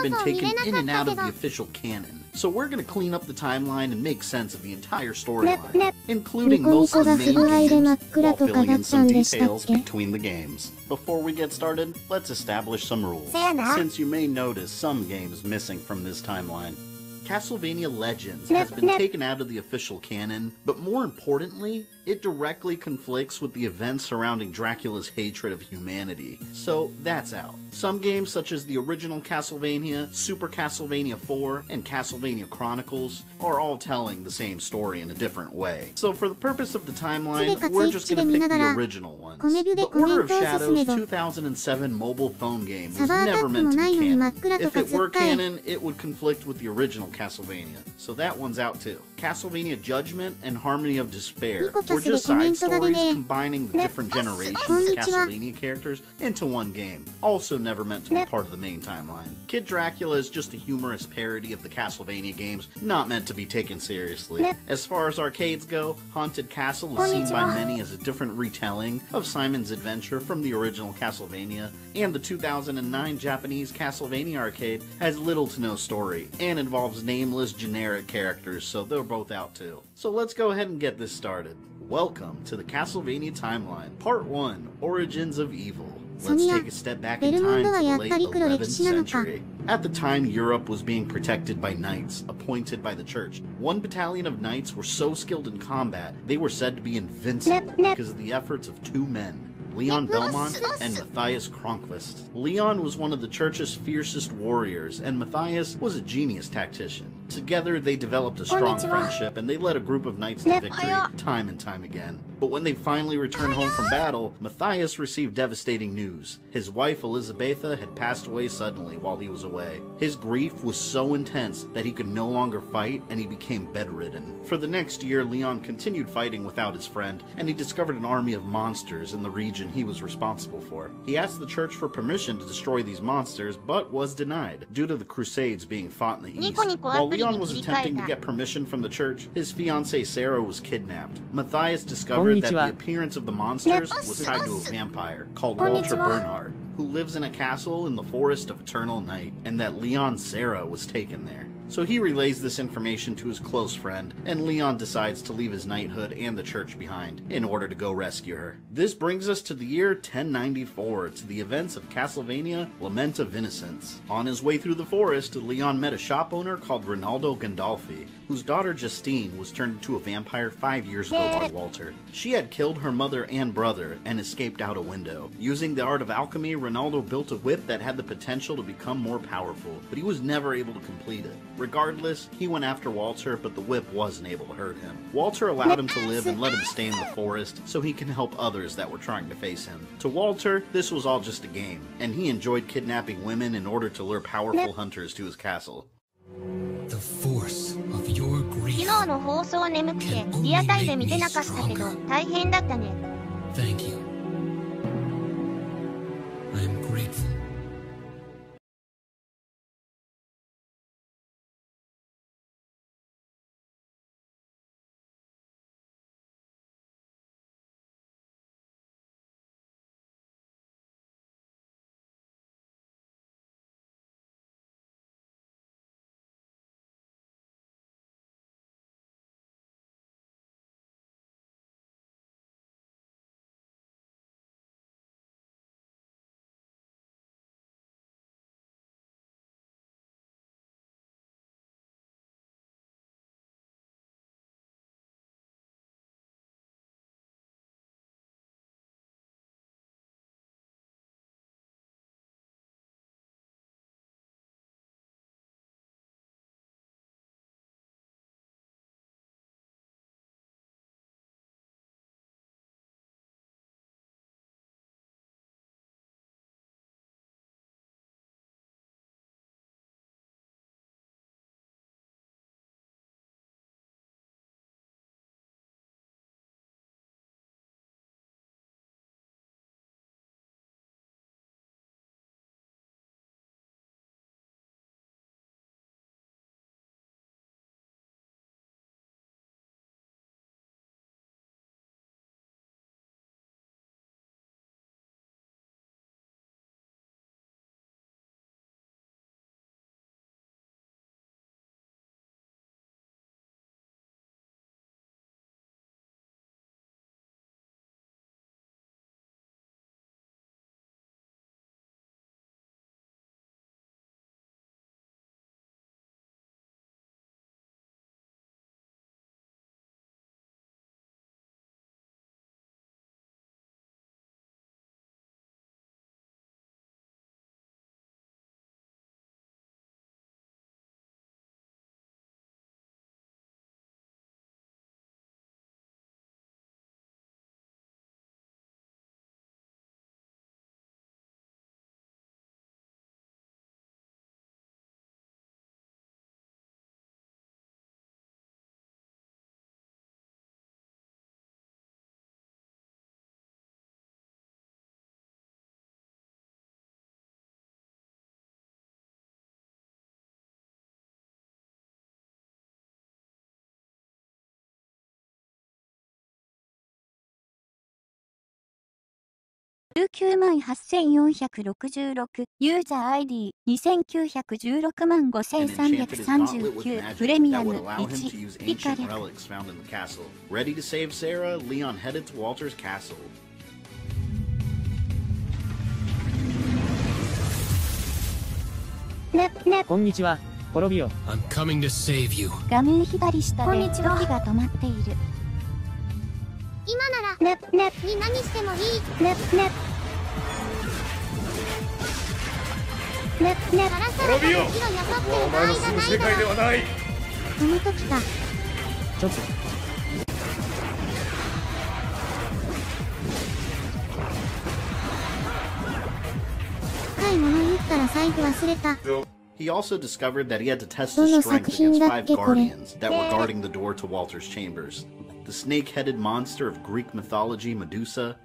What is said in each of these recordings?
been taken in and out of the official canon, so we're going to clean up the timeline and make sense of the entire storyline, including most of the main games, while filling in some details between the games. Before we get started, let's establish some rules, since you may notice some games missing from this timeline. Castlevania Legends has been taken out of the official canon, but more importantly, it directly conflicts with the events surrounding Dracula's hatred of humanity, so that's out. Some games such as the original Castlevania, Super Castlevania 4, and Castlevania Chronicles are all telling the same story in a different way. So for the purpose of the timeline, we're just going to pick the original ones. The Order of Shadows 2007 mobile phone game was never meant to be canon. If it were canon, it would conflict with the original Castlevania, so that one's out too. Castlevania Judgment and Harmony of Despair were just side stories combining the different generations of Castlevania characters into one game, also never meant to be part of the main timeline. Kid Dracula is just a humorous parody of the Castlevania games, not meant to be taken seriously. As far as arcades go, Haunted Castle is seen by many as a different retelling of Simon's Adventure from the original Castlevania, and the 2009 Japanese Castlevania arcade has little to no story, and involves nameless generic characters, so they're both out too. So let's go ahead and get this started. Welcome to the Castlevania Timeline, Part 1, Origins of Evil. Let's take a step back in time to the late 11th century. At the time, Europe was being protected by knights, appointed by the church. One battalion of knights were so skilled in combat, they were said to be invincible because of the efforts of two men, Leon Belmont and Matthias Cronquist. Leon was one of the church's fiercest warriors, and Matthias was a genius tactician. Together, they developed a strong friendship, and they led a group of knights to victory time and time again. But when they finally returned home from battle, Matthias received devastating news. His wife, Elizabetha, had passed away suddenly while he was away. His grief was so intense that he could no longer fight, and he became bedridden. For the next year, Leon continued fighting without his friend, and he discovered an army of monsters in the region he was responsible for. He asked the church for permission to destroy these monsters, but was denied, due to the Crusades being fought in the east. While Leon was attempting to get permission from the church, his fiancée Sarah was kidnapped. Matthias discovered that the appearance of the monsters was tied to a vampire called Walter Bernhard, who lives in a castle in the Forest of Eternal Night, and that Leon's Sarah was taken there. So he relays this information to his close friend, and Leon decides to leave his knighthood and the church behind in order to go rescue her. This brings us to the year 1094, to the events of Castlevania Lament of Innocence. On his way through the forest, Leon met a shop owner called Rinaldo Gandolfi, whose daughter Justine was turned into a vampire 5 years ago by Walter. She had killed her mother and brother and escaped out a window. Using the art of alchemy, Rinaldo built a whip that had the potential to become more powerful, but he was never able to complete it. Regardless, he went after Walter, but the whip wasn't able to hurt him. Walter allowed him to live and let him stay in the forest so he can help others that were trying to face him. To Walter, this was all just a game, and he enjoyed kidnapping women in order to lure powerful hunters to his castle. The force of your grief 昨日の放送は眠くてリアタイで見てなかったけど大変だったね。Thank you. 198,466 ユーザー ID29165339 プレミアム1以下略 relics found in the castle. Ready to save Sarah, Leon headed to Walter's castle. こんにちは、滅びよ。I'm coming to save you. 画面左下で時が止まっている。今ならに何してもいい。滅びよ。ここはお前の住む世界ではない。この時か。ちょっと。深いもの言ったら財布忘れた。He also discovered that he had to test his strength against 5 guardians that were guarding the door to Walter's chambers. The snake-headed monster of Greek mythology, Medusa.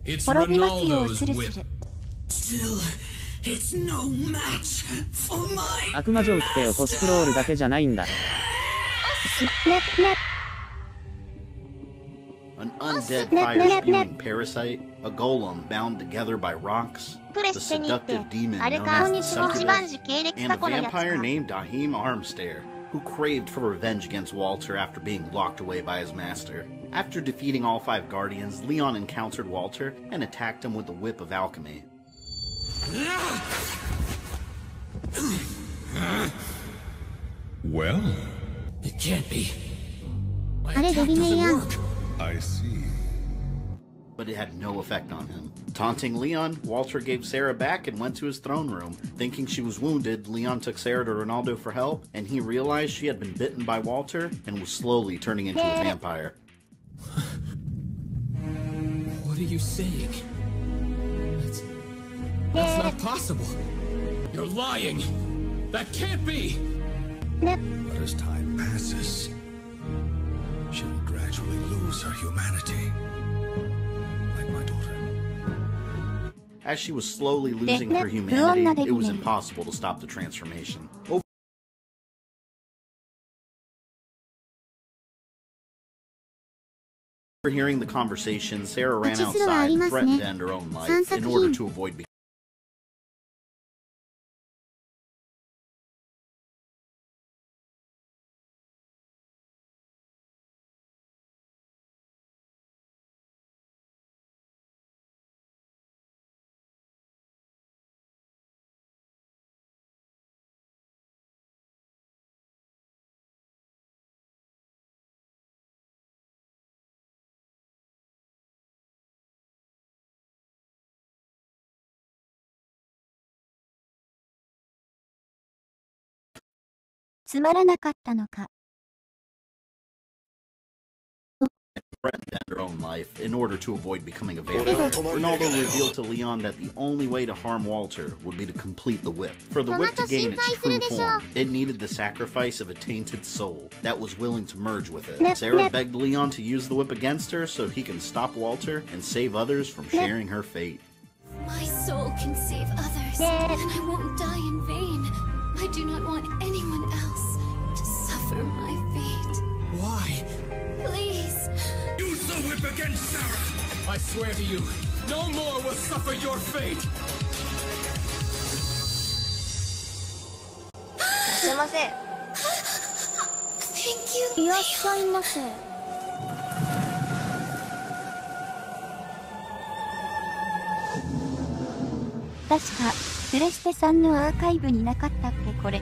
It's 滅びますよ、 Ronaldo's スルス whip. ル。 Still, it's no match for my. 悪魔城ってよ、コスクロールだけじゃないんだ。An undead fire-spewing parasite, a golem bound together by rocks, プレ the ステに行って seductive demon あれ known か as the 一番 Succubus, 時系列 and 過 a 去のやつ vampire か。 named Dahim Armstair, who craved for revenge against Walter after being locked away by his master. After defeating all 5 guardians, Leon encountered Walter and attacked him with the whip of alchemy. Well, It can't be. My あれデ attack ビネ doesn't やん。 work. I see. But it had no effect on him. Taunting Leon, Walter gave Sarah back and went to his throne room. Thinking she was wounded, Leon took Sarah to Ronaldo for help, and he realized she had been bitten by Walter and was slowly turning into a vampire. What are you saying? That's not possible. You're lying. That can't be. But as time passes, she will gradually lose her humanity. Like my daughter. As she was slowly losing her humanity, it was impossible to stop the transformation. Overhearing the conversation, Sarah ran outside and threatened to end her own life in order to avoid becoming. "つまらなかったのか。 threatened to end her own life in order to avoid becoming a vampire. Ronaldo revealed to Leon that the only way to harm Walter would be to complete the whip. For the whip to gain its true form, it needed the sacrifice of a tainted soul that was willing to merge with it. Sarah begged Leon to use the whip against her so he can stop Walter and save others from sharing her fate. My soul can save others, and I won't die in vain. I do not want anyone else to suffer my fate. Why? Please. Use the whip against Sarah! I swear to you, no more will suffer your fate! すいません。 Thank you. いらっしゃいませ。確か、プレステ3のアーカイブになかったっけこれ。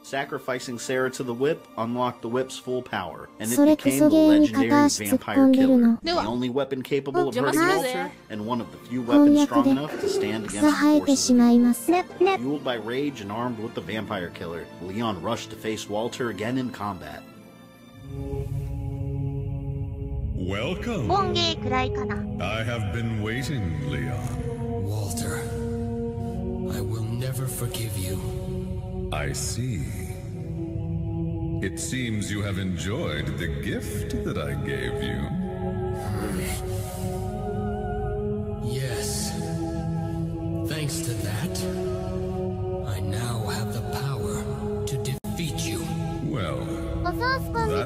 Sacrificing Sarah to the whip unlocked the whip's full power, and it それこ became そ the ゲーに legendary 片足突っ込 vampire んでる killer, の。 the only weapon capable of 邪魔 hurting する Walter, ぜ。 and one of the few 翻 weapons 訳 strong で enough to stand 草 against 生え the て forces し of まい evil. ます。 Fueled by rage and armed with the vampire killer, Leon rushed to face Walter again in combat. Welcome. 音芸くらいかな。 I have been waiting, Leon. Walter, I will never forgive you. I see. It seems you have enjoyed the gift that I gave you.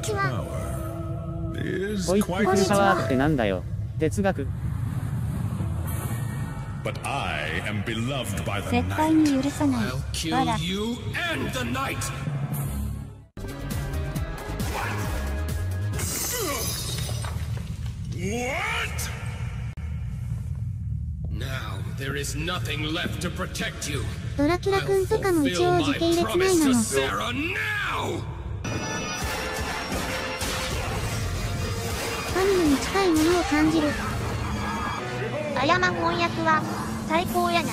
that power is ホイップ quite フルパワーって mysterious. なんだよ。哲学。 But I am beloved by the 絶対 night. に許さない。 I'll kill わら。 you and the night! What? Now there is nothing left to protect you. ドラキュラ I'll 君とかも一 fulfill 応時 my 系列内 promise な to の。 Sarah now! アニメに近いものを感じる。あやま翻訳は最高やな。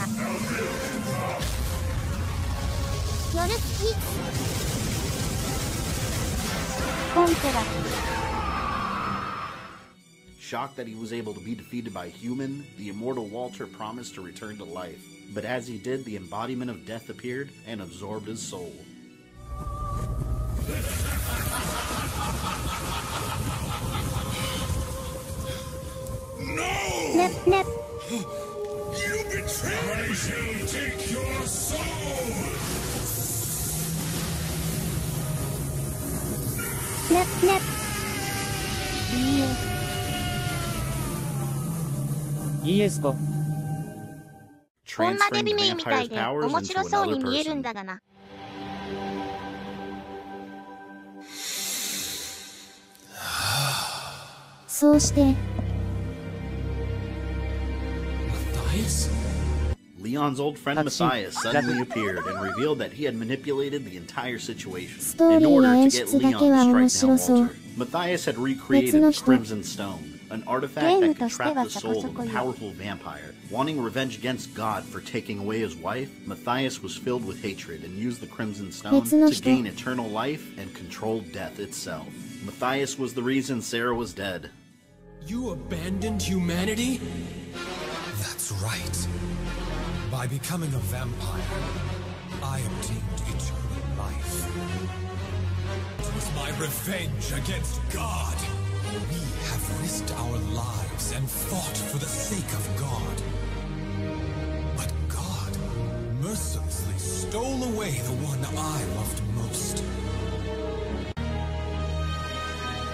夜好き。コンテラ。 Shocked that he was able to be defeated by a human, the immortal Walter promised to return to life. But as he did, the embodiment of death appeared and absorbed his soul. No! ね、ね、 You betrayed! I shall take your soul! ね、ね。イエスコ。ほんまデ Transferring ビ the メイみたい vampire's で powers 面 into 白そうに another 見えるん person. だがな。そうして、 Matthias? Leon's old friend Action. Matthias suddenly appeared and revealed that he had manipulated the entire situation ストー in リー order や to 演 get 出だ Leon けは to 面 strike 白 down そう。 Walter. Matthias had recreated 別の the 人。 Crimson Stone, an artifact that could trap the soul of a powerful vampire. Wanting revenge against God for taking away his wife, Matthias was filled with hatred and used the Crimson Stone 別の to 人。 gain eternal life and control death itself. Matthias was the reason Sarah was dead. You abandoned humanity? That's right. By becoming a vampire, I obtained eternal life. It was my revenge against God. We have risked our lives and fought for the sake of God. But God mercilessly stole away the one I loved most.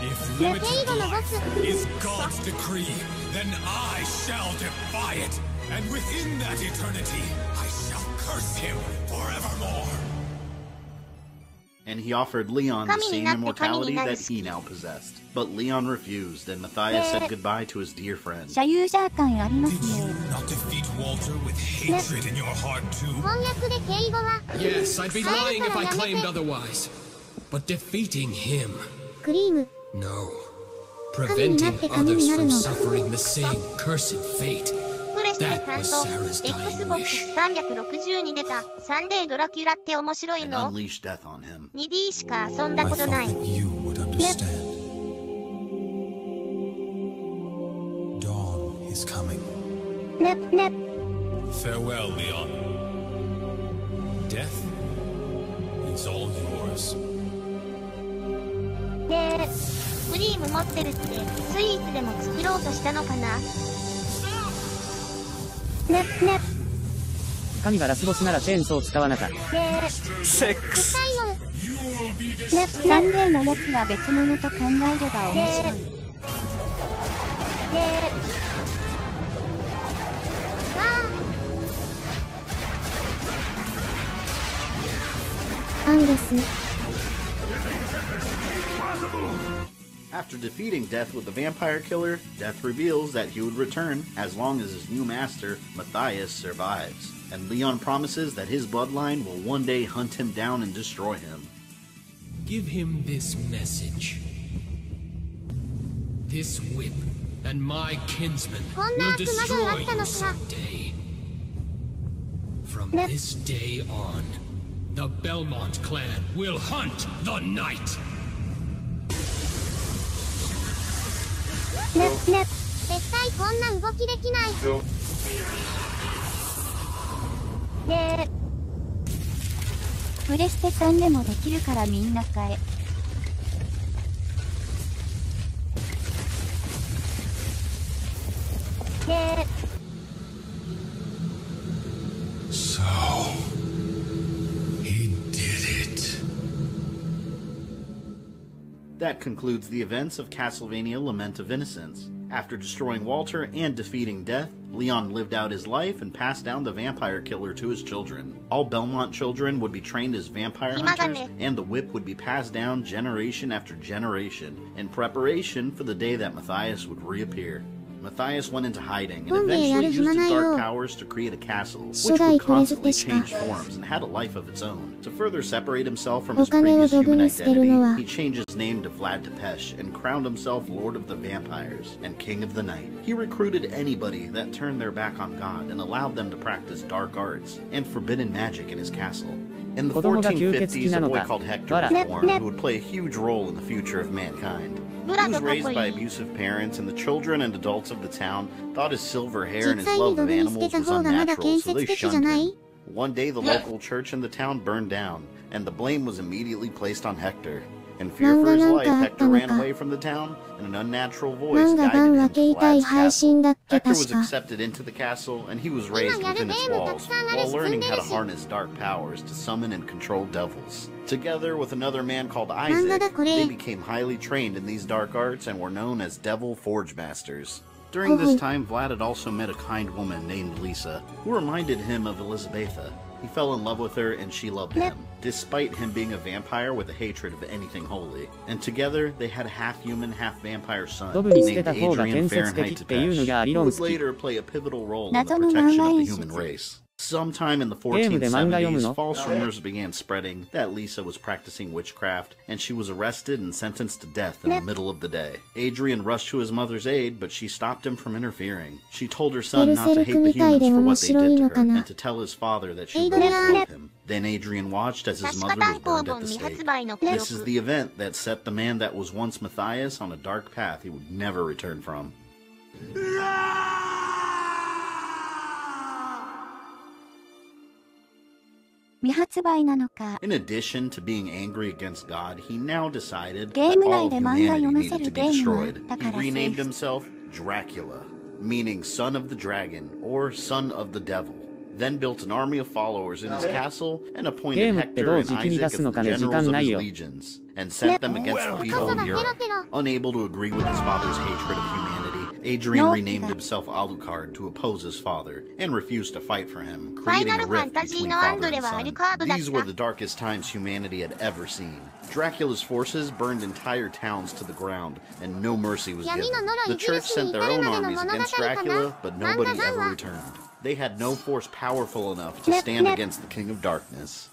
If limited life is God's decree, then I shall defy it. And within that eternity, I shall curse him forevermore. And he offered Leon the same 神になって神に immortality なる that he now possessed. But Leon refused, and Matthias said goodbye to his dear friend. シャユージャー感ありま Did す you ね。 not defeat Walter with hatred in your heart too? 翻訳で敬語は、 Yes, I'd be lying if I claimed otherwise. But defeating him, クリーム。 no. Preventing others from suffering the same cursed fate. プレステ That 担 was 当 Sarah's dying Xbox wish. 360に出たサンデードラキュラって面白い And の unleashed death on him. 2D しか遊んだ I こと thought ない。 that you would understand. Dawn is coming. ね、ね。 Farewell, Leon. Death is all yours. で、クリーム持ってるってスイーツでも作ろうとしたのかな。ね、ね。神がラスボスならチェーンソーを使わなか。で、最後。ね、サンデーのやつは別物と考えれば面白い。アンデス。 After defeating Death with the vampire killer, Death reveals that he would return as long as his new master, Matthias, survives. And Leon promises that his bloodline will one day hunt him down and destroy him. Give him this message. This whip and my kinsman こんな will 悪魔城だ destroy ったの you か。 someday. From this day on, the Belmont clan will hunt the night. ね、ね。絶対こんな動きできない。で、プレステ3でもできるからみんな買え。で、 So, he did it. That concludes the events of Castlevania Lament of Innocence. After destroying Walter and defeating Death, Leon lived out his life and passed down the vampire killer to his children. All Belmont children would be trained as vampire hunters, and the whip would be passed down generation after generation, in preparation for the day that Matthias would reappear. Matthias went into hiding and eventually used his dark powers to create a castle, which would constantly change forms and had a life of its own. To further separate himself from his previous human identity, he changed his name to Vlad Tepes and crowned himself Lord of the Vampires and King of the Night. He recruited anybody that turned their back on God and allowed them to practice dark arts and forbidden magic in his castle. In the 1450s, a boy called Hector was born who would play a huge role in the future of mankind. He was raised by abusive parents, and the children and adults of the town thought his silver hair and his love of animals was unnatural, so they shunned him. One day, the local church in the town burned down, and the blame was immediately placed on Hector. In fear for his life, Hector ran away from the town, and an unnatural voice guided him to Vlad's castle. Hector was accepted into the castle, and he was raised within its walls, while learning how to harness dark powers to summon and control devils. Together with another man called Isaac, they became highly trained in these dark arts and were known as Devil Forge Masters. During this time, Vlad had also met a kind woman named Lisa, who reminded him of Elizabetha. He fell in love with her and she loved him, despite him being a vampire with a hatred of anything holy. And together, they had a half-human, half-vampire son named Adrian Fahrenheit Tepes, who would later play a pivotal role in the protection of the human race. Sometime in the 1470s, false rumors began spreading that Lisa was practicing witchcraft, and she was arrested and sentenced to death in the middle of the day. Adrian rushed to his mother's aid, but she stopped him from interfering. She told her son not to hate the humans for what they did to her, and to tell his father that she really loved him. Then Adrian watched as his mother was burned at the stake. This is the event that set the man that was once Matthias on a dark path he would never return from. In addition to being angry against God, he now decided that all of humanity needed to be destroyed. He renamed himself Dracula, meaning son of the dragon, or son of the devil. Then built an army of followers in his castle and appointed Hector and Isaac as the generals of his legions, and sent them against the people of Europe. Unable to agree with his father's hatred of humanity, Adrian renamed himself Alucard to oppose his father, and refused to fight for him, creating a rift between father and son. These were the darkest times humanity had ever seen. Dracula's forces burned entire towns to the ground, and no mercy was given. The church sent their own armies against Dracula, but nobody ever returned. They had no force powerful enough to stand against the King of Darkness.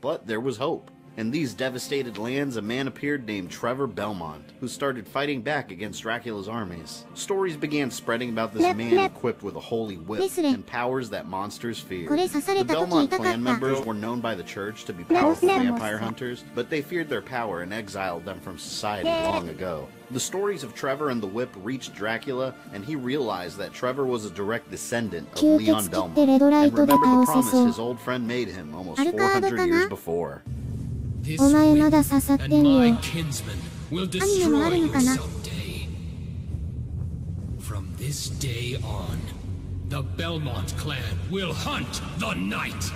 But there was hope. In these devastated lands, a man appeared named Trevor Belmont, who started fighting back against Dracula's armies. Stories began spreading about this man equipped with a holy whip and powers that monsters feared. The Belmont clan members were known by the church to be powerful vampire hunters, but they feared their power and exiled them from society long ago. The stories of Trevor and the whip reached Dracula, and he realized that Trevor was a direct descendant of Leon Belmont, and remembered the promise his old friend made him almost 400 years before. This whip and my kinsmen will destroy you someday. From this day on, the Belmont clan will hunt the night.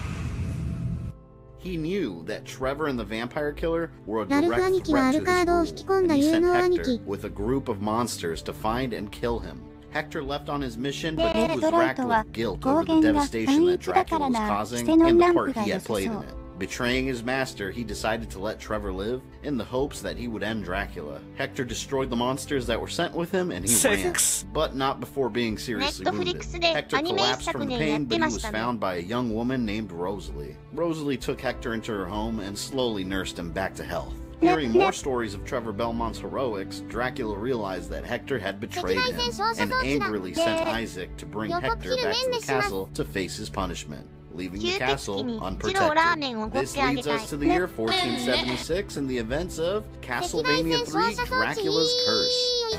He knew that Trevor and the vampire killer were a direct threat to his rule, and he sent Hector with a group of monsters to find and kill him. Hector left on his mission, but he was racked with guilt over the devastation that Dracula was causing and the part he had played in it. Betraying his master, he decided to let Trevor live in the hopes that he would end Dracula. Hector destroyed the monsters that were sent with him and he ran, but not before being seriously wounded. Hector collapsed from the pain, but he was found by a young woman named Rosalie. Rosalie took Hector into her home and slowly nursed him back to health. Hearing more stories of Trevor Belmont's heroics, Dracula realized that Hector had betrayed him, and angrily sent Isaac to bring Hector back to the castle to face his punishment, leaving the castle unprotected. This leads us to the year 1476 and the events of Castlevania III: Dracula's Curse.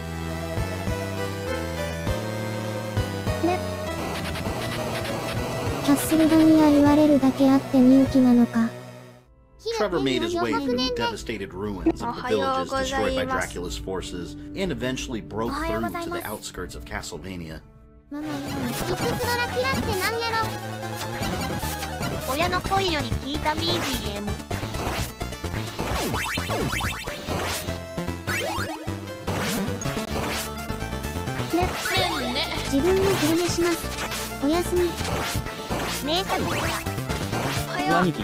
Trevor made his way through the devastated ruins of the villages destroyed by Dracula's forces, and eventually broke through to the outskirts of Castlevania. ママ、いくつドラキュラってなんやろ。親の声より聞いた BGM。自分も昼寝します。おやすみ。名作だ。兄貴。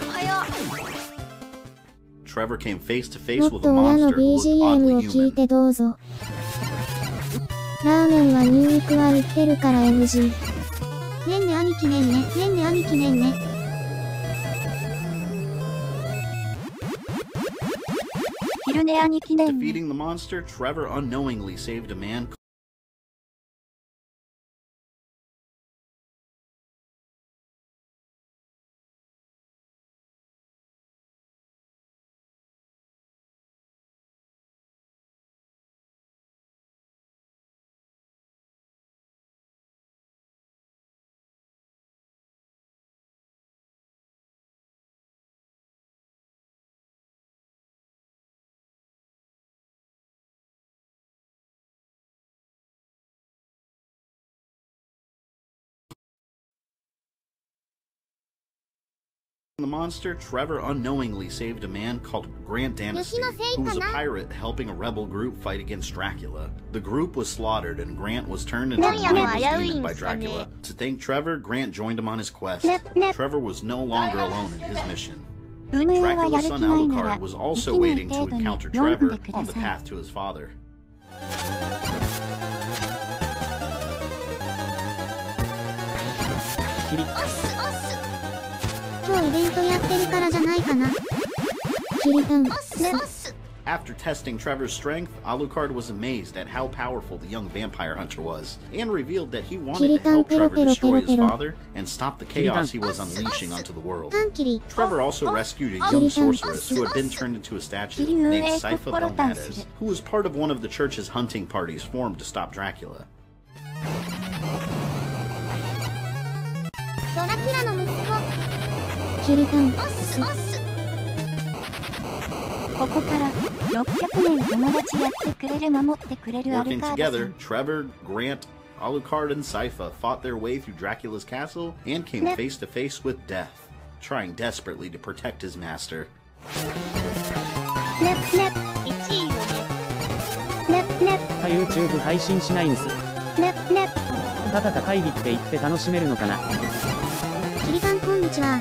Trevor came face to も face っ with a と親の monster who looked BGM を oddly 聞い human. てどうぞ。ラーメンはニンニクは言ってるから NG。ねんね兄貴ねんね。ねんね兄貴ねんね。昼寝兄貴ねんね。 Defeating the monster, Trevor unknowingly saved a man. The monster, Trevor unknowingly saved a man called Grant Dynasty, who was a pirate helping a rebel group fight against Dracula. The group was slaughtered and Grant was turned into a mindless demon by Dracula. To thank Trevor, Grant joined him on his quest. Trevor was no longer alone in his mission. Dracula's son Alucard was also waiting to encounter Trevor on the path to his father. 今日イベントやってるからじゃないかな。キリタン。After testing Trevor's strength, Alucard was amazed at how powerful the young vampire hunter was, and revealed that he wanted to help Trevor destroy his father and stop the chaos he was unleashing onto the world. Trevor also rescued a young sorceress who had been turned into a statue named Sypha Belnades, who was part of one of the church's hunting parties formed to stop Dracula. ドラキュラの息子。キリタン。ここから600年友達やってくれる守ってくれるアル Working カードさ together, ん。 Trevor, Grant, Alucard, and Sypha fought their way through Dracula's castle and came face to face with death, trying desperately to protect his master. 1位よね。YouTube 配信しないんす。ただ会議って言って楽しめるのかな。キリタンこんにちは。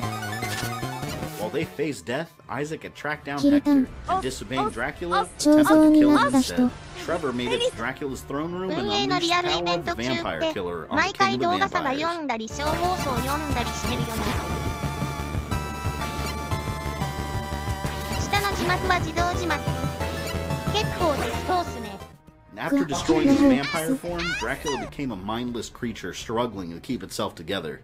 While they faced death, Isaac had tracked down Hector, and disobeying Dracula, 彫 attempted 像 to に kill な him った人。 instead. Trevor made it to Dracula's throne room and 運営の unleashed リ the アルイ power ベ of ン the ト中っ vampire て killer on 毎 the 回 King 動 of 画 the サバ Vampires. 読んだり小放送読んだりしてるよね。下の字幕は自動字幕。結構ですそうっすね。After destroying his vampire form, Dracula became a mindless creature struggling to keep itself together.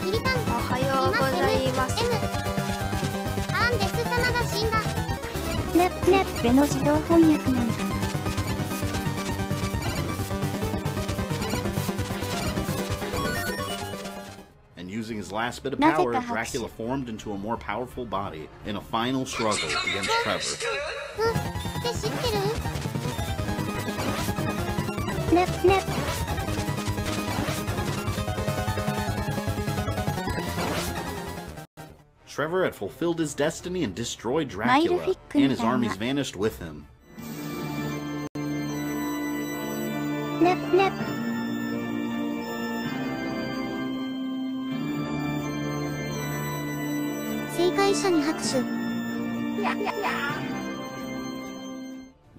キリタン、おはようございます。アンデス様が死んだ。ベの自動翻訳なんだ。 And using his last bit of power, Dracula formed into a more powerful body in a final struggle against Trevor. って知ってる？ Trevor had fulfilled his destiny and destroyed Dracula, and his armies vanished with him. 正解者に拍手。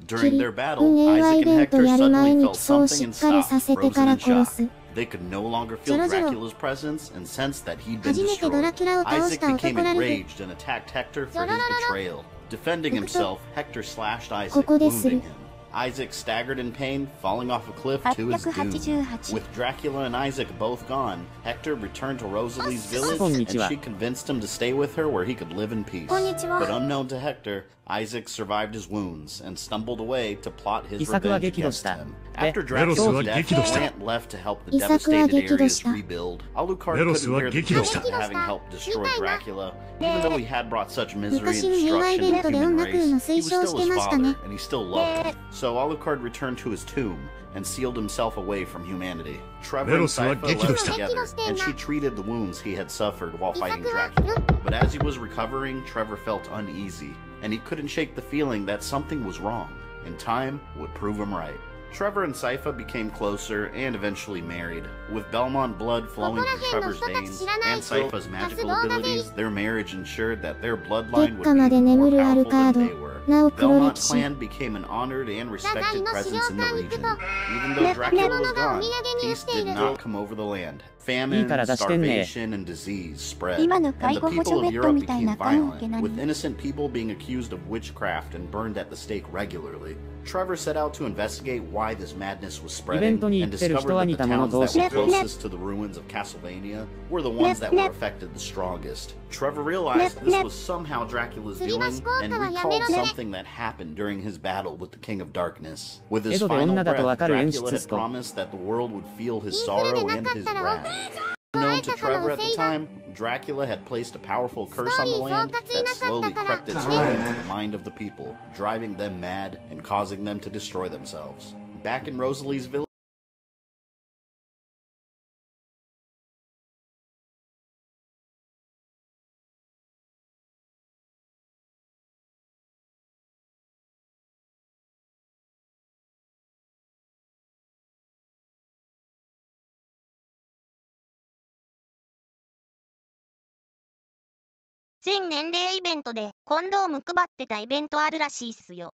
During their battle, 運営は Isaac イ and ベント Hector やる前 suddenly に felt 基礎を something し and っかり stopped, させて frozen から in 殺 shock. す。 They could no longer ゾ feel ロゾロ。 Dracula's presence and sensed that he'd been 初めてドラ destroyed. キュラを倒し Isaac た became 男られる。 enraged and attacked Hector for his betrayal. Defending himself, Hector slashed Isaac, ここでする。 wounding him. Isaac staggered in pain, falling off a cliff to his doom. 888 With Dracula and Isaac both gone, Hector returned to Rosalie's village, and she convinced him to stay with her where he could live in peace. こんにちは。 But unknown to Hector, Isaac survived his wounds and stumbled away to plot his イサクは revenge 激怒 against した。 him. After Dracula's death, Grant left to help the イサクは devastated 激怒 areas した。 rebuild. Alucard couldn't bear the guilt of having helped destroy Dracula. Even though he had brought such misery and 昔に平和イ destruction ベン to ト the で human 音楽 race, の he 推 was 奨 still して his ましたね。 father, and he still loved him. So Alucard returned to his tomb and sealed himself away from humanity. Trevor and Sypha left together, and she treated the wounds he had suffered while fighting Dracula. But as he was recovering, Trevor felt uneasy, and he couldn't shake the feeling that something was wrong, and time would prove him right. Trevor and Sypha became closer and eventually married. With Belmont blood flowing through Trevor's veins and Sypha's magical abilities, their marriage ensured that their bloodline would be more powerful than they were. Belmont clan became an honored and respected presence in the region. Even though Dracula was gone, peace did not come over the land. Famine, starvation, and disease spread, and the people of Europe became violent, with innocent people being accused of witchcraft and burned at the stake regularly. Trevor set out to investigate why this madness was spreading, and discovered that the towns that were closest to the ruins of Castlevania were the ones that were affected the strongest. Trevor realized this was somehow Dracula's doing, and recalled something that happened during his battle with the King of Darkness. With his final breath, Dracula had promised that the world would feel his sorrow and his wrath. Unknown to Trevor at the time, Dracula had placed a powerful curse on the land that slowly crept its way into the mind of the people, driving them mad and causing them to destroy themselves. Back in Rosalie's village,全年齢イベントでコンドーム配ってたイベントあるらしいっすよ。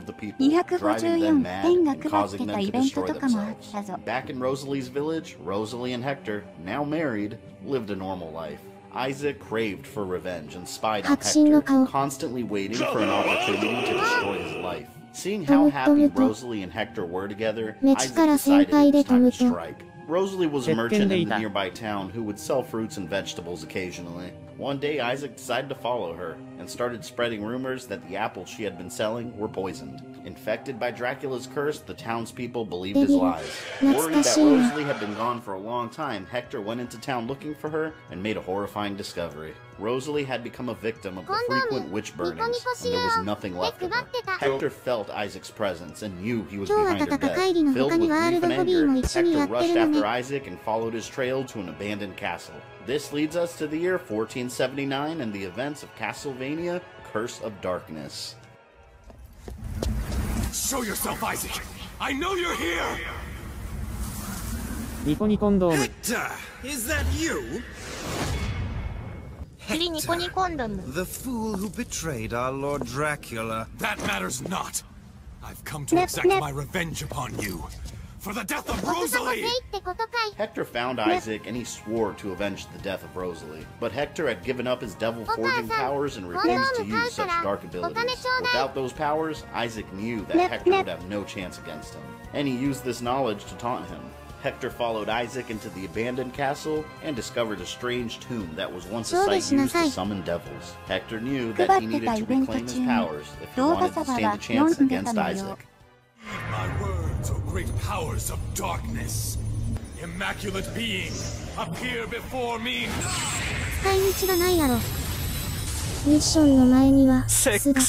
254点が配ってたイベントとかもあったぞ。 Back in Rosalie's village, Rosalie and Hector, now married, lived a normal life. Isaac craved for revenge and spied on Hector, constantly waiting for an opportunity to destroy his life. Seeing how happy Rosalie and Hector were together, Isaac decided it was time to strike. Rosalie was a merchant in the nearby town who would sell fruits and vegetables occasionally. One day, Isaac decided to follow her, and started spreading rumors that the apples she had been selling were poisoned. Infected by Dracula's curse, the townspeople believed his lies. Worried that Rosalie had been gone for a long time, Hector went into town looking for her, and made a horrifying discovery. Rosalie had become a victim of the frequent witch burnings, and there was nothing left of her. Hector felt Isaac's presence and knew he was behind her death. Filled with grief and anger, Hector rushed after Isaac and followed his trail to an abandoned castle. This leads us to the year 1479 and the events of Castlevania: Curse of Darkness. Show yourself, Isaac! I know you're here! ニコニコンドーム。 Hector, is that you? 次ニコニコンドーム。 The fool who betrayed our Lord Dracula. That matters not. I've come to exact my revenge upon you. For the death of Rosalie! Hector found Isaac and he swore to avenge the death of Rosalie. But Hector had given up his devil forging powers and refused to use such dark abilities. Without those powers, Isaac knew that Hector would have no chance against him. And he used this knowledge to taunt him. Hector followed Isaac into the abandoned castle and discovered a strange tomb that was once a site used to summon devils. Hector knew that he needed to reclaim his powers if he wanted to stand a chance against Isaac. My words, O great powers of darkness! Immaculate being, appear before me! 使い道がないやろ。ミッションの前には、巣が。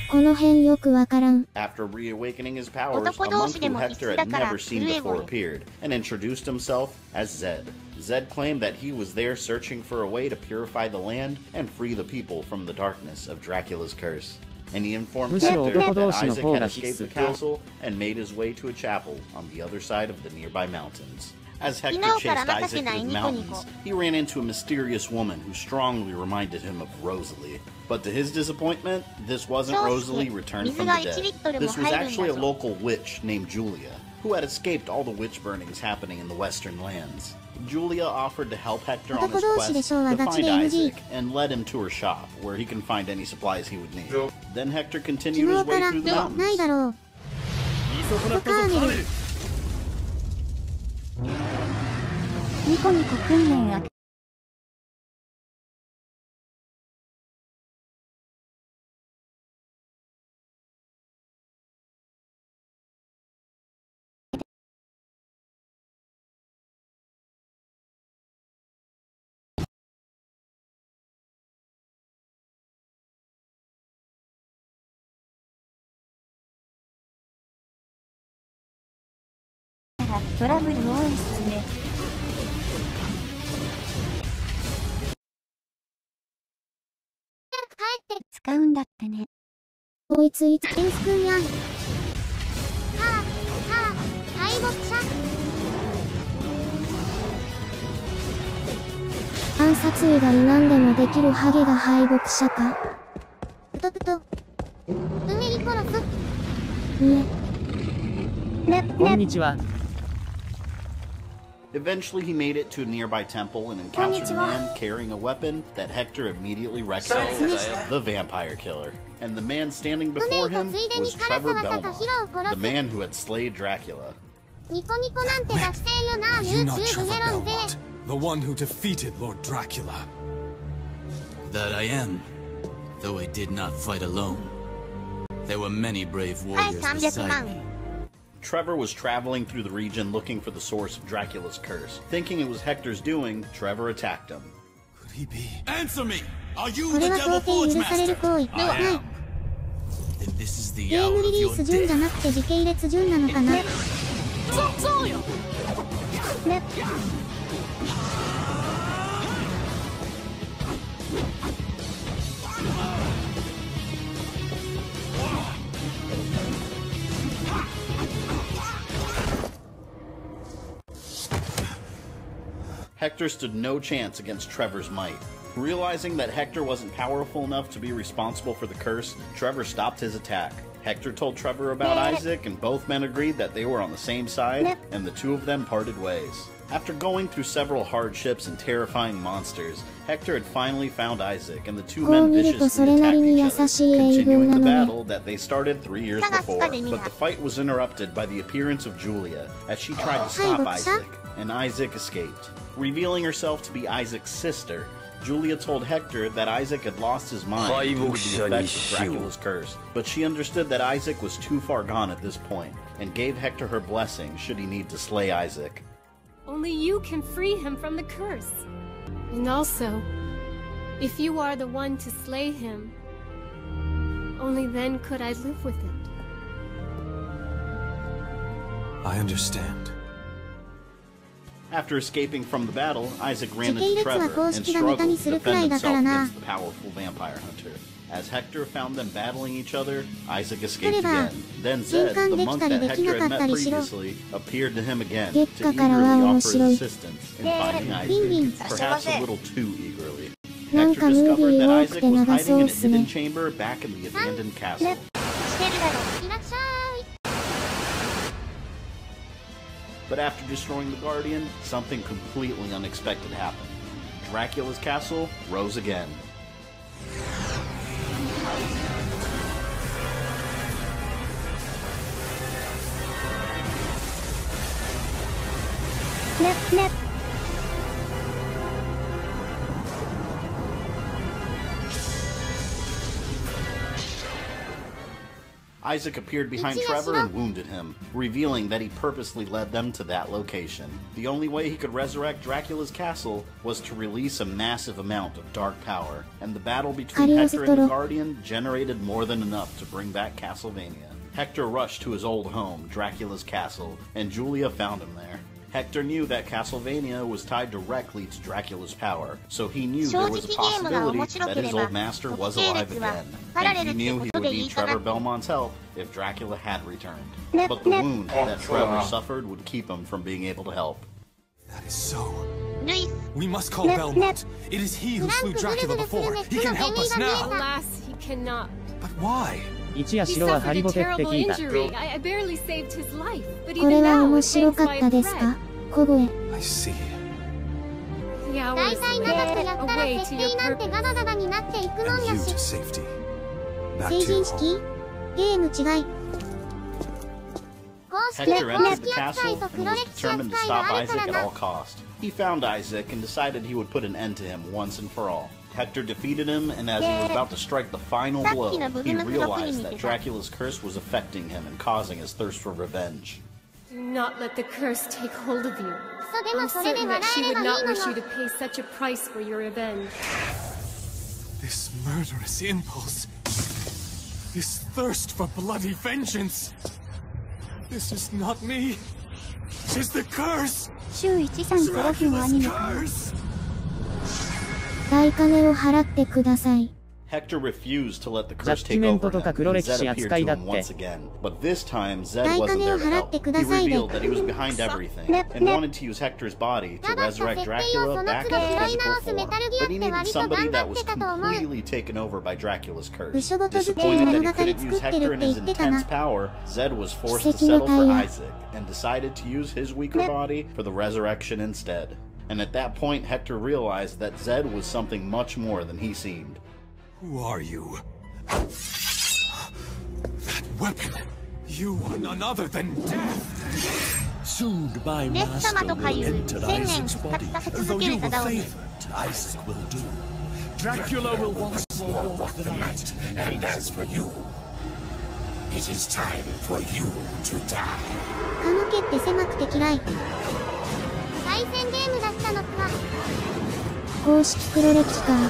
この辺よくわからん。 After reawakening his powers, a monk who Hector had never seen before appeared and introduced himself as Zed. Zed claimed that he was there searching for a way to purify the land and free the people from the darkness of Dracula's curse. And he informed Hector that Isaac had escaped the castle and made his way to a chapel on the other side of the nearby mountains. As Hector chased Isaac through the mountains, he ran into a mysterious woman who strongly reminded him of Rosalie. But to his disappointment, this wasn't Rosalie returned from the dead. This was actually a local witch named Julia, who had escaped all the witch burnings happening in the western lands. Julia offered to help Hector on his quest to find Isaac and led him to her shop, where he can find any supplies he would need. Then Hector continued his way through the mountains. ニコニコ訓練かトラブル多いっすね。帰って使うんだってね。こいついつ天スくんやん。敗北者。暗殺以外何でもできるハゲが敗北者か。上に殺す。こんにちは。Eventually, he made it to a nearby temple and encountered a man carrying a weapon that Hector immediately recognized as the vampire killer. And the man standing before him was Trevor Belmont, the man who had slayed Dracula. You not Trevor Belmont, the one who defeated Lord Dracula. That I am, though I did not fight alone. There were many brave warriors beside me. Trevor was traveling through the region looking for the source of Dracula's curse. Thinking it was Hector's doing, Trevor attacked him. Could he be? Answer me! Are you the Devil Forge Master? I am. Then this is the hour of your death. Hector stood no chance against Trevor's might. Realizing that Hector wasn't powerful enough to be responsible for the curse, Trevor stopped his attack. Hector told Trevor about Isaac, and both men agreed that they were on the same side, and the two of them parted ways. After going through several hardships and terrifying monsters, Hector had finally found Isaac, and the two men viciously attacked each other, continuing the battle that they started 3 years before. But the fight was interrupted by the appearance of Julia, as she tried to stop Isaac, and Isaac escaped. Revealing herself to be Isaac's sister, Julia told Hector that Isaac had lost his mind due to the effects of Dracula's curse, but she understood that Isaac was too far gone at this point, and gave Hector her blessing should he need to slay Isaac. Only you can free him from the curse. And also, if you are the one to slay him, only then could I live with it. I understand. After escaping from the battle, Isaac ran into Trevor and struggled to defend himself against the powerful vampire hunter. As Hector found them battling each other, Isaac escaped again. Then Zed, the monk that Hector had met previously, appeared to him again to eagerly offer his assistance in finding Isaac, perhaps a little too eagerly. Hector discovered that Isaac was hiding in a hidden chamber back in the abandoned castle. But after destroying the Guardian, something completely unexpected happened. Dracula's castle rose again. Isaac appeared behind Trevor and wounded him, revealing that he purposely led them to that location. The only way he could resurrect Dracula's castle was to release a massive amount of dark power, and the battle between Hector and the Guardian generated more than enough to bring back Castlevania. Hector rushed to his old home, Dracula's castle, and Julia found him there. Hector knew that Castlevania was tied directly to Dracula's power, so he knew there was a possibility that his old master was alive again, and he knew he would need Trevor Belmont's help if Dracula had returned. But the wound that Trevor suffered would keep him from being able to help. That is so. We must call Belmont. It is he who slew Dracula before. He can help us now. Alas, he cannot. But why? He suffered a terrible injury. I barely saved his life, but これ even は now 面 it 白 pains かっ my たですか bread. 小声。 I see. The hours away to your purpose. And you to safety. Back to 成 your 人 home. 式ゲーム違い。 Hector entered the castle and was determined to stop Isaac at all cost. He found Isaac and decided he would put an end to him once and for all. Hector defeated him, and as he was about to strike the final blow, he realized that Dracula's curse was affecting him and causing his thirst for revenge. Do not let the curse take hold of you. I'm certain that she would not wish you to pay such a price for your revenge. This murderous impulse. This thirst for bloody vengeance. This is not me. 週135分アニメ。大金を払ってください。Hector refused to let the ジャ curse ッジ take メント over とか him, 黒 and 歴 Zed 史 appeared 扱 to いだっ him て。 once again. But this time, Zed wasn't there to help. He revealed that he was behind everything, and wanted to use Hector's body to resurrect Dracula back into physical form. But he needed somebody that was completely taken over by Dracula's curse. Disappointed that he couldn't use Hector and his intense power, Zed was forced to settle for Isaac, and decided to use his weaker body for the resurrection instead. And at that point, Hector realized that Zed was something much more than he seemed. Who are you? That weapon! You are none other than death! Soon my master will enter Isaac's body, though you were favored, Isaac will do. Dracula will once more walk the night, and as for you, it is time for you to die. 髪の毛って狭くて嫌い。対戦ゲームだったのか。公式黒歴史か。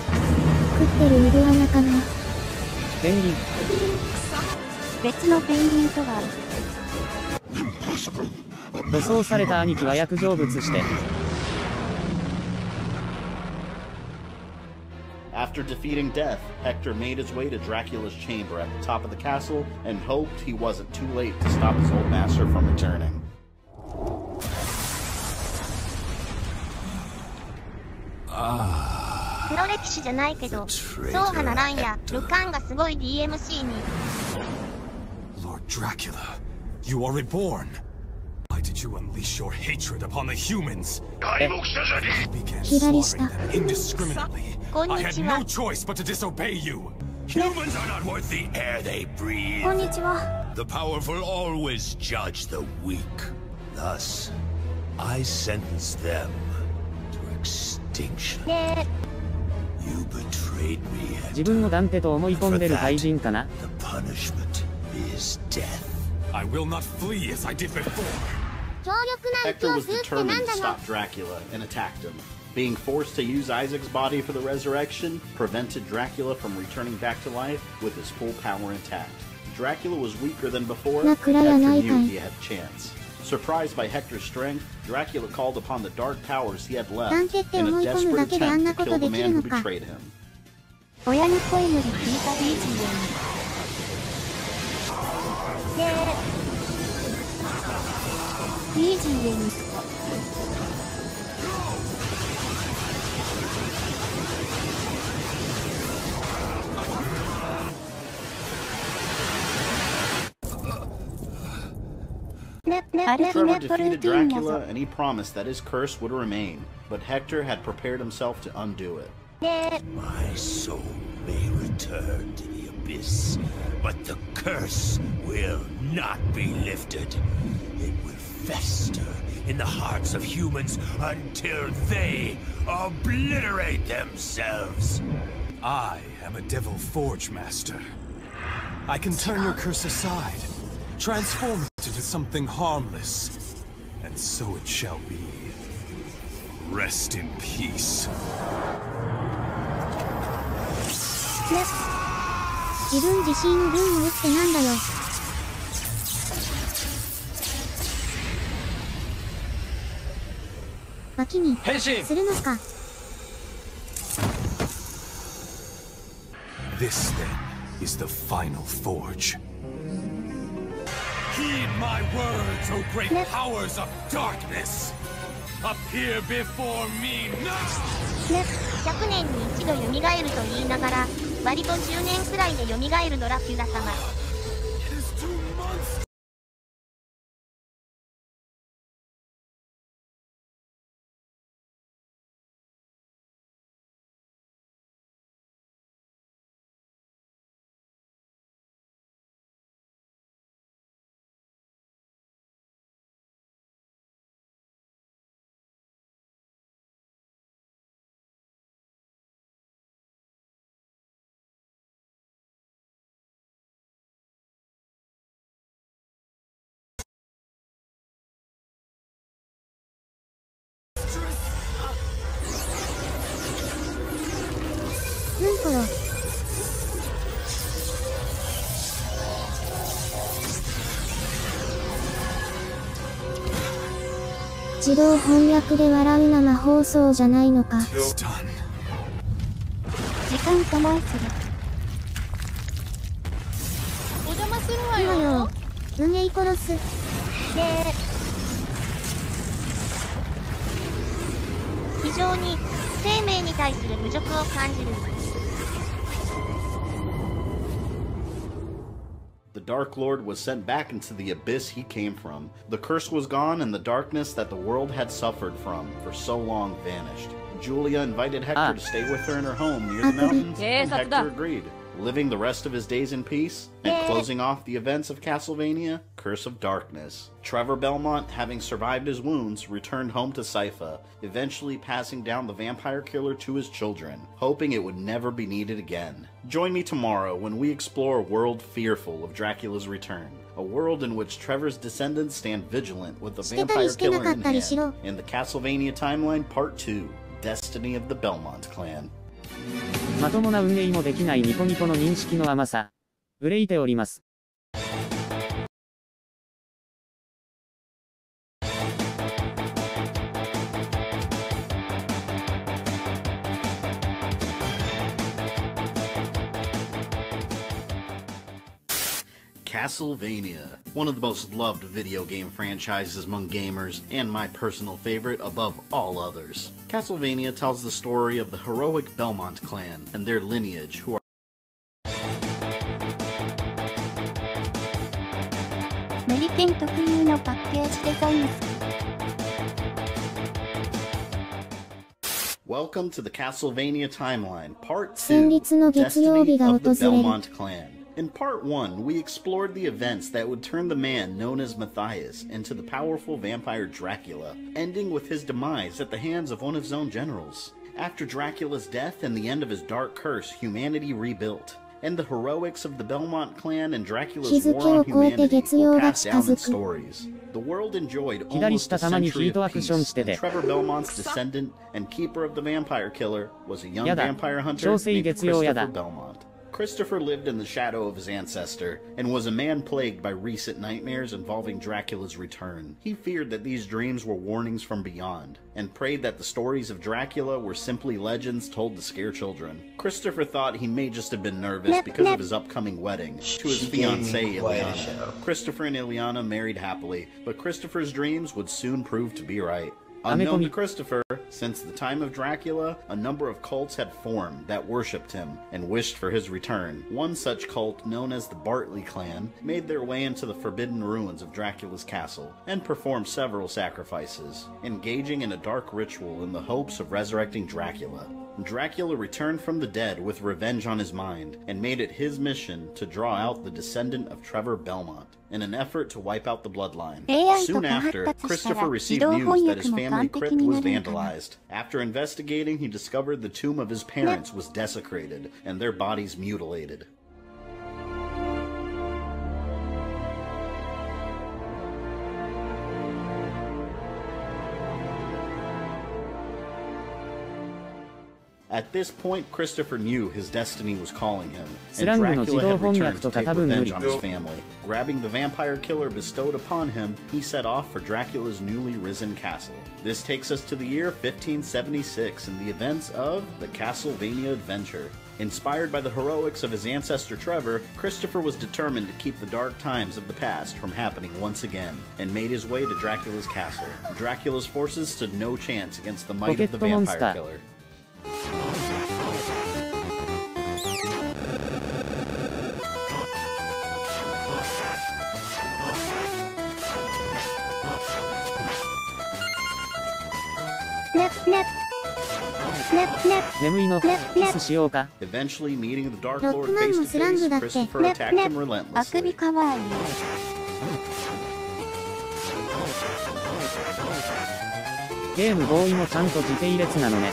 食ってるイグアナかな。ペンギン。別のペンギンとは。武装された兄貴は約成仏して。After defeating Death, Hector made his way to Dracula's chamber at the top of the castle and hoped he wasn't too late to stop his old master from returning. 黒歴史じゃないけど、そうはならんや、ルカンがすごい DMC に。Lord Dracula, you are reborn. Why did you unleash your hatred upon the humans? I began slaughtering them indiscriminately. I had no choice but to disobey you. Humans are not worth the air they breathe. こんにちは。The powerful always judge the weak. Thus, I sentence them to extinction. You betrayed me. 自分をダンテと思い込んでる怪人かな。 The punishment is death. I will not flee as I did before. 強力な撃 Hector を was するってなん determined to だろ stop Dracula and attacked him. Being forced to use Isaac's body for the resurrection prevented Dracula from returning back to life with his full power intact. Dracula was weaker than before. Hector knew he had a chance. Surprised by Hector's strength, Dracula called upon the dark powers he had left in a desperate attempt to kill the man who betrayed him. 親の声より聞いた BGM。BGM。Trevor defeated Dracula and he promised that his curse would remain, but Hector had prepared himself to undo it. My soul may return to the abyss, but the curse will not be lifted. It will fester in the hearts of humans until they obliterate themselves. I am a Devil Forge Master. I can turn your curse aside, transform it into something harmless, and so it shall be. Rest in peace. 自分自身をルーム打ってなんだよ。脇にするのか。This then is the final forge. Heed my words, O great powers of darkness! Appear before me now! 100年に一度蘇ると言いながら、割と10年くらいで蘇るドラキュラ様。なんころ。自動翻訳で笑う生放送じゃないのか。時間ともする。お邪魔するわいいわよ。よ。運営殺す。非常に生命に対する侮辱を感じる。The Dark Lord was sent back into the abyss he came from. The curse was gone, and the darkness that the world had suffered from for so long vanished. Julia invited Hector to stay with her in her home near the mountains, and Hector agreed, living the rest of his days in peace, and closing off the events of Castlevania, Curse of Darkness. Trevor Belmont, having survived his wounds, returned home to Sypha, eventually passing down the vampire killer to his children, hoping it would never be needed again. Join me tomorrow when we explore a world fearful of Dracula's return, a world in which Trevor's descendants stand vigilant with the vampire killer in hand, in the Castlevania Timeline Part 2, Destiny of the Belmont Clan. まともな運営もできないニコニコの認識の甘さ。憂いております。Castlevania, one of the most loved video game franchises among gamers, and my personal favorite above all others. Castlevania tells the story of the heroic Belmont clan and their lineage who areメリケン特有のパッケージデザイン。Welcome to the Castlevania Timeline, Part 2, 戦慄の月曜日 Destiny が of the 訪れる。 Belmont Clan. In Part 1, we explored the events that would turn the man known as Matthias into the powerful vampire Dracula, ending with his demise at the hands of one of his own generals. After Dracula's death and the end of his dark curse, humanity rebuilt, and the heroics of the Belmont clan and Dracula's war on humanity were passed down in stories. The world enjoyed almost a century of peace, and Trevor Belmont's descendant and keeper of the vampire killer was a young vampire hunter named Christopher Belmont. Christopher lived in the shadow of his ancestor, and was a man plagued by recent nightmares involving Dracula's return. He feared that these dreams were warnings from beyond, and prayed that the stories of Dracula were simply legends told to scare children. Christopher thought he may just have been nervous because of his upcoming wedding to his fiancée, Ileana. Christopher and Ileana married happily, but Christopher's dreams would soon prove to be right. Unknown to Christopher, since the time of Dracula, a number of cults had formed that worshipped him and wished for his return. One such cult, known as the Bartley clan, made their way into the forbidden ruins of Dracula's castle and performed several sacrifices, engaging in a dark ritual in the hopes of resurrecting Dracula. Dracula returned from the dead with revenge on his mind, and made it his mission to draw out the descendant of Trevor Belmont, in an effort to wipe out the bloodline. Soon after, Christopher received news that his family crypt was vandalized. After investigating, he discovered the tomb of his parents was desecrated, and their bodies mutilated. At this point, Christopher knew his destiny was calling him, and Dracula had returned to take revenge on his family. Grabbing the vampire killer bestowed upon him, he set off for Dracula's newly risen castle. This takes us to the year 1576 and the events of the Castlevania adventure. Inspired by the heroics of his ancestor Trevor, Christopher was determined to keep the dark times of the past from happening once again, and made his way to Dracula's castle. Dracula's forces stood no chance against the might of the vampire killer. Eventually meeting the Dark Lord face to face, Christopher attacked him relentlessly. ゲームボーイもちゃんと時系列なのね。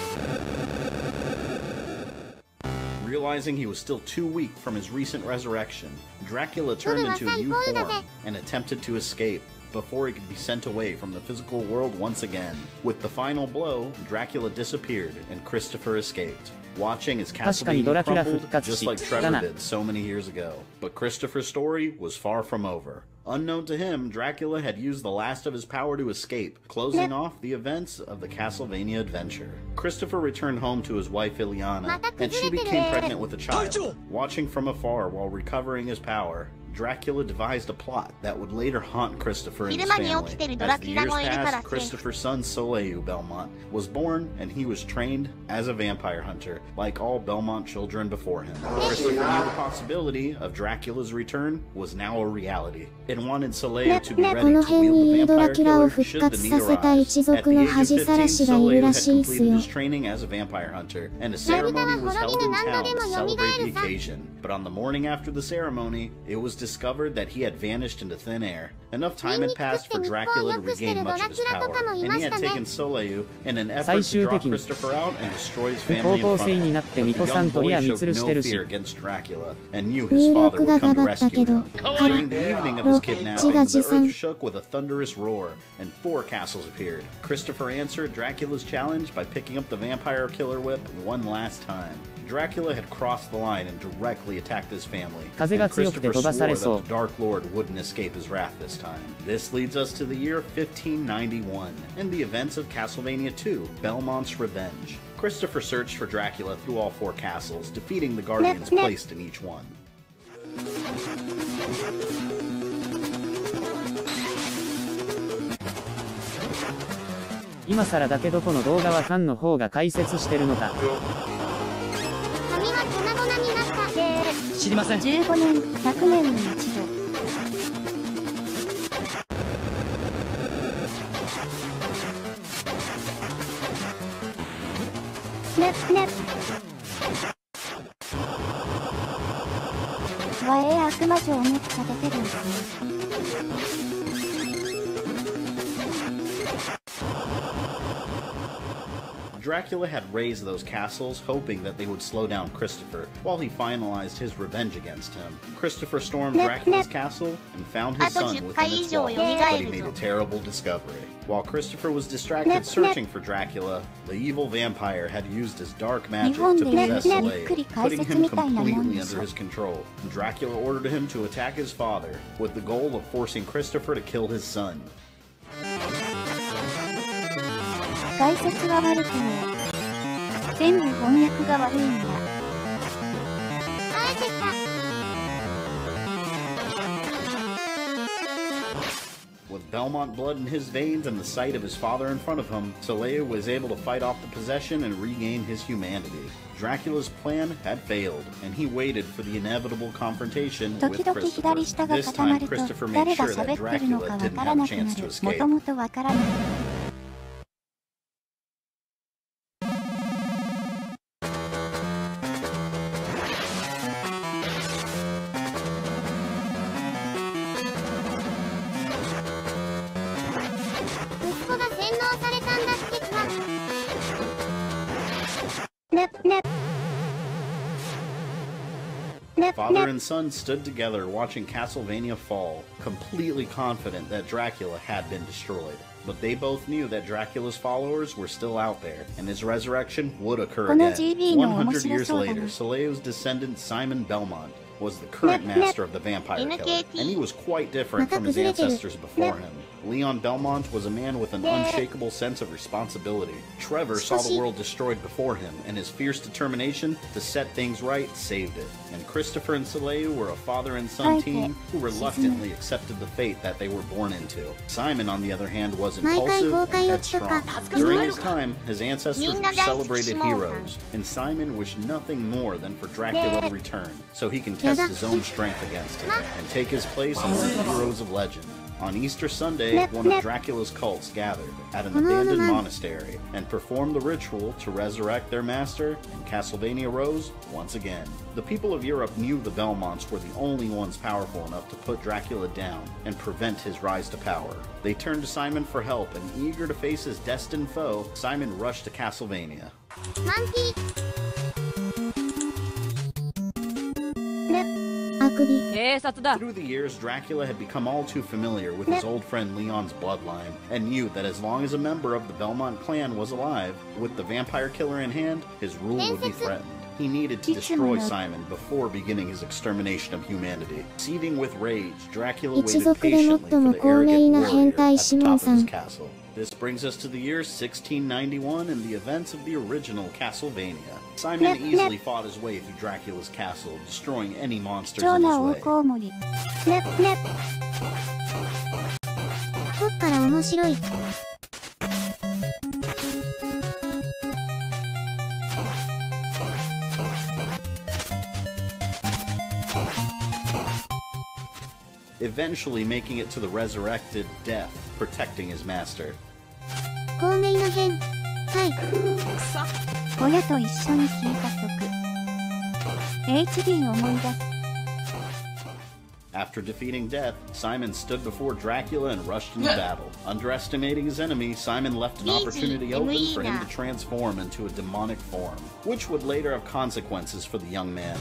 Realizing he was still too weak from his recent resurrection, Dracula turned into a new form and attempted to escape. before he could be sent away from the physical world once again. With the final blow, Dracula disappeared and Christopher escaped, watching as Castlevania crumbled just like Trevor did so many years ago. But Christopher's story was far from over. Unknown to him, Dracula had used the last of his power to escape, closing off the events of the Castlevania adventure. Christopher returned home to his wife Ileana, and she became pregnant with a child. Watching from afar while recovering his power, Dracula devised a plot that would later haunt Christopher and his family. As the years passed, Christopher's son Soleil Belmont was born, and he was trained as a vampire hunter, like all Belmont children before him. Christopher knew the possibility of Dracula's return was now a reality, and wanted Soleil to be ready to wield the vampire killer should the need arise. At the age of 15, Soleil had completed his training as a vampire hunter, and a ceremony was held in town to celebrate the occasion. But on the morning after the ceremony, it was discovered that he had vanished into thin air. Enough time had passed for Dracula to regain much of his power, and he had taken Soleil in an effort to draw Christopher out and destroy his family in front of him. But the young boy showed no fear against Dracula, and knew his father would come to rescue him. During the evening of his kidnapping, the earth shook with a thunderous roar, and 4 castles appeared. Christopher answered Dracula's challenge by picking up the vampire killer whip one last time. Dracula had crossed the line and directly attacked his family, and Christopher swore that the Dark Lord wouldn't escape his wrath this time. This leads us to the year 1591, and the events of Castlevania II, Belmont's Revenge. Christopher searched for Dracula through all 4 castles, defeating the guardians placed in each one. 今更だけどこの動画はファンの方が解説してるのか。知りません。15年、100年に一度。悪魔城めっちゃ出てるんですね。Dracula had razed those castles, hoping that they would slow down Christopher, while he finalized his revenge against him. Christopher stormed Dracula's castle and found his son within its walls, but he made a terrible discovery. While Christopher was distracted searching for Dracula, the evil vampire had used his dark magic to possess Soleil, putting him completely under his control. Dracula ordered him to attack his father, with the goal of forcing Christopher to kill his son. 解説は悪くねえ。全部翻訳が悪いんだ。With Belmont blood in his veins and the sight of his father in front of him, Soleil was able to fight off the possession and regain his humanity. Dracula's plan had failed, and he waited for the inevitable confrontation with Christopher. This time, Christopher made sure that Dracula didn't have a chance to escape. ね。 Father and son stood together watching Castlevania fall, completely confident that Dracula had been destroyed. But they both knew that Dracula's followers were still out there, and his resurrection would occur again. 100 years later, Soleil's descendant Simon Belmont was the current master of the vampire killer, and he was quite different from his ancestors before him. Leon Belmont was a man with an unshakable sense of responsibility. Trevor saw the world destroyed before him, and his fierce determination to set things right saved it. And Christopher and Soleil were a father and son team who reluctantly accepted the fate that they were born into. Simon, on the other hand, was impulsive and headstrong. During his time, his ancestors were celebrated heroes, and Simon wished nothing more than for Dracula to return, so he can test his own strength against him, and take his place among the heroes of legend. On Easter Sunday, one of Dracula's cults gathered at an abandoned monastery and performed the ritual to resurrect their master, and Castlevania rose once again. The people of Europe knew the Belmonts were the only ones powerful enough to put Dracula down and prevent his rise to power. They turned to Simon for help, and eager to face his destined foe, Simon rushed to Castlevania. Through the years, Dracula had become all too familiar with his old friend Leon's bloodline, and knew that as long as a member of the Belmont clan was alive, with the vampire killer in hand, his rule would be threatened. He needed to destroy Simon before beginning his extermination of humanity. Seething with rage, Dracula waited patiently for the arrogant warrior at the top of his castle. This brings us to the year 1691 and the events of the original Castlevania. Simon easily fought his way through Dracula's castle, destroying any monsters in his way. Eventually making it to the resurrected Death, protecting his master. After defeating Death, Simon stood before Dracula and rushed into battle. Underestimating his enemy, Simon left an opportunity open for him to transform into a demonic form, which would later have consequences for the young man.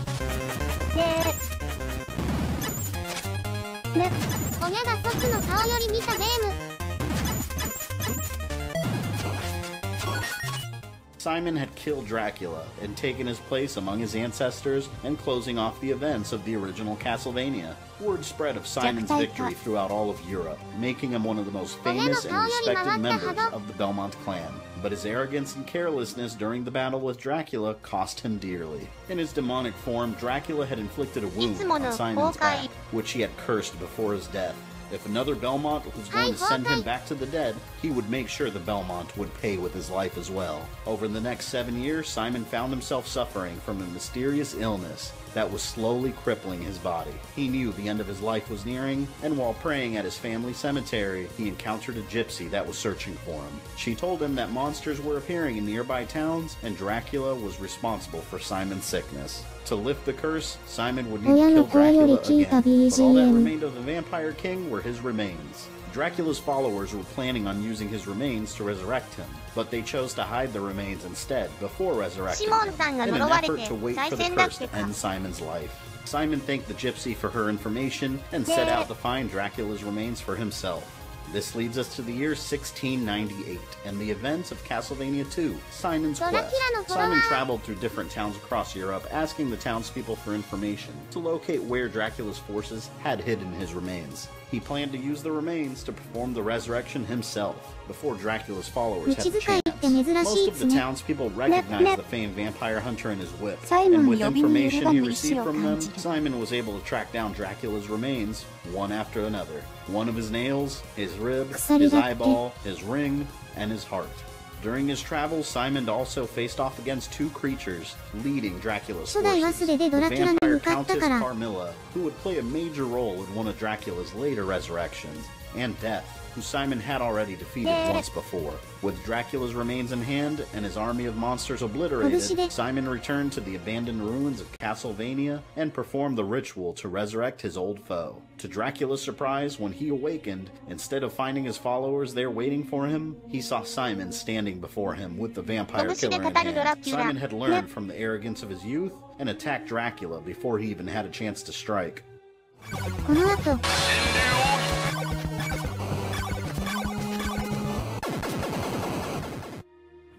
Simon had killed Dracula and taken his place among his ancestors and closing off the events of the original Castlevania. Word spread of Simon's victory throughout all of Europe, making him one of the most famous and respected members of the Belmont clan. But his arrogance and carelessness during the battle with Dracula cost him dearly. In his demonic form, Dracula had inflicted a wound on Simon's back, which he had cursed before his death. If another Belmont was going to send him back to the dead, he would make sure the Belmont would pay with his life as well. Over the next 7 years, Simon found himself suffering from a mysterious illness that was slowly crippling his body. He knew the end of his life was nearing, and while praying at his family cemetery, he encountered a gypsy that was searching for him. She told him that monsters were appearing in nearby towns, and Dracula was responsible for Simon's sickness. To lift the curse, Simon would need to kill Dracula again, but all that remained of the Vampire King were his remains. Dracula's followers were planning on using his remains to resurrect him, but they chose to hide the remains instead before resurrecting him, in an effort to wait for the curse to end Simon's life. Simon thanked the gypsy for her information and set out to find Dracula's remains for himself. This leads us to the year 1698 and the events of Castlevania II, Simon's Quest. Simon traveled through different towns across Europe, asking the townspeople for information to locate where Dracula's forces had hidden his remains. He planned to use the remains to perform the resurrection himself, before Dracula's followers had the chance. Most of the townspeople recognized the famed vampire hunter and his whip, and with information he received from them, Simon was able to track down Dracula's remains, one after another. One of his nails, his rib, his eyeball, his ring, and his heart. During his travels, Simon also faced off against two creatures, leading Dracula's forces. The vampire Countess Carmilla, who would play a major role in one of Dracula's later resurrections, and Death, who Simon had already defeated once before. With Dracula's remains in hand and his army of monsters obliterated, Simon returned to the abandoned ruins of Castlevania and performed the ritual to resurrect his old foe. To Dracula's surprise, when he awakened, instead of finding his followers there waiting for him, he saw Simon standing before him with the vampire killer in hand. Simon had learned from the arrogance of his youth and attacked Dracula before he even had a chance to strike.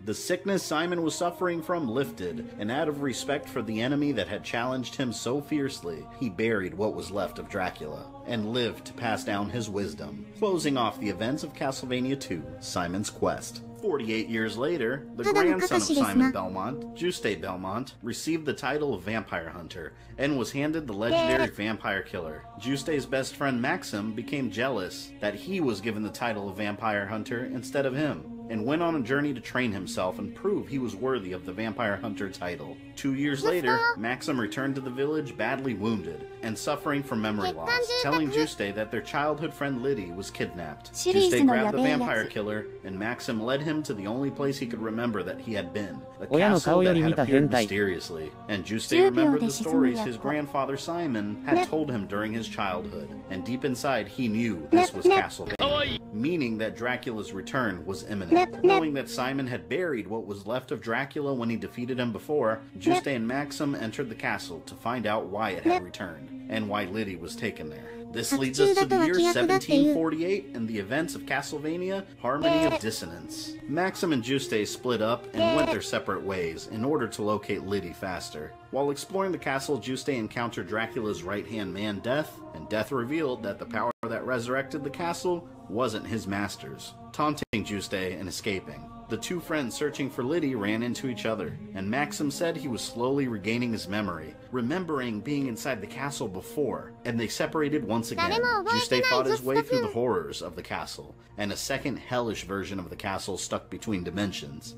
The sickness Simon was suffering from lifted, and out of respect for the enemy that had challenged him so fiercely, he buried what was left of Dracula, and lived to pass down his wisdom, closing off the events of Castlevania II, Simon's Quest. 48 years later, the grandson of Simon Belmont, Juste Belmont, received the title of Vampire Hunter, and was handed the legendary Vampire Killer. Juste's best friend Maxim became jealous that he was given the title of Vampire Hunter instead of him, and went on a journey to train himself and prove he was worthy of the Vampire Hunter title. 2 years later, Maxim returned to the village badly wounded and suffering from memory loss, telling Juste that their childhood friend Liddy was kidnapped. Juste grabbed the Vampire Killer, and Maxim led him to the only place he could remember that he had been, a castle that had appeared mysteriously. And Juste remembered the stories his grandfather Simon had told him during his childhood, and deep inside he knew this was Castlevania, meaning that Dracula's return was imminent. Knowing that Simon had buried what was left of Dracula when he defeated him before, Juste and Maxim entered the castle to find out why it had returned. and why Liddy was taken there. This leads us to the year 1748 and the events of Castlevania Harmony of Dissonance. Maxim and Juste split up and went their separate ways in order to locate Liddy faster. While exploring the castle, Juste encountered Dracula's right-hand man, Death, and Death revealed that the power that resurrected the castle wasn't his master's, taunting Juste and escaping. The two friends searching for Liddy ran into each other, and Maxim said he was slowly regaining his memory, remembering being inside the castle before, and they separated once again. Juste fought his way through the horrors of the castle, and a second hellish version of the castle stuck between dimensions.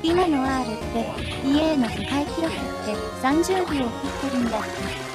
今の R って EA の世界記録って30秒切ってるんだって。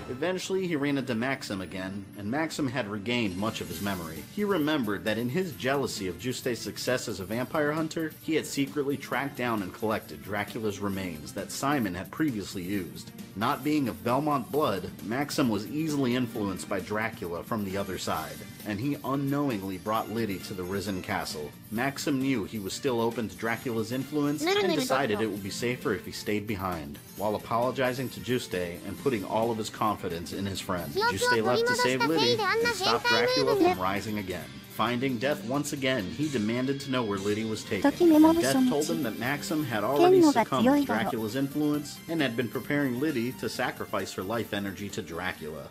Eventually, he ran into Maxim again, and Maxim had regained much of his memory. He remembered that in his jealousy of Juste's success as a vampire hunter, he had secretly tracked down and collected Dracula's remains that Simon had previously used. Not being of Belmont blood, Maxim was easily influenced by Dracula from the other side, and he unknowingly brought Liddy to the Risen Castle. Maxim knew he was still open to Dracula's influence and decided it would be safer if he stayed behind, while apologizing to Juste and putting all of his confidence in his friend. Juste left to save Liddy and stop Dracula from rising again. Finding Death once again, he demanded to know where Liddy was taken. Death told him that Maxim had already succumbed to Dracula's influence and had been preparing Liddy to sacrifice her life energy to Dracula.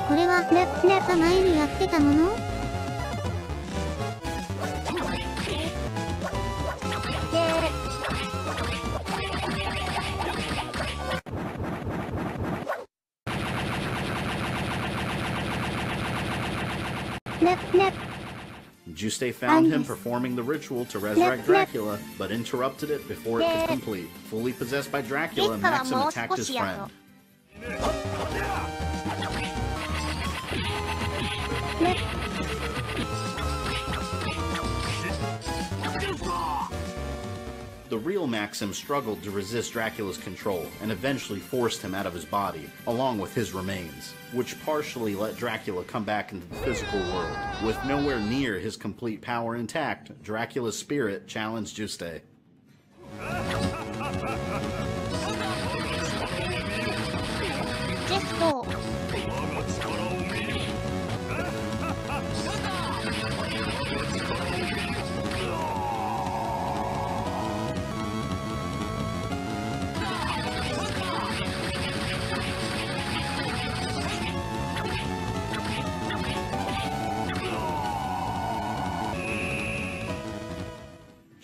これは前にやってたもの？Juste found him performing the ritual to resurrect Dracula, but interrupted it before it could complete. Fully possessed by Dracula, Maxim attacked his friend. The real Maxim struggled to resist Dracula's control and eventually forced him out of his body, along with his remains, which partially let Dracula come back into the physical world. With nowhere near his complete power intact, Dracula's spirit challenged Juste.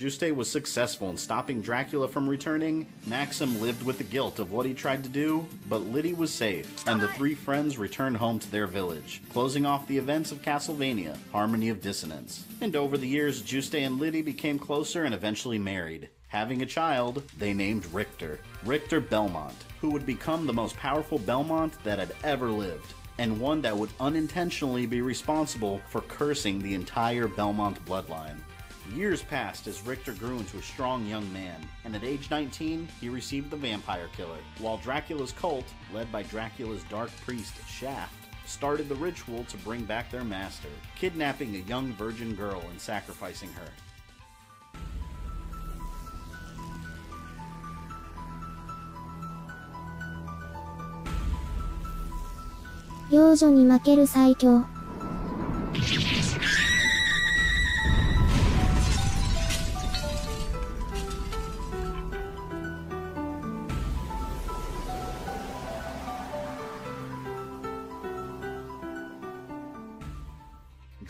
Juste was successful in stopping Dracula from returning. Maxim lived with the guilt of what he tried to do, but Liddy was safe, and the three friends returned home to their village, closing off the events of Castlevania, Harmony of Dissonance. And over the years, Juste and Liddy became closer and eventually married. Having a child, they named Richter Belmont, who would become the most powerful Belmont that had ever lived, and one that would unintentionally be responsible for cursing the entire Belmont bloodline. Years passed as Richter grew into a strong young man, and at age 19, he received the Vampire Killer, while Dracula's cult, led by Dracula's dark priest, Shaft, started the ritual to bring back their master, kidnapping a young virgin girl and sacrificing her. 幼女に負ける最強。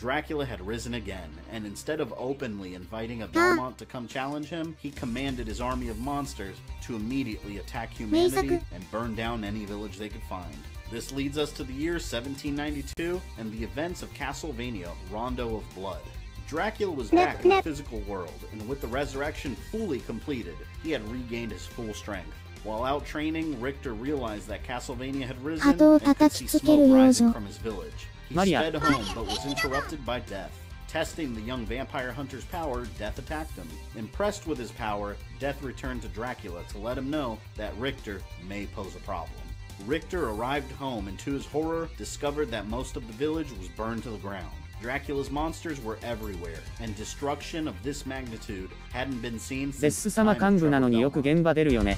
Dracula had risen again, and instead of openly inviting a Belmont to come challenge him, he commanded his army of monsters to immediately attack humanity and burn down any village they could find. This leads us to the year 1792 and the events of Castlevania Rondo of Blood. Dracula was back in the physical world, and with the resurrection fully completed, he had regained his full strength. While out training, Richter realized that Castlevania had risen and could see smoke rising from his village. He sped home, but was interrupted by Death. Testing the young vampire hunter's power, Death attacked him. Impressed with his power, Death returned to Dracula to let him know that Richter may pose a problem. Richter arrived home and to his horror discovered that most of the village was burned to the ground. Dracula's monsters were everywhere, and destruction of this magnitude hadn't been seen since デス様幹部なのによく現場出るよね。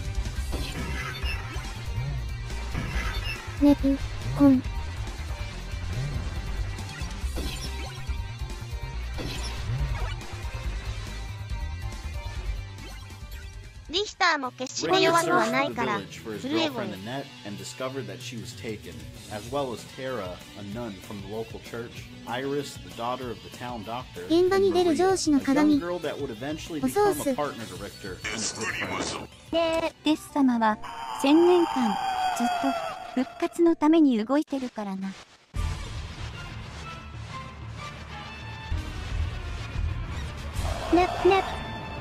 ネプコン。リヒターも決して弱くはないから、震え声。discovered that she was taken, as well as Tara, a nun from the local church, Iris, the daughter of the town doctor, 現場に出る上司の鏡。 a girl that would eventually become a partner to Richter and his good friend. デス様は1000年間ずっと復活のために動いてるからな。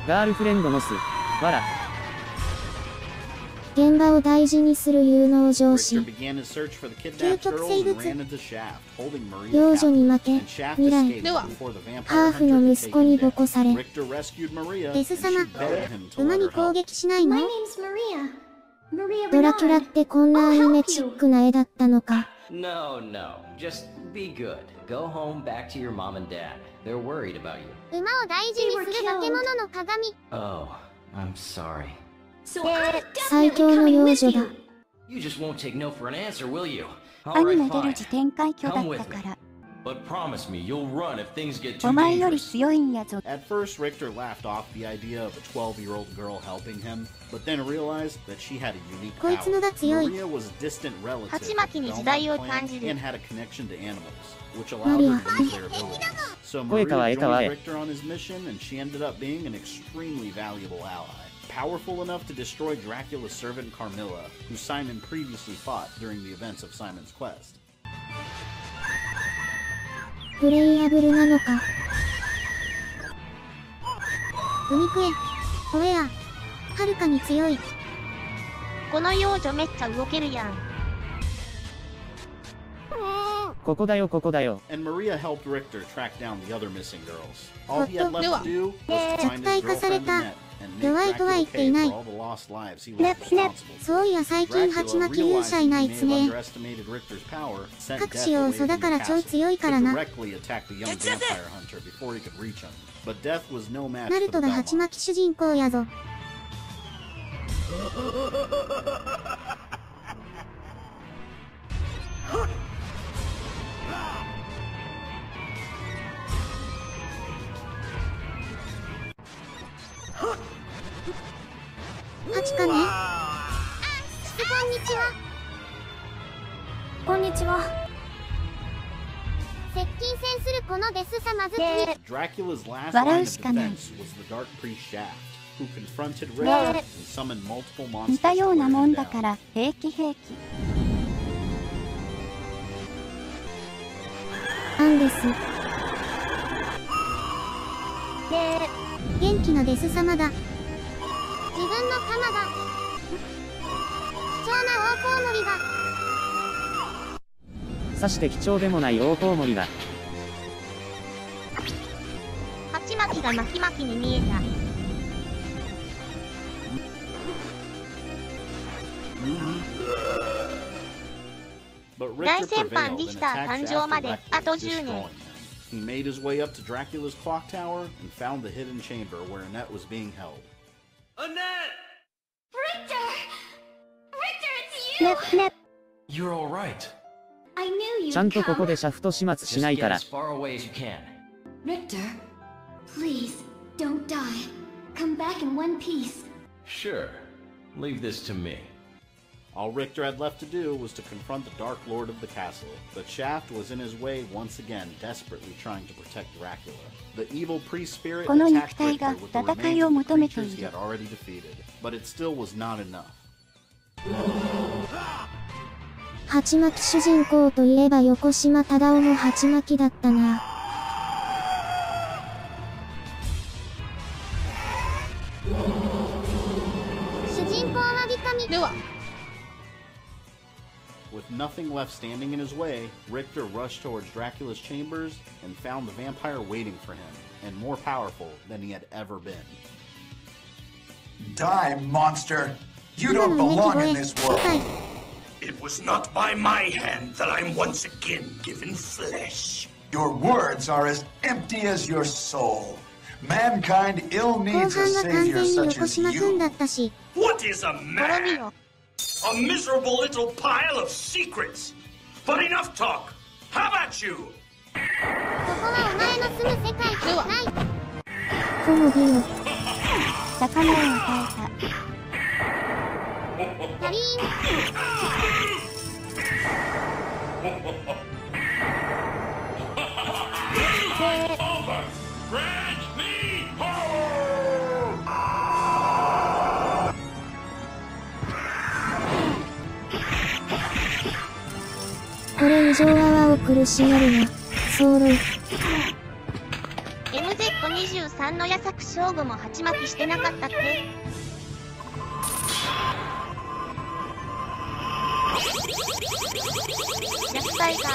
ガールフレンドのス、わら。現場を大事にする有能上司。究極生物。幼女に負け、未来。ハーフの息子にボコされ。デス様、馬に攻撃しないの？ドラキュラってこんなアニメチックな絵だったのか。No, no. Just be good. Go home back to your mom and dad. They're worried about you. 馬を大事にする化け物の鏡。Oh, I'm sorry. 最強の幼女だ。You just won't take no for an answer, will you? アニメ出る時展開巨だったから。But promise me you'll run if things get too お前より強いんやぞ。At first, Richter laughed off the idea of a 12-year-old girl helping him, but then realized that she had a unique power. Maria was a distant relative of the Belmont clan and had a connection to animals, which allowed her to use their abilities. So Maria joined Richter on his mission, and she ended up being an extremely valuable ally. Powerful enough to destroy Dracula's servant Carmilla, who Simon previously fought during the events of Simon's quest. プレイヤブルなのか。ウニクエ、ホエア、はるかに強い。この幼女めっちゃ動けるやん。ここだよここだよ。And Maria helped Richter track down the other missing girls. All he had left to do was to find his girlfriend Annette and make Dracula pay for all the lost lives he was responsible for. そういや最近鉢巻き勇者いないっすね。各仕様嘘だから超強いからな。ナルトが鉢巻き主人公やぞ。8かね。こんにちは。こんにちは。接近戦するこのデス様好き。Dracula's last line of defense was the Dark Priest Shaft, who confronted Richter and summoned multiple monsters. 似たようなもんだから平気平気。アンデス。元気なデス様だ。自分の鎌が貴重なオオコウモリがさして貴重でもないオオコウモリが鉢巻きが巻き巻きに見えた。大先輩リヒター誕生まであと10年。He made his way up to Dracula's clock tower and found the hidden chamber where Annette was being held. Annette! Richter! Richter, it's you! You're all right. I knew you'd ちゃんとここでシャフト始末しないから。 Richter, please, don't die. Come back in one piece. Sure. Leave this to me. All Richter had left to do was to confront the Dark Lord of the castle, but Shaft was in his way once again, desperately trying to protect Dracula. The evil priest spirit attacked Richter with the remains of the creatures he had already defeated, but it still was not enough. 鉢巻き主人公といえば横島忠夫も鉢巻きだったな。主人公はビカミでは。With nothing left standing in his way, Richter rushed towards Dracula's chambers and found the vampire waiting for him, and more powerful than he had ever been. Die, monster! You don't belong in this world! It was not by my hand that I'm once again given flesh. Your words are as empty as your soul. Mankind ill needs a savior such as you. What is a man? A miserable little pile of secrets. But enough talk. How about you? ここはお前の住む世界ではない。この美を魚を与えた。キャリーン。これ以上泡を苦しめるな、ソウル。MZ23 の矢作省吾も鉢巻きしてなかったっけ？虐待が。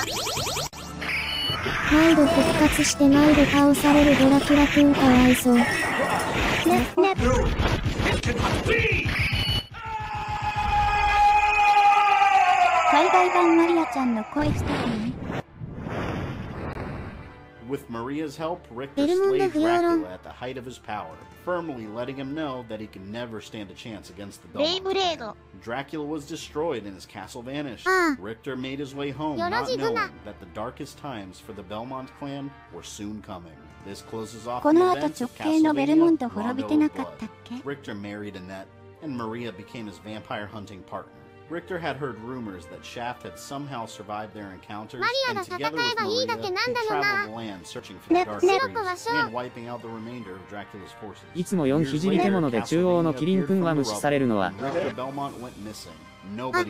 毎度復活して毎度倒されるドラキュラくんかわいそう。ね、ね。海外版マリアちゃんの声してるね。With Maria's help, Richter slayed Dracula at the height of his power, firmly letting him know that he can never stand a chance against the Belmont. Dracula was destroyed and his castle vanished. Richter made his way home, not knowing that the darkest times for the Belmont clan were soon coming. This closes off the events of Castlevania Rondo of Blood. Richter married Annette, and Maria became his vampire hunting partner. Richter had heard rumors that Shaft had somehow survived their encounters, and together with Maria, he traveled the land searching for the dark trees and wiping out the remainder of Dracula's forces. いつも4肘に獣で中央のキリン君は無視されるのは。Richter Belmont went missing. あ、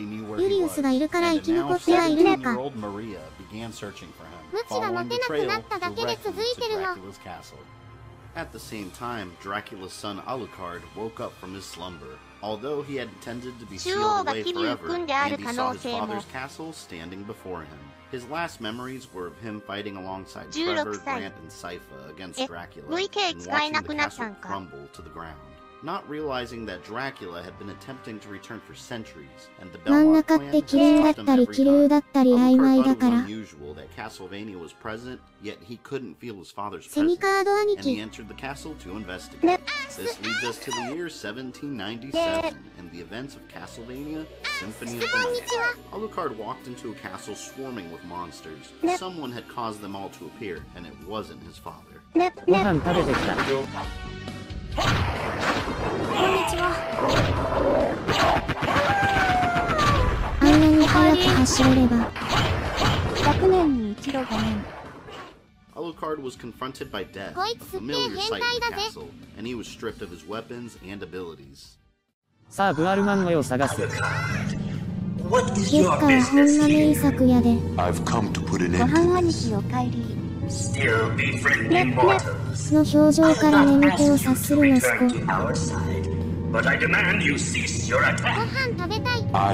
ユリウスがいるから生き残ってはいるのか。無知が持てなくなっただけで続いてるの。At the same time, Dracula's son Alucard woke up from his slumber. Although he had intended to be sealed away forever, and he saw his father's castle standing before him. His last memories were of him fighting alongside Trevor, Grant, and Sypha against Dracula, and watching the castle crumble to the ground. Not realizing that Dracula had been attempting to return for centuries, and the Belmont clan had stopped him every time. Alucard thought it was unusual that Castlevania was present, yet he couldn't feel his father's presence, and he entered the castle to investigate. This leads us to the year 1797, and the events of Castlevania Symphony of the Night. Alucard walked into a castle swarming with monsters. Someone had caused them all to appear, and it wasn't his father. ご飯食べてきた。こんにちは。あんなに速く走れれば。100年に一度ごめん。Alucard was confronted by death, a familiar sight in the castle, and he was stripped of his weapons and abilities. さあ、ブアルマンの絵を探す。月下はほんま名作やで。ご飯兄貴お帰り。の表情から眠気を察する息子。ご飯食べたい。パン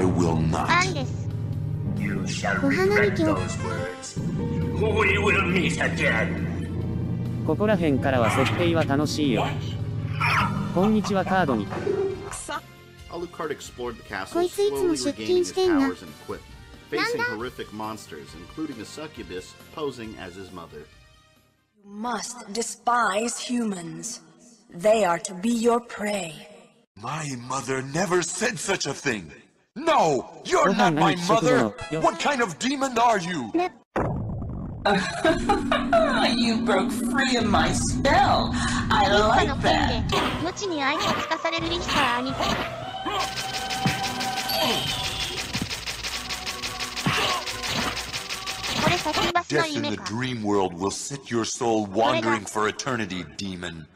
です。ご飯兄貴を。ここら辺からは設定は楽しいよ。こんにちはカードに。Alucard explored the castle, slowly regaining his powers and equipment, facing horrific monsters, including a succubus posing as his mother. You must despise humans. They are to be your prey. My mother never said such a thing. No, you're not my mother. What kind of demon are you? You broke free of my spell. I like that. 無知に愛を聞かされるリヒター兄貴。Death in the dream world will set your soul wandering for eternity, demon.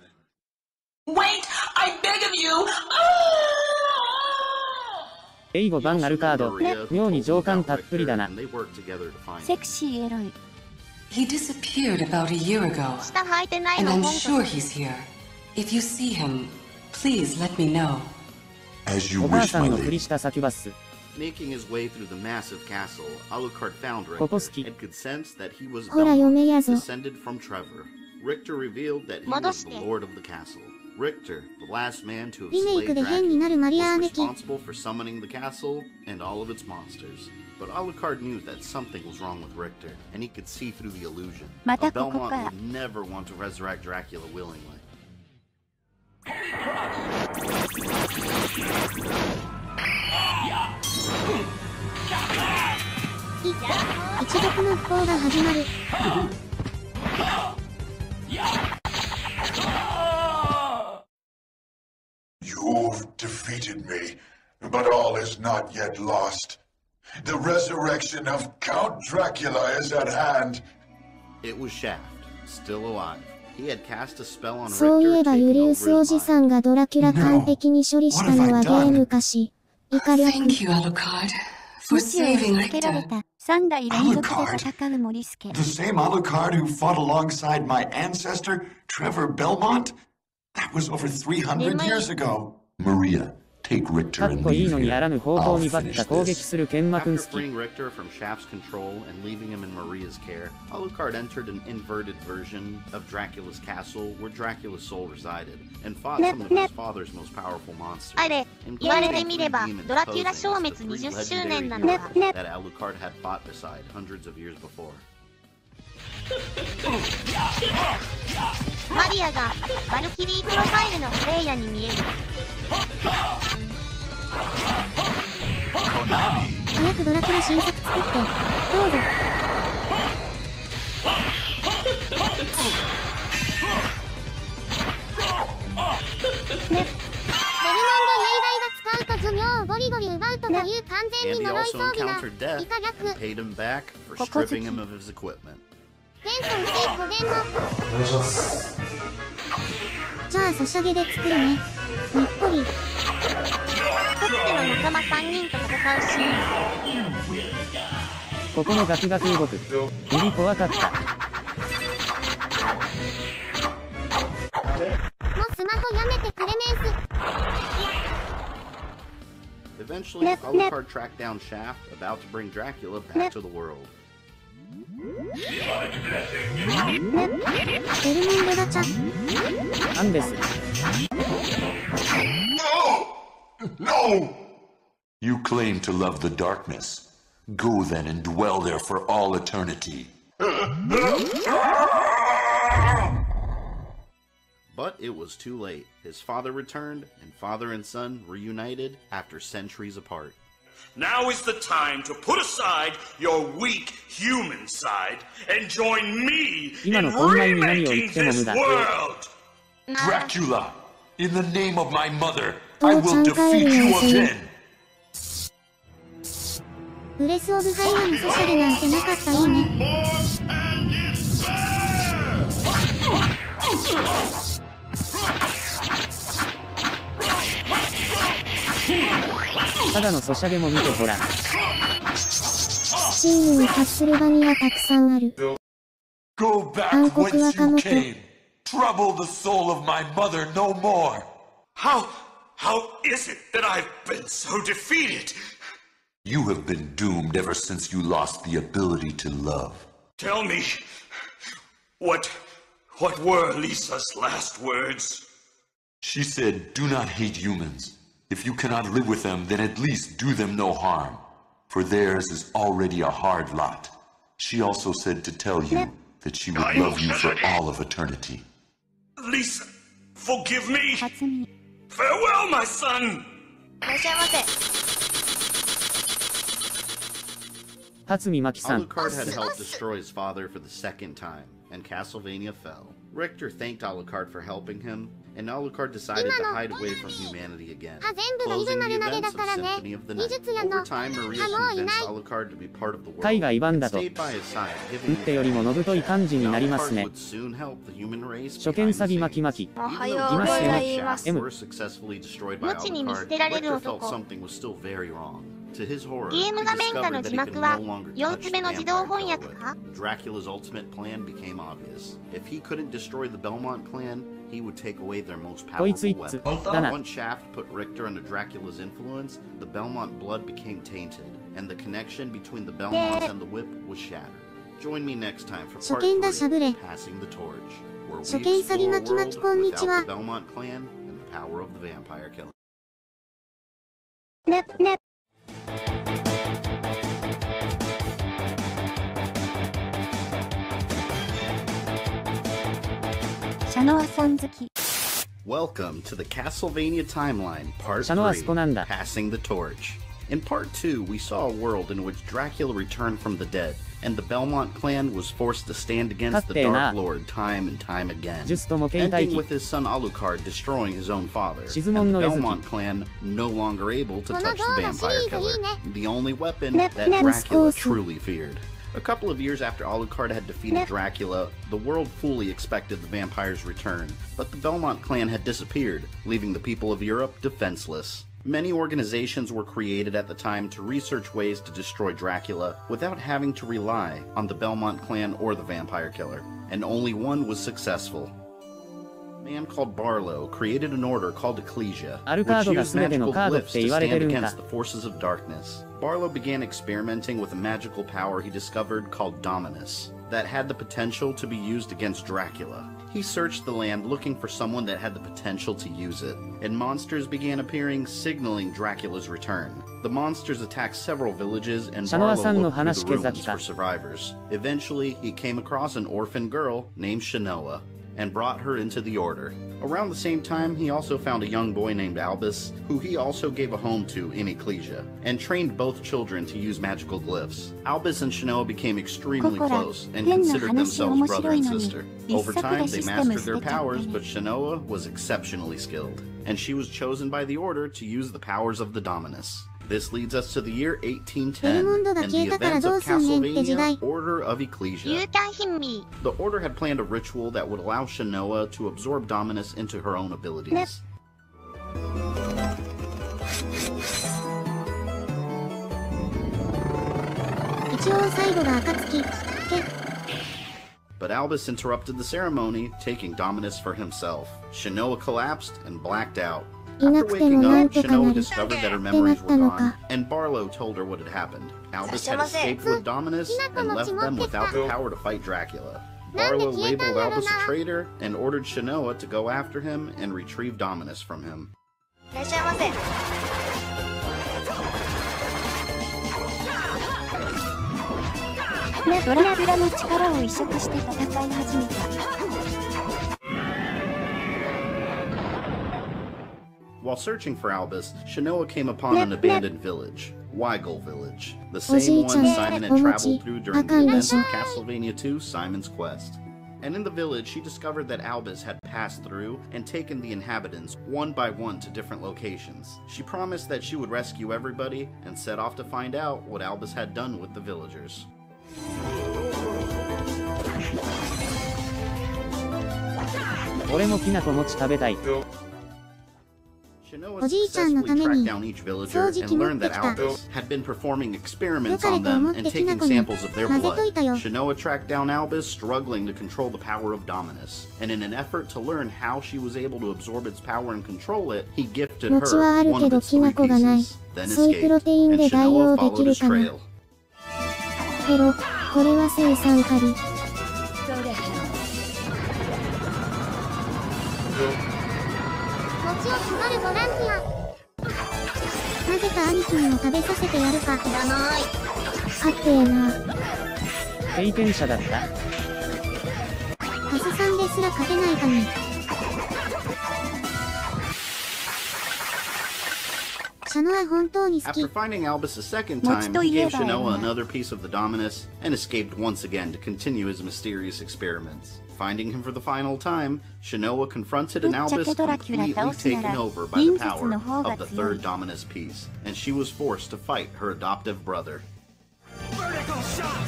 Wait, I beg of you! エイゴバンアルカード、妙に情感たっぷりだな。セクシーエロい。He disappeared about a year ago, and I'm sure he's here. If you see him, please let me know. As you お母 wish, さ my んのふ lady. りしたサキュバス。Making his way through the massive castle, Alucard found Richter and could sense that he wasほら嫁やぞ。 descended from Trevor. Richter revealed that he was the lord of the castle. Richter, the last man to have slayed Dracula, was responsible for summoning the castle and all of its monsters. But Alucard knew that something was wrong with Richter, and he could see through the illusion. A Belmont would never want to resurrect Dracula willingly. 一族の不幸が始まる。You've defeated me, but all is not yet lost. The resurrection of Count Dracula is at hand. It was Shaft, still alive. He had cast a spell on Richter, そういえばユリウスおじさんがドラキュラ完璧に処理したのはゲームかし。Thank you, Alucard, for saving Richter. Alucard, the same Alucard who fought alongside my ancestor, Trevor Belmont? That was over 300 years ago. Maria, take Richter and leave here. I'll finish this. After freeing Richter from Shaft's control and leaving him in Maria's care, Alucard entered an inverted version of Dracula's castle where Dracula's soul resided, and fought some of his father's most powerful monsters, including three demons posing as the three legendary heroes that Alucard had fought beside hundreds of years before. マリアがバルキリープロファイルのプレイヤーに見える。早くドラキュラ新作作って、どうぞ。ベルモンド・イエイダイが使うと寿命をゴリゴリ奪うとかいう完全に呪い装備な以下逆。paid him back for stripping him of his equipment. 前回ステーキ5連も。お願いします。じゃあソシャゲで作るね。にっこり。かつての仲間3人と戦うシーン。ここのガクガク動く。より怖かった。もうスマホやめてくれねんす。Eventually, Alucard tracked down Shaft, about to bring Dracula back to the world. ベルモンドガチャ。なんです。No! You claim to love the darkness. Go then and dwell there for all eternity. But it was too late. His father returned, and father and son reunited after centuries apart. Now is the time to put aside your weak human side and join me in remaking this world! Dracula, in the name of my mother, I will defeat you again! ブレスオブファイアのソシャゲなんてなかったいいね。ただのソシャゲも見てほら。チームにカッスルバニアたくさんある。暗黒若者。Trouble the soul of my mother no more! How is it that I've been so defeated? You have been doomed ever since you lost the ability to love. Tell me, what were Lisa's last words? She said, do not hate humans. If you cannot live with them, then at least do them no harm. For theirs is already a hard lot. She also said to tell you that she would love you for all of eternity. Lisa, forgive me. Farewell, my son. いらっしゃいませ。Alucard had helped destroy his father for the second time, and Castlevania fell. Richter thanked Alucard for helping him, and Alucard decided to hide away from humanity again, closing the events of Symphony of the Night. Over time, Maria convinced Alucard to be part of the world, and stayed by his side, giving him Alucard would soon help the human race behind the scenes. Even though Shafts were successfully destroyed by Alucard, Richter felt something was still very wrong. To his horror, he discovered that he could no longer touch the vampire pellet. Dracula's ultimate plan became obvious. If he couldn't destroy the Belmont clan, he would take away their most powerful weapon. Once Shaft put Richter under Dracula's influence, the Belmont blood became tainted, and the connection between the Belmonts and the Whip was shattered. Join me next time for part 3, Passing the Torch. 処刑詐欺巻き巻きこんにちは。ね、ね。シャノアさん好き。Welcome to the Castlevania timeline, Part 3, Passing the Torch. In Part 2, we saw a world in which Dracula returned from the dead, and the Belmont clan was forced to stand against the Dark Lord time and time again, ending with his son Alucard destroying his own father, and the Belmont clan no longer able to touch the vampire killer, the only weapon that Dracula truly feared. A couple of years after Alucard had defeated Dracula, the world fully expected the vampire's return, but the Belmont clan had disappeared, leaving the people of Europe defenseless. Many organizations were created at the time to research ways to destroy Dracula without having to rely on the Belmont clan or the vampire killer, and only one was successful. A man called Barlow created an order called Ecclesia, which used magical glyphs to stand against the forces of darkness. Barlow began experimenting with a magical power he discovered called Dominus, that had the potential to be used against Dracula. He searched the land looking for someone that had the potential to use it, and monsters began appearing, signaling Dracula's return. The monsters attacked several villages, and Barlow looked through the ruins for survivors. Eventually, he came across an orphan girl named Shanoa, and brought her into the order. Around the same time, he also found a young boy named Albus, who he also gave a home to in Ecclesia, and trained both children to use magical glyphs. Albus and Shanoa became extremely close, and considered themselves brother and sister. Over time, they mastered their powers, but Shanoa was exceptionally skilled, and she was chosen by the Order to use the powers of the Dominus. This leads us to the year 1810, and the events of Castlevania Order of Ecclesia. The Order had planned a ritual that would allow Shanoa to absorb Dominus into her own abilities. But Albus interrupted the ceremony, taking Dominus for himself. Shanoa collapsed and blacked out. After waking up, Shanoa discovered that her memories were gone, and Barlow told her what had happened. Albus had escaped with Dominus and left them without the power to fight Dracula. Barlow labeled Albus a traitor and ordered Shanoa to go after him and retrieve Dominus from him. While searching for Albus, Shanoa came upon an abandoned village, Weigel Village, the same one Simon had traveled through during the events of Castlevania II: Simon's Quest. And in the village, she discovered that Albus had passed through and taken the inhabitants one by one to different locations. She promised that she would rescue everybody and set off to find out what Albus had done with the villagers. Shanoa successfully tracked down each villager and learned that Albus had been performing experiments on them and taking samples of their blood. Shanoa tracked down Albus, struggling to control the power of Dominus. And in an effort to learn how she was able to absorb its power and control it, he gifted her one of its 3 pieces, then escaped, and Shanoa followed his trail. After finding Albus a second time, he gave Shanoa another piece of the Dominus and escaped once again to continue his mysterious experiments. Finding him for the final time, Shanoa confronted an Albus completely taken over by the power of the 3rd Dominus piece, and she was forced to fight her adoptive brother. Vertical shot!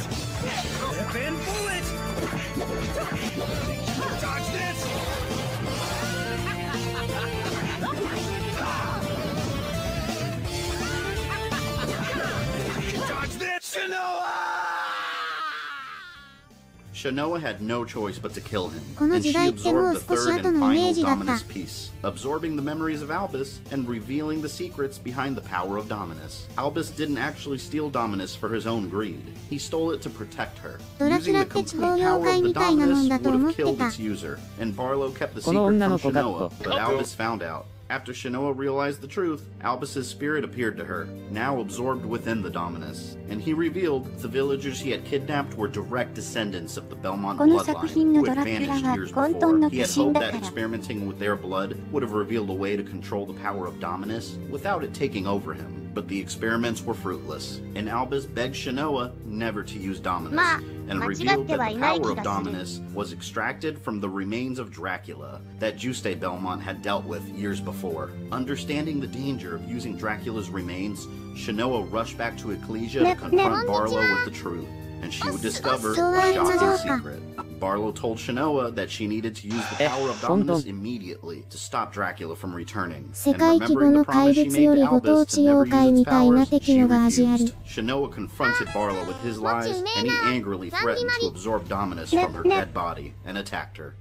Flip-in bullet! Dodge this! Dodge this! Shanoa! Shanoa had no choice but to kill him, and she absorbed the third and final Dominus piece, absorbing the memories of Albus and revealing the secrets behind the power of Dominus. Albus didn't actually steal Dominus for his own greed. He stole it to protect her. Using the complete power of the Dominus would have killed its user, and Barlow kept the secret from Shanoa, but Albus found out. After Shanoa realized the truth, Albus's spirit appeared to her, now absorbed within the Dominus, and he revealed the villagers he had kidnapped were direct descendants of the Belmont bloodline, who had vanished years before. He had hoped that experimenting with their blood would have revealed a way to control the power of Dominus without it taking over him. But the experiments were fruitless, and Albus begged Shanoa never to use Dominus, and revealed that the power of Dominus was extracted from the remains of Dracula that Juste Belmont had dealt with years before. Understanding the danger of using Dracula's remains, Shanoa rushed back to Ecclesia to confront Barlow with the truth, and she would discover a shocking secret. Barlow told Shanoa that she needed to use the power of Dominus immediately to stop Dracula from returning. And remembering the promise she made to Albus to never use its powers, she refused. Shanoa confronted Barlow with his lies, and he angrily threatened to absorb Dominus from her dead body and attacked her.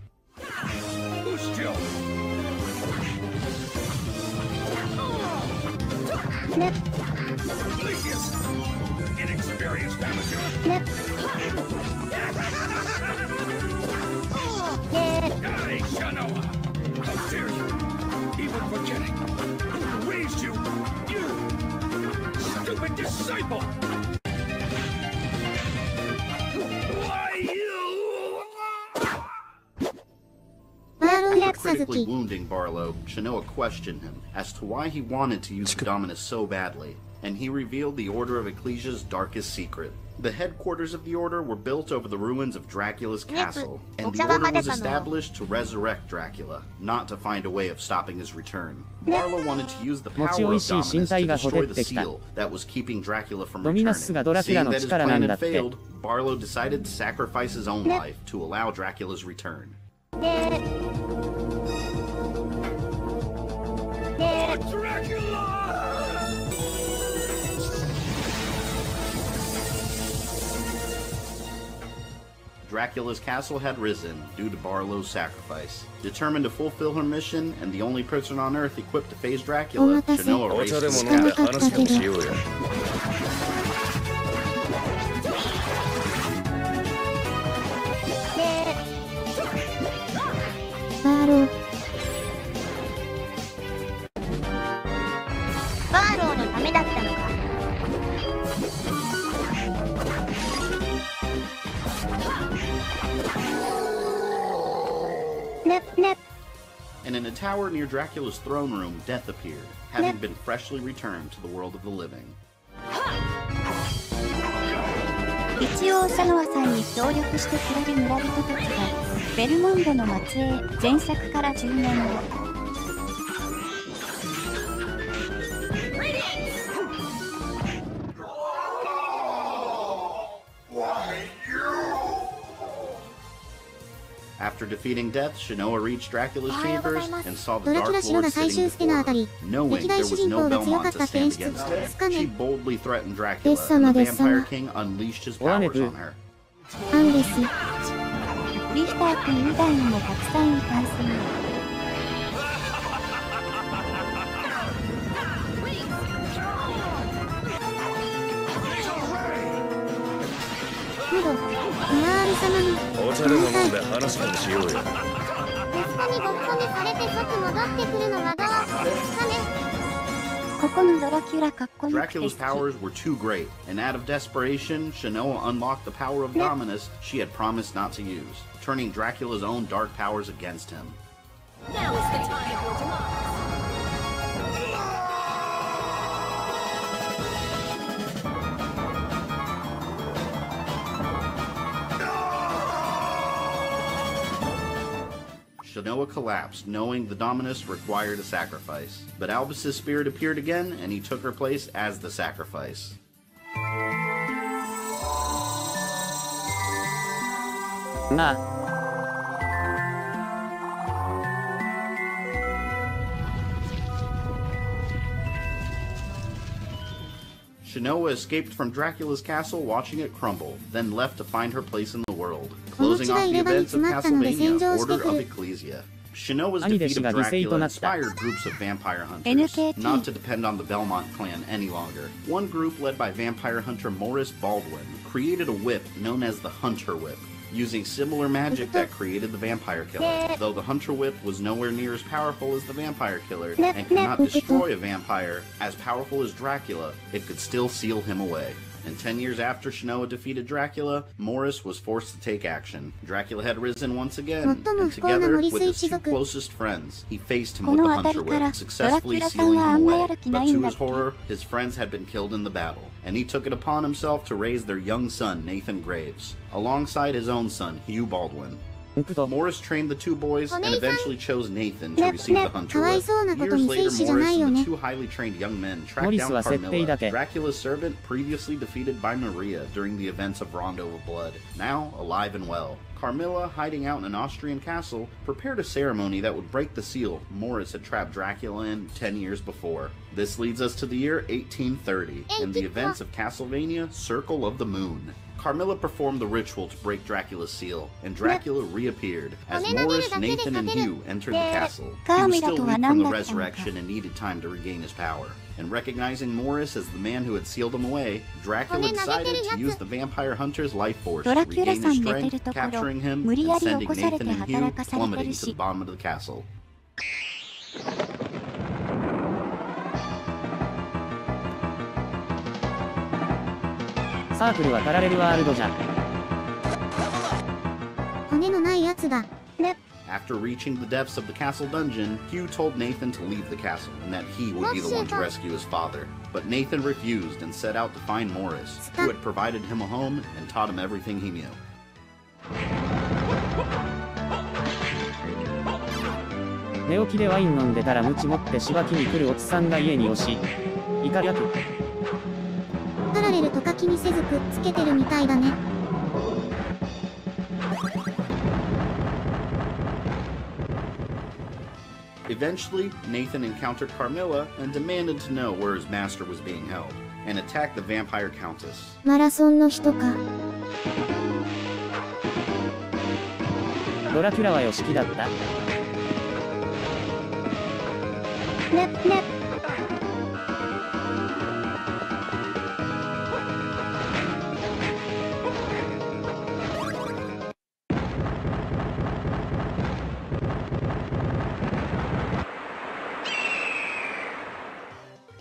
Inexperienced amateur. Hey, Shanoa! How dare you! Even forgetting who raised you! You! Stupid disciple! Why you? After critically wounding Barlow, Shanoa questioned him as to why he wanted to use the Dominus so badly, and he revealed the Order of Ecclesia's darkest secret. The headquarters of the Order were built over the ruins of Dracula's castle, and the Order was established to resurrect Dracula, not to find a way of stopping his return. Barlow wanted to use the power of Dominus to destroy the seal that was keeping Dracula from returning. Seeing that his plan had failed, Barlow decided to sacrifice his own life to allow Dracula's return. Dracula! Dracula's castle had risen due to Barlow's sacrifice. Determined to fulfill her mission, and the only person on Earth equipped to face Dracula, Shanoa raced to the capital. Barlow のためだったのか。And in a tower near Dracula's throne room, Death appeared, having been freshly returned to the world of the living. 一応シャノアさんに協力してくれる村人たちがベルモンドの末裔前作から10年後 After defeating Death, Shanoa reached Dracula's chambers and saw the Dark Lord sitting before her. Knowing there was no Belmont to stand against him, she boldly threatened Dracula, and the Vampire King unleashed his powers on her. リヒター君以外にもたくさんいたんすね。お茶でも飲んで話でもしようよ。息子にごっこにされて即戻ってくるのはどうですかね。ここのドラキュラかっこよくて好き。 Dracula's powers were too great, and out of desperation, Shanoa unlocked the power of Dominus she had promised not to use, turning Dracula's own dark powers against him. Now is the time of your demise. Shanoa collapsed, knowing the Dominus required a sacrifice. But Albus's spirit appeared again, and he took her place as the sacrifice. Shinoa escaped from Dracula's castle watching it crumble, then left to find her place in the world, closing off the events of Castlevania Order of Ecclesia. Shinoa's defeat of Dracula inspired groups of vampire hunters not to depend on the Belmont clan any longer. One group led by vampire hunter Morris Baldwin created a whip known as the Hunter Whip, using similar magic that created the Vampire Killer. Though the Hunter Whip was nowhere near as powerful as the Vampire Killer, and could not destroy a vampire as powerful as Dracula, it could still seal him away. And 10 years after Shinoa defeated Dracula, Morris was forced to take action. Dracula had risen once again, and together with his two closest friends, he faced him with the Hunter Whip, successfully sealing him away. But to his horror, his friends had been killed in the battle, and he took it upon himself to raise their young son, Nathan Graves, alongside his own son, Hugh Baldwin. Morris trained the two boys and eventually chose Nathan to receive the Hunter Whip. Years later, Morris and the two highly trained young men tracked down Carmilla, Dracula's servant previously defeated by Maria during the events of Rondo of Blood, now alive and well. Carmilla, hiding out in an Austrian castle, prepared a ceremony that would break the seal Morris had trapped Dracula in 10 years before. This leads us to the year 1830, and the events of Castlevania Circle of the Moon. Carmilla performed the ritual to break Dracula's seal, and Dracula reappeared as Morris, Nathan, and Hugh entered the castle. He was still weak from the resurrection and needed time to regain his power. And recognizing Morris as the man who had sealed him away, Dracula decided to use the vampire hunter's life force to regain his strength, capturing him and sending Nathan and Hugh plummeting to the bottom of the castle. サークルはパラレルワールドじゃ。骨のないやつだ。ね。 After reaching the depths of the castle dungeon, Hugh told Nathan to leave the castle and that he would be the one to rescue his father. But Nathan refused and set out to find Morris, who had provided him a home and taught him everything he knew. 寝起きでワイン飲んでたらムチ持ってしばきに来るおっさんが家に押し、怒りやく。パラレルとか気にせずくっつけてるみたいだね。 Eventually, Nathan encountered Carmilla and demanded to know where his master was being held, and attacked the vampire countess. マラソンの人か。ドラキュラはよしきだった。ね、ね。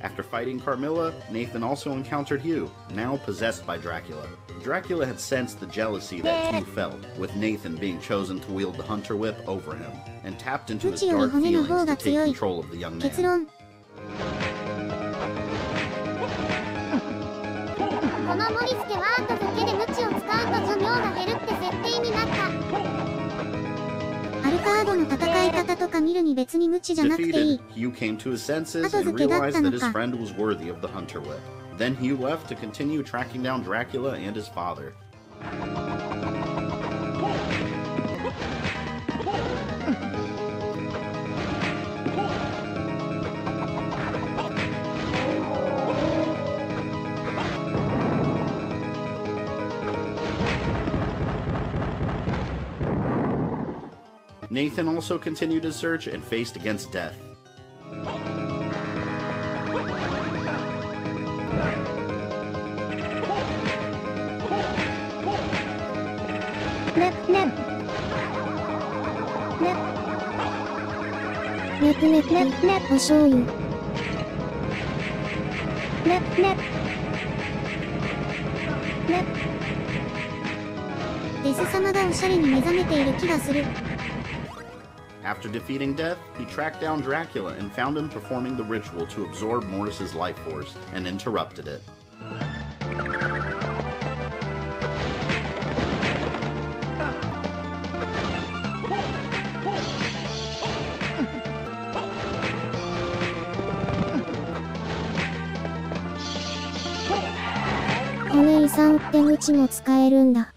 After fighting Carmilla, Nathan also encountered Hugh, now possessed by Dracula. Dracula had sensed the jealousy that Hugh felt, with Nathan being chosen to wield the Hunter Whip over him, and tapped into his dark feelings to take control of the young man. このモリスケはあとだけでムチを使うと寿命が減るって設定になった。 アルカードの戦い方とか見るに別に無知じゃなくていい。 Hugh came to his senses and realized that his friend was worthy of the Hunter Whip. Then Hugh left to continue tracking down Dracula and his father. Nathan also continued his search and faced against death. Nep, nep. Nep. Nep, nep, nep, nep. お醤油。Nep, nep. Nep. デス様がおしゃれに目覚めている気がする。 After defeating Death, he tracked down Dracula and found him performing the ritual to absorb Morris's life force, and interrupted it.骨遺産って無知も使えるんだ。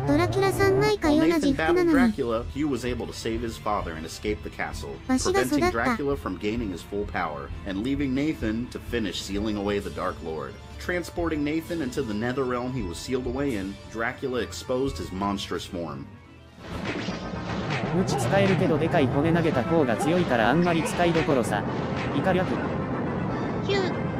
ドラキュラさん毎回同じ in battling Dracula, Hugh was able to save his father and escape the castle, preventing Dracula from gaining his full power, and leaving Nathan to finish sealing away the Dark Lord. Transporting Nathan into the Netherrealm he was sealed away in, Dracula exposed his monstrous form. 無知使えるけどでかい骨投げた方が強いからあんまり使いどころさ。イカ略。ヒュー。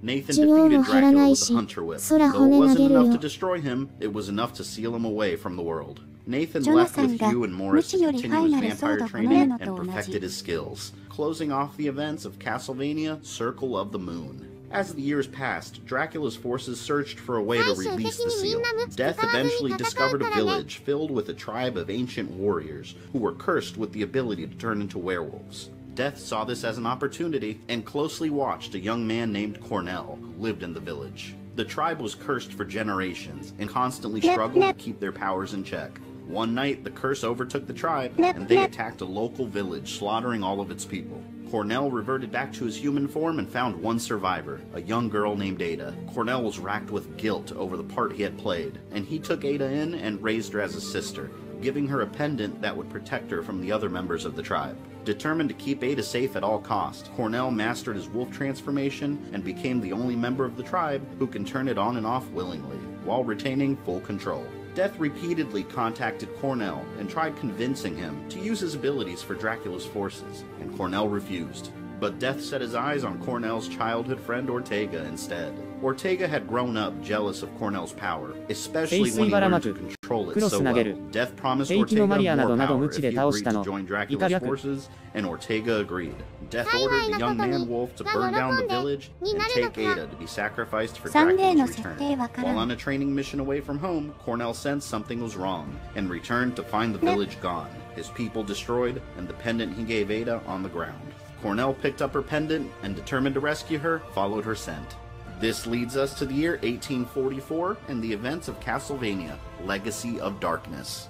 Nathan defeated Dracula with a hunter whip. Though it wasn't enough to destroy him, it was enough to seal him away from the world. Nathan left with Hugh and Morris to continue his vampire training and perfected his skills, closing off the events of Castlevania Circle of the Moon. As the years passed, Dracula's forces searched for a way to release the seal. Death eventually discovered a village filled with a tribe of ancient warriors who were cursed with the ability to turn into werewolves. Death saw this as an opportunity and closely watched a young man named Cornell who lived in the village. The tribe was cursed for generations and constantly struggled to keep their powers in check. One night, the curse overtook the tribe, and they attacked a local village, slaughtering all of its people. Cornell reverted back to his human form and found one survivor, a young girl named Ada. Cornell was racked with guilt over the part he had played, and he took Ada in and raised her as a sister, giving her a pendant that would protect her from the other members of the tribe. Determined to keep Ada safe at all costs, Cornell mastered his wolf transformation and became the only member of the tribe who can turn it on and off willingly, while retaining full control. Death repeatedly contacted Cornell and tried convincing him to use his abilities for Dracula's forces, and Cornell refused. But Death set his eyes on Cornell's childhood friend Ortega instead. Ortega had grown up jealous of Cornell's power, especially when he learned to control it so well. Death promised Ortega more power if he agreed to join Dracula's forces, and Ortega agreed. Death ordered the young man-wolf to burn down the village and take Ada to be sacrificed for Dracula's return. While on a training mission away from home, Cornell sensed something was wrong, and returned to find the village gone, his people destroyed, and the pendant he gave Ada on the ground. Cornell picked up her pendant and, determined to rescue her, followed her scent. This leads us to the year 1844 and the events of Castlevania, Legacy of Darkness.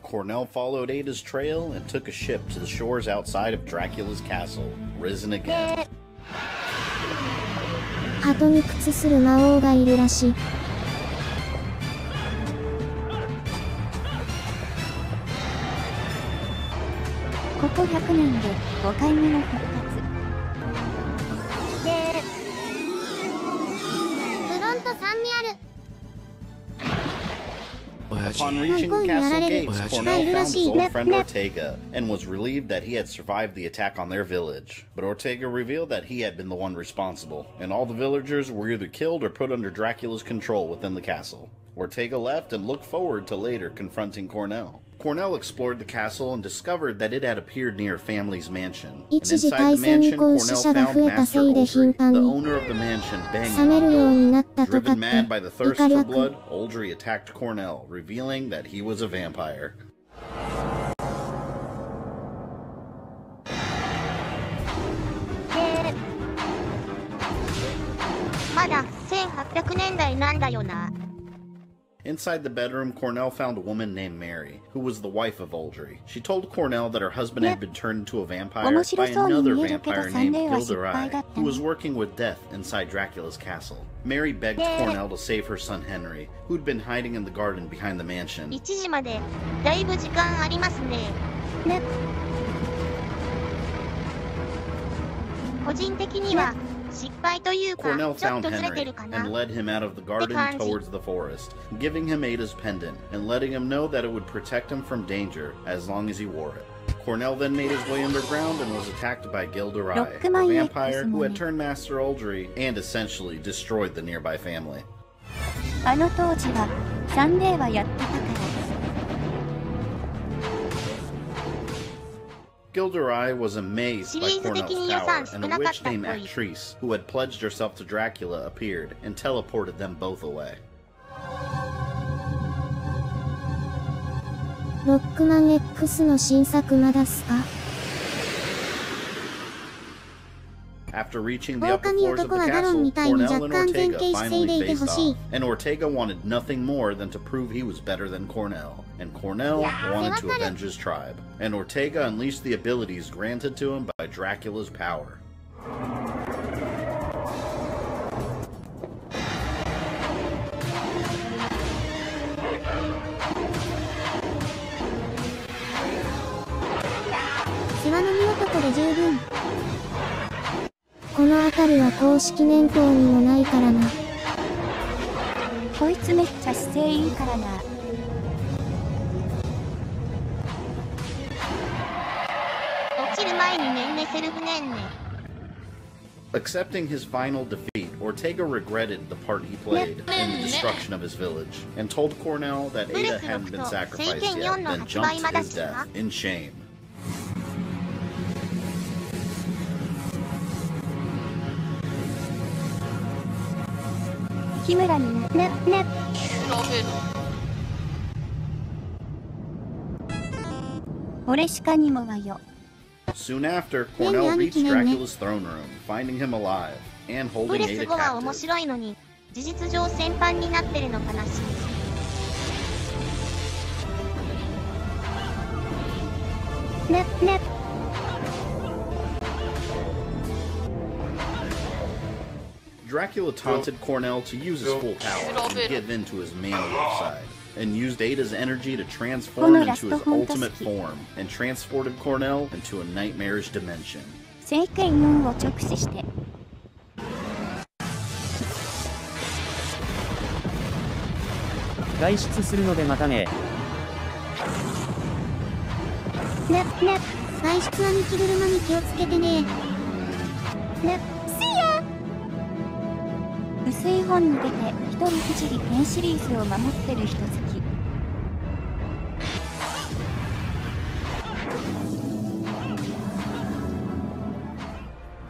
Cornell followed Ada's trail and took a ship to the shores outside of Dracula's castle, Risen Again. 鳩に屈する魔王がいるらしい。ここ100年で5回目の復活。で、フロント3にある。Upon reaching the castle gates, Cornell found his old friend Ortega, and was relieved that he had survived the attack on their village. But Ortega revealed that he had been the one responsible, and all the villagers were either killed or put under Dracula's control within the castle. Ortega left and looked forward to later confronting Cornell. Cornell explored the castle and discovered that it had appeared near a family's mansion. And inside the mansion, Cornell found Master Oldry, the owner of the mansion, banging on the door. Driven mad by the thirst for blood, Oldry attacked Cornell, revealing that he was a vampire. まだ1800年代なんだよな。 Inside the bedroom, Cornell found a woman named Mary, who was the wife of Oldry. She told Cornell that her husband had been turned into a vampire by another vampire named Gilderoy, who was working with Death inside Dracula's castle. Mary begged Cornell to save her son Henry, who'd been hiding in the garden behind the mansion. 1時までだいぶ時間ありますね。個人的には Cornell found Henry and led him out of the garden towards the forest, giving him Ada's pendant and letting him know that it would protect him from danger as long as he wore it. Cornell then made his way underground and was attacked by Gilderoy, a vampire who had turned Master Oldry and essentially destroyed the nearby family. あの当時はサンデーはやってたからです。 Gilderoy was amazed by Cornell's power, and a witch named Actrice, who had pledged herself to Dracula, appeared and teleported them both away. ロックマン X の新作まだっすか After reaching the upper floors of the castle, Cornell and Ortega finally faced off, and Ortega wanted nothing more than to prove he was better than Cornell, and Cornell wanted to avenge his tribe, and Ortega unleashed the abilities granted to him by Dracula's power.世話の見男で十分。この辺りは公式年俸にもないからな。こいつめっちゃ姿勢いいからな。落ちる前にねんねセルフねんね。Accepting his final defeat, Ortega regretted the part he played in the destruction of his village, and told Cornell that Ada hadn't been sacrificed yet, then jumped to his death in shame. 木村にね。俺しかにもはよ。Soon after, Cornell reached Dracula's throne room, finding him alive and holding Ada captive. ブレス5は面白いのに、事実上戦犯になってるの悲しい。ね。Dracula taunted Cornell to use his full power and give in to his man-wolf side, and used Ada's energy to transform into his ultimate form, and transported Cornell into a nightmarish dimension. 正解4を直視して。外出するのでまたね。ね。外出は道車に気をつけてね。ね。薄い本に出て一人ふじりペンシリーズを守ってる人好き。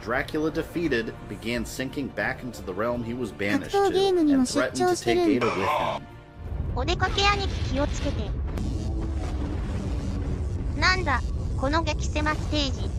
Dracula defeated, began sinking back into the realm he was banished to, and threatened to take Ada with him. お出かけ兄貴気をつけて。なんだ、この激狭ステージ。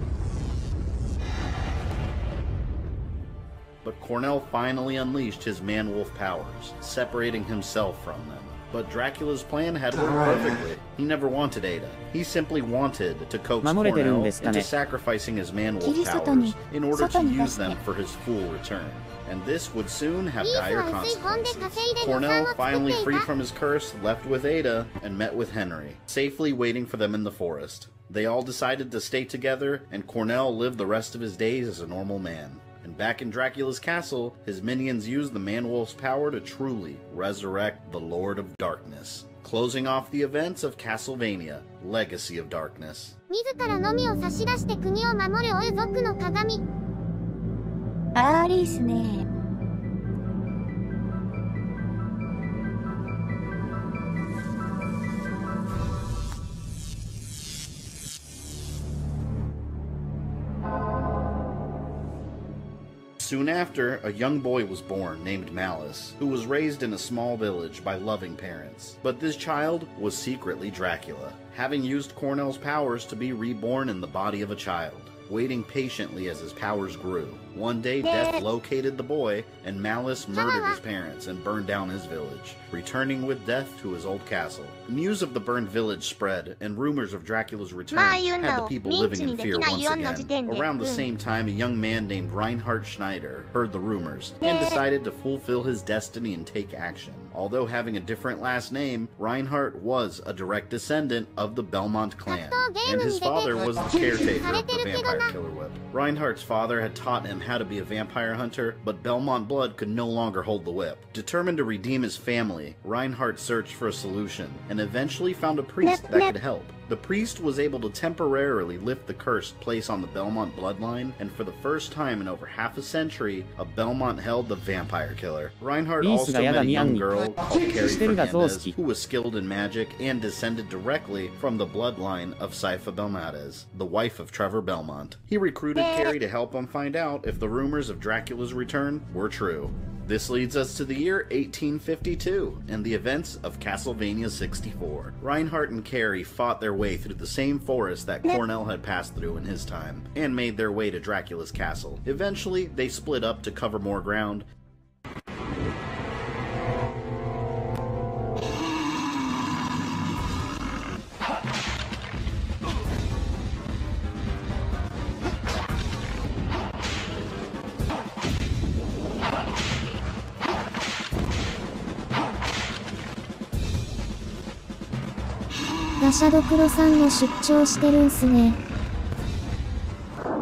But Cornell finally unleashed his man-wolf powers, separating himself from them. But Dracula's plan had worked perfectly. He never wanted Ada. He simply wanted to coax Cornell into sacrificing his man-wolf powers in order to use them for his full return. And this would soon have dire consequences. Cornell, finally freed from his curse, left with Ada and met with Henry, safely waiting for them in the forest. They all decided to stay together, and Cornell lived the rest of his days as a normal man. And back in Dracula's castle, his minions used the man-wolf's power to truly resurrect the Lord of Darkness, closing off the events of Castlevania, Legacy of Darkness. 自らのみを差し出して国を守るオユ族の鏡。ありっすね。Soon after, a young boy was born named Malice, who was raised in a small village by loving parents. But this child was secretly Dracula, having used Cornell's powers to be reborn in the body of a child, waiting patiently as his powers grew. One day, death located the boy, and Malice murdered his parents and burned down his village, returning with death to his old castle. News of the burned village spread, and rumors of Dracula's return had the people living in fear once again. Around the same time, a young man named Reinhard Schneider heard the rumors, and decided to fulfill his destiny and take action. Although having a different last name, Reinhardt was a direct descendant of the Belmont clan, and his father was the caretaker of the vampire killer whip. Reinhardt's father had taught him how to be a vampire hunter, but Belmont blood could no longer hold the whip. Determined to redeem his family, Reinhardt searched for a solution, and eventually found a priest that could help. The priest was able to temporarily lift the curse placed on the Belmont bloodline, and for the first time in over half a century, a Belmont held the vampire killer. Reinhardt also met a young girl called Carrie Fernandez, who was skilled in magic and descended directly from the bloodline of Saifa Belmades, the wife of Trevor Belmont. He recruited Carrie to help him find out if the rumors of Dracula's return were true. This leads us to the year 1852 and the events of Castlevania 64. Reinhardt and Carrie fought their way through the same forest that Cornell had passed through in his time, and made their way to Dracula's castle. Eventually, they split up to cover more ground.ガシャドクロさんも出張してるんすね。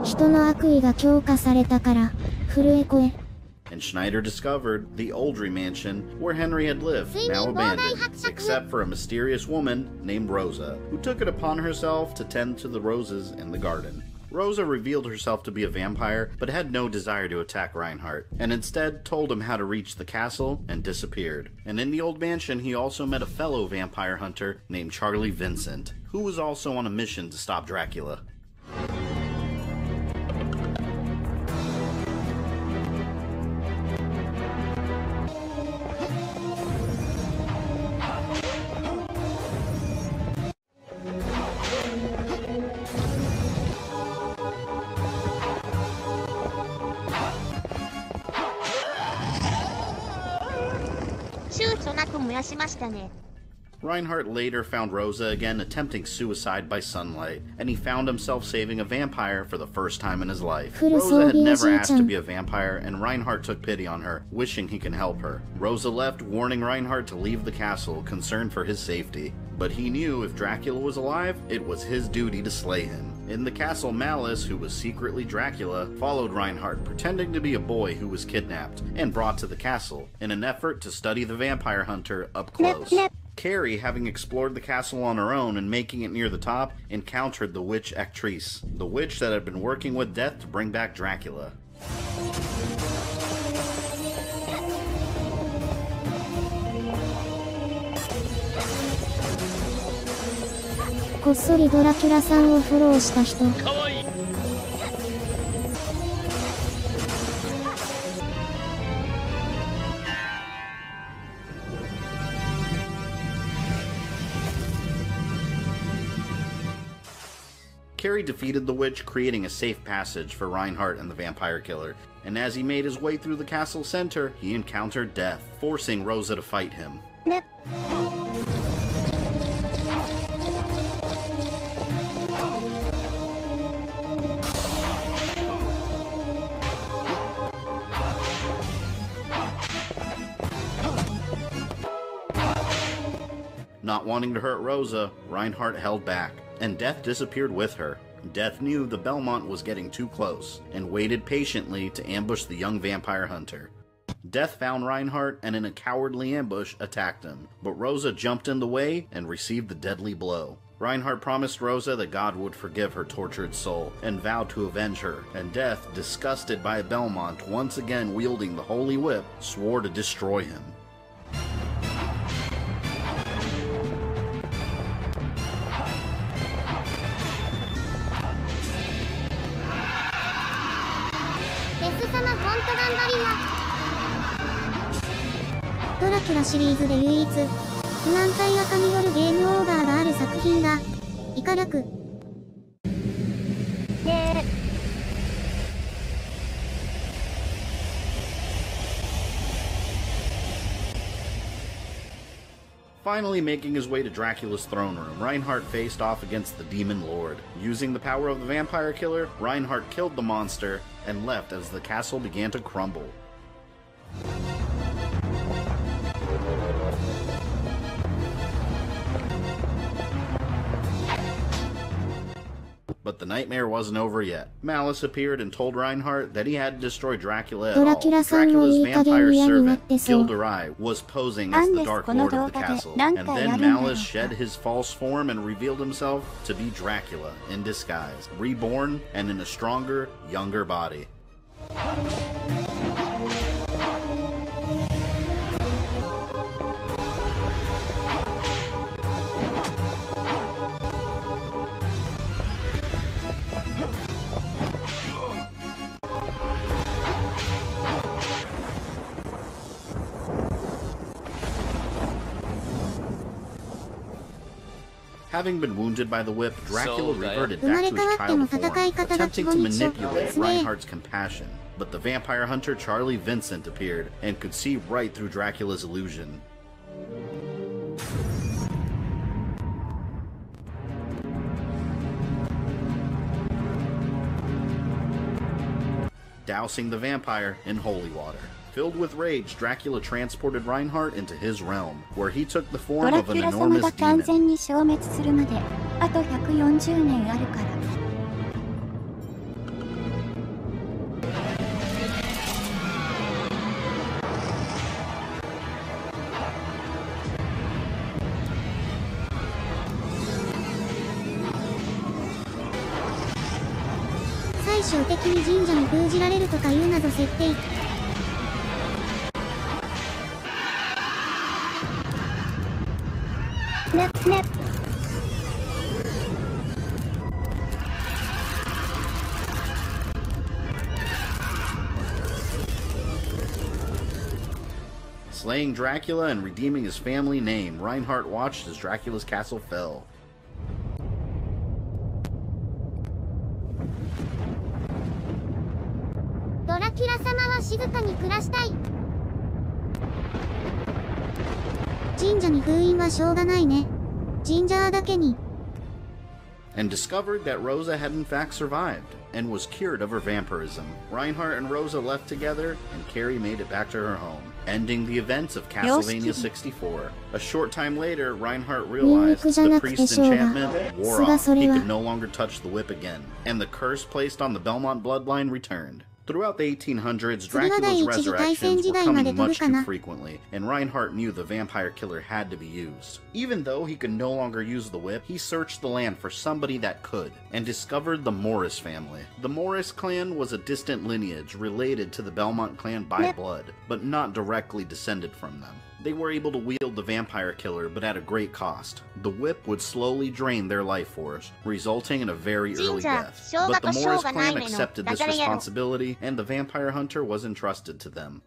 人の悪意が強化されたから、震え声。And Schneider discovered the Oldry mansion where Henry had lived, now abandoned, except for a mysterious woman named Rosa, who took it upon herself to tend to the roses in the garden. Rosa revealed herself to be a vampire, but had no desire to attack Reinhardt, and instead told him how to reach the castle and disappeared. And in the old mansion, he also met a fellow vampire hunter named Charlie Vincent, who was also on a mission to stop Dracula. Reinhardt later found Rosa again attempting suicide by sunlight, and he found himself saving a vampire for the first time in his life. Rosa had never asked to be a vampire, and Reinhardt took pity on her, wishing he could help her. Rosa left, warning Reinhardt to leave the castle, concerned for his safety. But he knew if Dracula was alive, it was his duty to slay him. In the castle, Malice, who was secretly Dracula, followed Reinhardt, pretending to be a boy who was kidnapped and brought to the castle in an effort to study the vampire hunter up close. Carrie, having explored the castle on her own and making it near the top, encountered the witch Actrice, the witch that had been working with Death to bring back Dracula. こっそりドラキュラさんをフォローした人。Carrie defeated the witch, creating a safe passage for Reinhardt and the vampire killer. And as he made his way through the castle center, he encountered Death, forcing Rosa to fight him. Not wanting to hurt Rosa, Reinhardt held back, and Death disappeared with her. Death knew the Belmont was getting too close, and waited patiently to ambush the young vampire hunter. Death found Reinhardt and in a cowardly ambush attacked him, but Rosa jumped in the way and received the deadly blow. Reinhardt promised Rosa that God would forgive her tortured soul, and vowed to avenge her, and Death, disgusted by Belmont once again wielding the Holy Whip, swore to destroy him. Dracula ドラキュラシリーズで唯一、不難解赤によるゲームオーバーがある作品が、イカ略。Finally making his way to Dracula's throne room, Reinhardt faced off against the Demon Lord. Using the power of the vampire killer, Reinhardt killed the monster and left as the castle began to crumble. But the nightmare wasn't over yet. Malice appeared and told Reinhardt that he had to destroy Dracula at all. Dracula's vampire servant, Gilderai, was posing as the Dark Lord of the castle. And then Malice shed his false form and revealed himself to be Dracula in disguise, reborn and in a stronger, younger body. Having been wounded by the whip, Dracula reverted back to his child form, attempting to manipulate Reinhardt's compassion. But the vampire hunter Charlie Vincent appeared and could see right through Dracula's illusion. Dousing the vampire in holy water. Filled with rage, Dracula transported Reinhardt into his realm, where he took the form of an enormous demon. Slaying Dracula and redeeming his family name, Reinhardt watched as Dracula's castle fell. And discovered that Rosa had in fact survived and was cured of her vampirism. Reinhardt and Rosa left together, and Carrie made it back to her home, ending the events of Castlevania 64. A short time later, Reinhardt realized the priest's enchantment wore off. He could no longer touch the whip again, and the curse placed on the Belmont bloodline returned. Throughout the 1800s, Dracula's resurrections were coming much too frequently, and Reinhardt knew the vampire killer had to be used. Even though he could no longer use the whip, he searched the land for somebody that could, and discovered the Morris family. The Morris clan was a distant lineage related to the Belmont clan by blood, but not directly descended from them. They were able to wield the vampire killer, but at a great cost. The whip would slowly drain their life force, resulting in a very early death. But the Morris clan accepted this responsibility, and the vampire hunter was entrusted to them.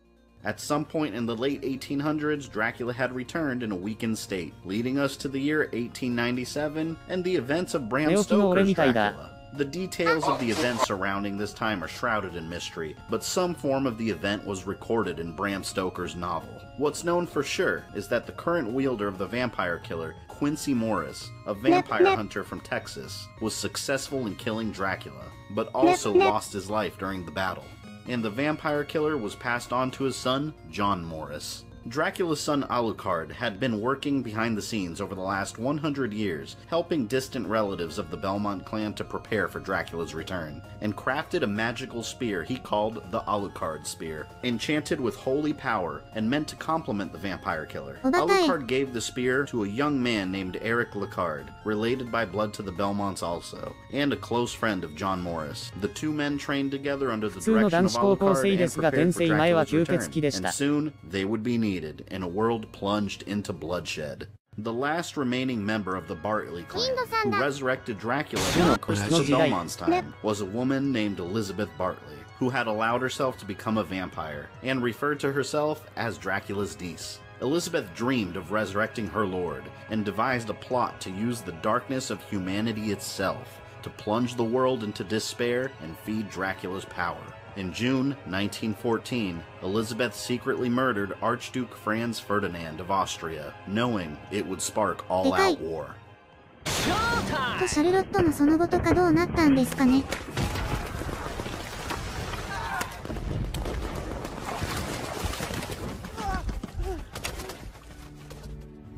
At some point in the late 1800s, Dracula had returned in a weakened state, leading us to the year 1897 and the events of Bram Stoker's Dracula. The details of the events surrounding this time are shrouded in mystery, but some form of the event was recorded in Bram Stoker's novel. What's known for sure is that the current wielder of the vampire killer, Quincy Morris, a vampire hunter from Texas, was successful in killing Dracula, but also lost his life during the battle. And the vampire killer was passed on to his son, John Morris. Dracula's son Alucard had been working behind the scenes over the last 100 years, helping distant relatives of the Belmont clan to prepare for Dracula's return, and crafted a magical spear he called the Alucard Spear, enchanted with holy power and meant to complement the vampire killer. Alucard gave the spear to a young man named Eric Lecard, related by blood to the Belmonts also, and a close friend of John Morris. The two men trained together under the direction of Alucard and prepared for Dracula's return, and soon they would be needed in a world plunged into bloodshed. The last remaining member of the Bartley clan, who resurrected Dracula during Christopher Belmont's time, was a woman named Elizabeth Bartley, who had allowed herself to become a vampire, and referred to herself as Dracula's niece. Elizabeth dreamed of resurrecting her lord, and devised a plot to use the darkness of humanity itself to plunge the world into despair and feed Dracula's power. In June 1914, Elizabeth secretly murdered Archduke Franz Ferdinand of Austria, knowing it would spark all-out war.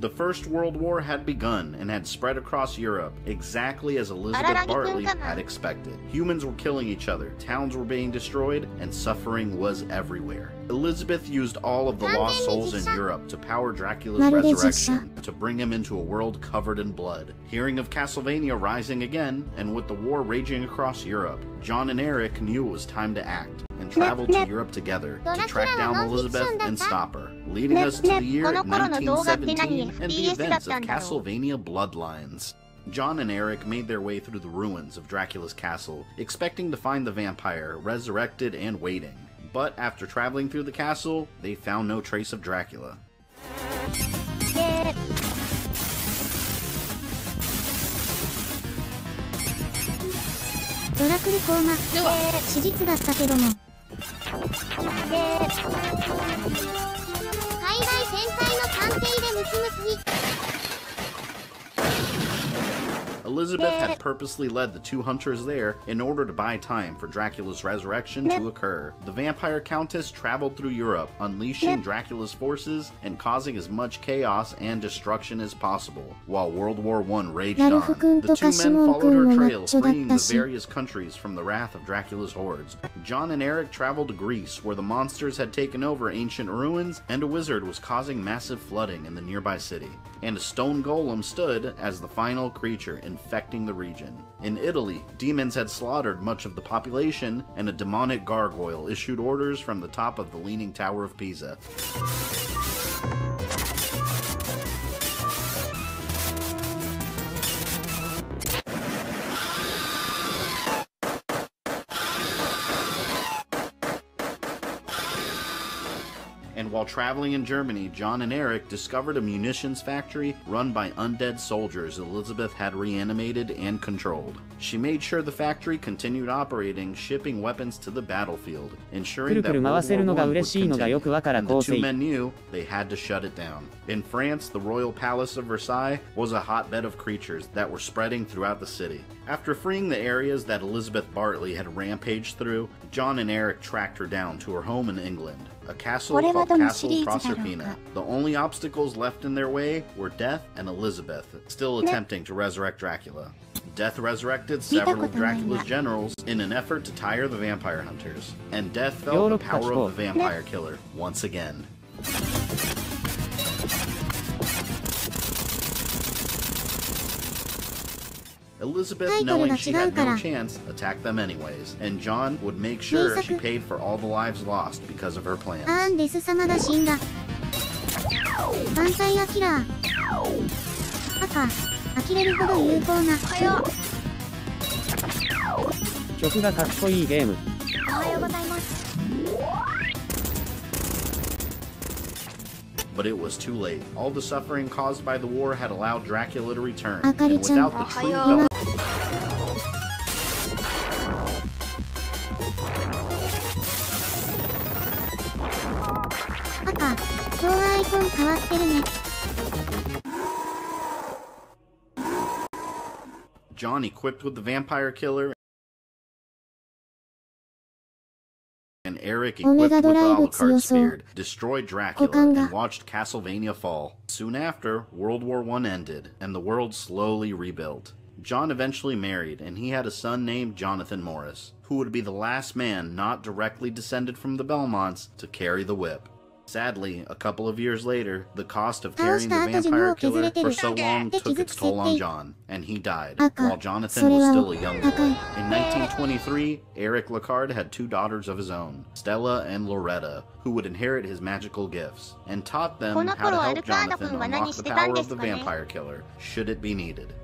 The First World War had begun and had spread across Europe, exactly as Elizabeth Bartley had expected. Humans were killing each other, towns were being destroyed, and suffering was everywhere. Elizabeth used all of the lost souls in Europe to power Dracula's resurrection, to bring him into a world covered in blood. Hearing of Castlevania rising again, and with the war raging across Europe, John and Eric knew it was time to act, and traveled to Europe together to track down Elizabeth and stop her, leading us to the year 1917 and the events of Castlevania Bloodlines. John and Eric made their way through the ruins of Dracula's castle, expecting to find the vampire resurrected and waiting. But after traveling through the castle, they found no trace of Dracula. ドラクルコーマ。史実だったけども。海外天才の探偵でムツムツに。Elizabeth had purposely led the two hunters there in order to buy time for Dracula's resurrection to occur. The vampire countess traveled through Europe, unleashing Dracula's forces and causing as much chaos and destruction as possible, while World War I raged on. The two men followed her trail, freeing the various countries from the wrath of Dracula's hordes. John and Eric traveled to Greece, where the monsters had taken over ancient ruins, and a wizard was causing massive flooding in the nearby city. And a stone golem stood as the final creature infecting the region. In Italy, demons had slaughtered much of the population, and a demonic gargoyle issued orders from the top of the Leaning Tower of Pisa. And while traveling in Germany, John and Eric discovered a munitions factory run by undead soldiers Elizabeth had reanimated and controlled. She made sure the factory continued operating, shipping weapons to the battlefield, ensuring that World War I would continue, and the two men knew they had to shut it down. In France, the royal palace of Versailles was a hotbed of creatures that were spreading throughout the city. After freeing the areas that Elizabeth Bartley had rampaged through, John and Eric tracked her down to her home in England, a castle called Castle Proserpina. The only obstacles left in their way were Death and Elizabeth, still attempting to resurrect Dracula. Death resurrected several of Dracula's generals in an effort to tire the vampire hunters, and Death felt the power of the vampire killer once again. Elizabeth, knowing she had no chance, attacked them anyways, and John would make sure she paid for all the lives lost because of her plans. 曲がかっこいいゲーム。おはようございます。 But it was too late. All the suffering caused by the war had allowed Dracula to return, and without the true villain... John, equipped with the vampire killer, and Eric, equipped with the Alucard Spear, destroyed Dracula and watched Castlevania fall. Soon after, World War I ended, and the world slowly rebuilt. John eventually married, and he had a son named Jonathan Morris, who would be the last man not directly descended from the Belmonts to carry the whip. Sadly, a couple of years later, the cost of carrying the vampire killer for so long took its toll on John, and he died, while Jonathan was still a young boy. In 1923, Eric Lacard had two daughters of his own, Stella and Loretta, who would inherit his magical gifts, and taught them how to help Jonathan unlock the power of the vampire killer, should it be needed.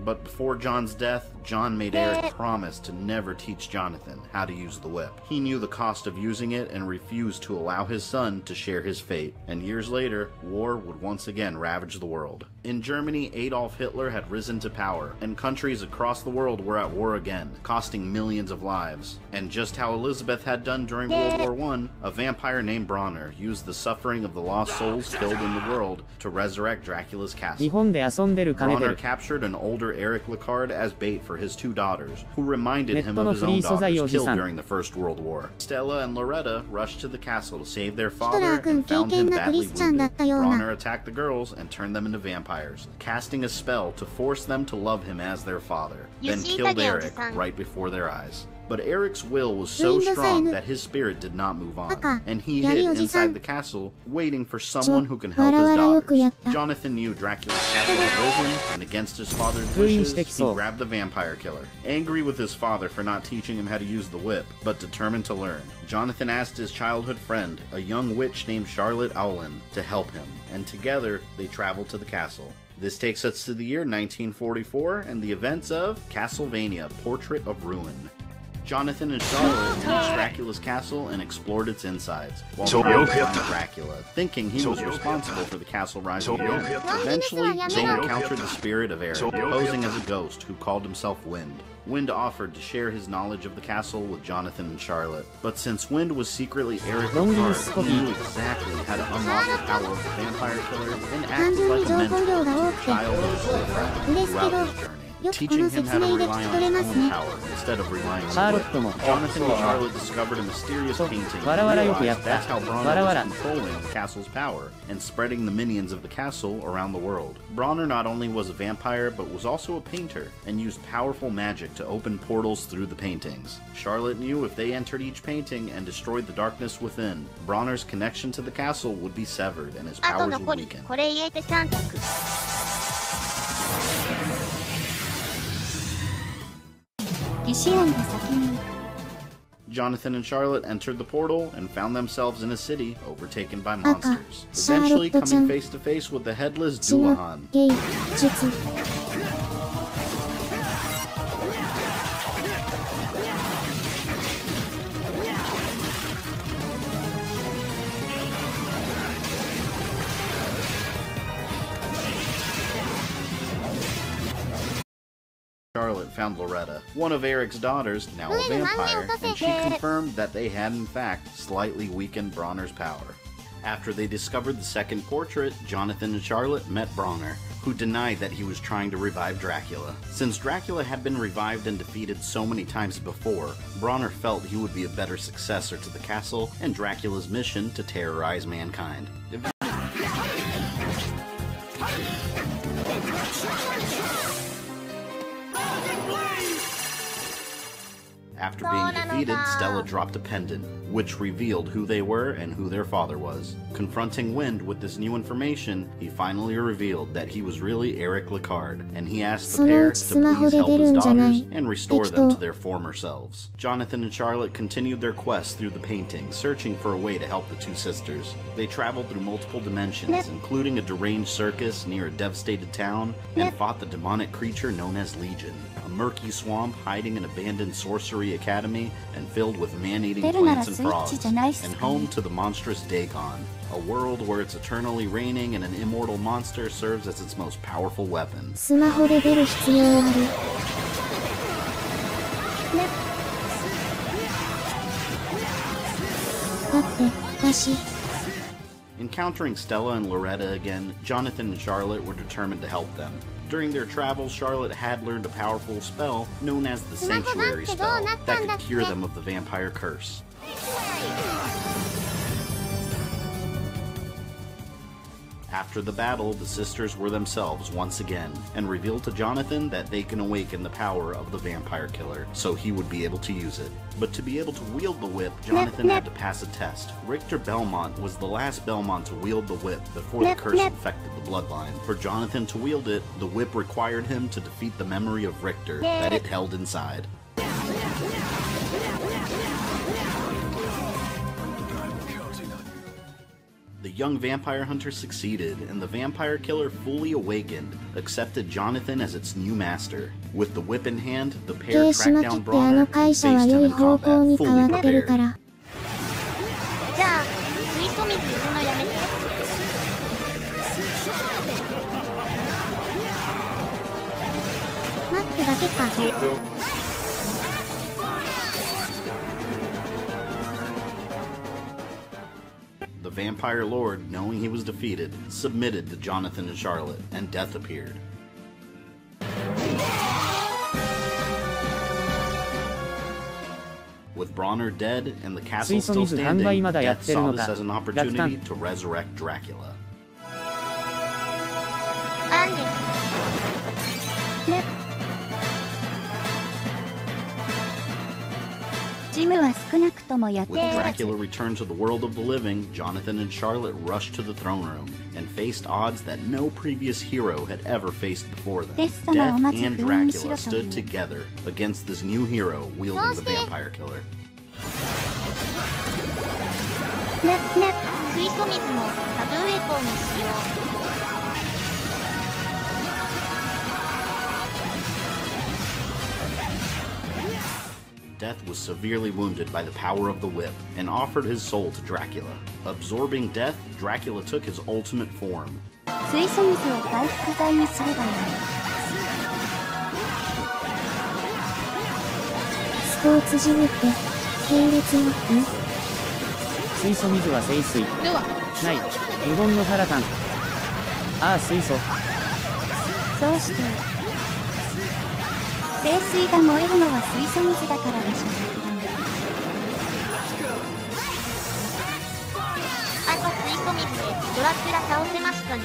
But before John's death, John made Eric promise to never teach Jonathan how to use the whip. He knew the cost of using it and refused to allow his son to share his fate. And years later, war would once again ravage the world. In Germany, Adolf Hitler had risen to power, and countries across the world were at war again, costing millions of lives. And just how Elizabeth had done during World War I, a vampire named Bronner used the suffering of the lost souls killed in the world to resurrect Dracula's castle. Bronner captured an older Eric Lacard as bait for his two daughters, who reminded him of his own daughters killed during the First World War. Stella and Loretta rushed to the castle to save their father and found him badly wounded. Bronner attacked the girls and turned them into vampires, casting a spell to force them to love him as their father, then killed Eric right before their eyes. But Eric's will was so strong that his spirit did not move on, and he hid inside the castle, waiting for someone who can help his daughters. Jonathan knew Dracula's castle had risen, and against his father's wishes, he grabbed the vampire killer. Angry with his father for not teaching him how to use the whip, but determined to learn, Jonathan asked his childhood friend, a young witch named Charlotte Owlin, to help him, and together they traveled to the castle. This takes us to the year 1944 and the events of Castlevania: Portrait of Ruin. Jonathan and Charlotte reached Dracula's castle and explored its insides, while Dracula, thinking he was responsible for the castle rising again. Eventually, they encountered the spirit of Eric, posing as a ghost who called himself Wind. Wind offered to share his knowledge of the castle with Jonathan and Charlotte, but since Wind was secretly Eric Ricard, he knew exactly how to unlock the power of the vampire killer and acted like a mentor to a child of his friend throughout his journey. Teaching him how to rely on his own power instead of relying on wit. Jonathan and Charlotte discovered a mysterious painting and realized that's how Bronner was controlling the castle's power and spreading the minions of the castle around the world. Bronner not only was a vampire but was also a painter and used powerful magic to open portals through the paintings. Charlotte knew if they entered each painting and destroyed the darkness within, Bronner's connection to the castle would be severed and his powers would weaken. Jonathan and Charlotte entered the portal and found themselves in a city overtaken by monsters, eventually coming face to face with the headless Dullahan. Charlotte found Loretta, one of Eric's daughters, now a vampire, and she confirmed that they had in fact slightly weakened Bronner's power. After they discovered the second portrait, Jonathan and Charlotte met Bronner, who denied that he was trying to revive Dracula. Since Dracula had been revived and defeated so many times before, Bronner felt he would be a better successor to the castle and Dracula's mission to terrorize mankind. After being defeated, Stella dropped a pendant, which revealed who they were and who their father was. Confronting Wind with this new information, he finally revealed that he was really Eric Ricard, and he asked the pair to please help his daughters and restore them to their former selves. Jonathan and Charlotte continued their quest through the painting, searching for a way to help the two sisters. They traveled through multiple dimensions, including a deranged circus near a devastated town, and fought the demonic creature known as Legion, a murky swamp hiding an abandoned sorcery academy and filled with man-eating plants and frogs, and home to the monstrous Dagon, a world where it's eternally raining and an immortal monster serves as its most powerful weapon. Encountering Stella and Loretta again, Jonathan and Charlotte were determined to help them. During their travels, Charlotte had learned a powerful spell known as the Sanctuary Spell that could cure them of the vampire curse. After the battle, the sisters were themselves once again, and revealed to Jonathan that they can awaken the power of the vampire killer, so he would be able to use it. But to be able to wield the whip, Jonathan had to pass a test. Richter Belmont was the last Belmont to wield the whip before the curse infected the bloodline. For Jonathan to wield it, the whip required him to defeat the memory of Richter that it held inside. The young vampire hunter succeeded, and the vampire killer, fully awakened, accepted Jonathan as its new master. With the whip in hand, the pair tracked down Bronner and faced him in combat, fully prepared. The Vampire Lord, knowing he was defeated, submitted to Jonathan and Charlotte, and death appeared. With Bronner dead and the castle still standing, Death saw this as an opportunity to resurrect Dracula. With Dracula returned to the world of the living, Jonathan and Charlotte rushed to the throne room and faced odds that no previous hero had ever faced before them. Death and Dracula stood together against this new hero wielding the vampire killer. Death was severely wounded by the power of the whip and offered his soul to Dracula. Absorbing Death, Dracula took his ultimate form. 水素水を回復剤にすればいい。スポーツジムって系列の水素水は聖水。ない。無言の原炭。ああ水素。そうして。聖水が燃えるのは水素水だからでしょ。あと水素水でドラキュラ倒せましたね。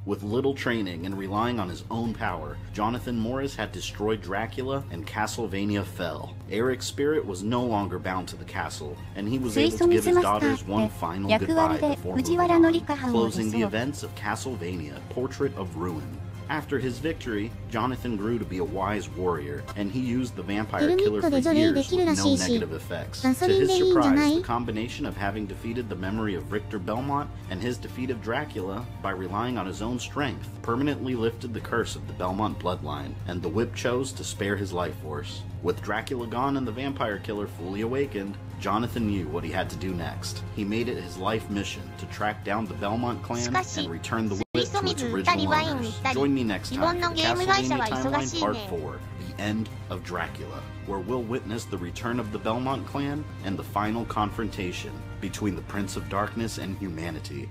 With little training and relying on his own power, Jonathan Morris had destroyed Dracula and Castlevania fell. Eric's spirit was no longer bound to the castle, and he was able to give his daughters one final goodbye before moving on, closing the events of Castlevania, Portrait of Ruin. After his victory, Jonathan grew to be a wise warrior, and he used the vampire killer for years with no negative effects. To his surprise, the combination of having defeated the memory of Richter Belmont and his defeat of Dracula by relying on his own strength permanently lifted the curse of the Belmont bloodline, and the whip chose to spare his life force. With Dracula gone and the vampire killer fully awakened, Jonathan knew what he had to do next. He made it his life mission to track down the Belmont clan and return the whip to its original owners. Join me next time for Castlevania Timeline Part 4, The End of Dracula, where we'll witness the return of the Belmont clan and the final confrontation between the Prince of Darkness and humanity.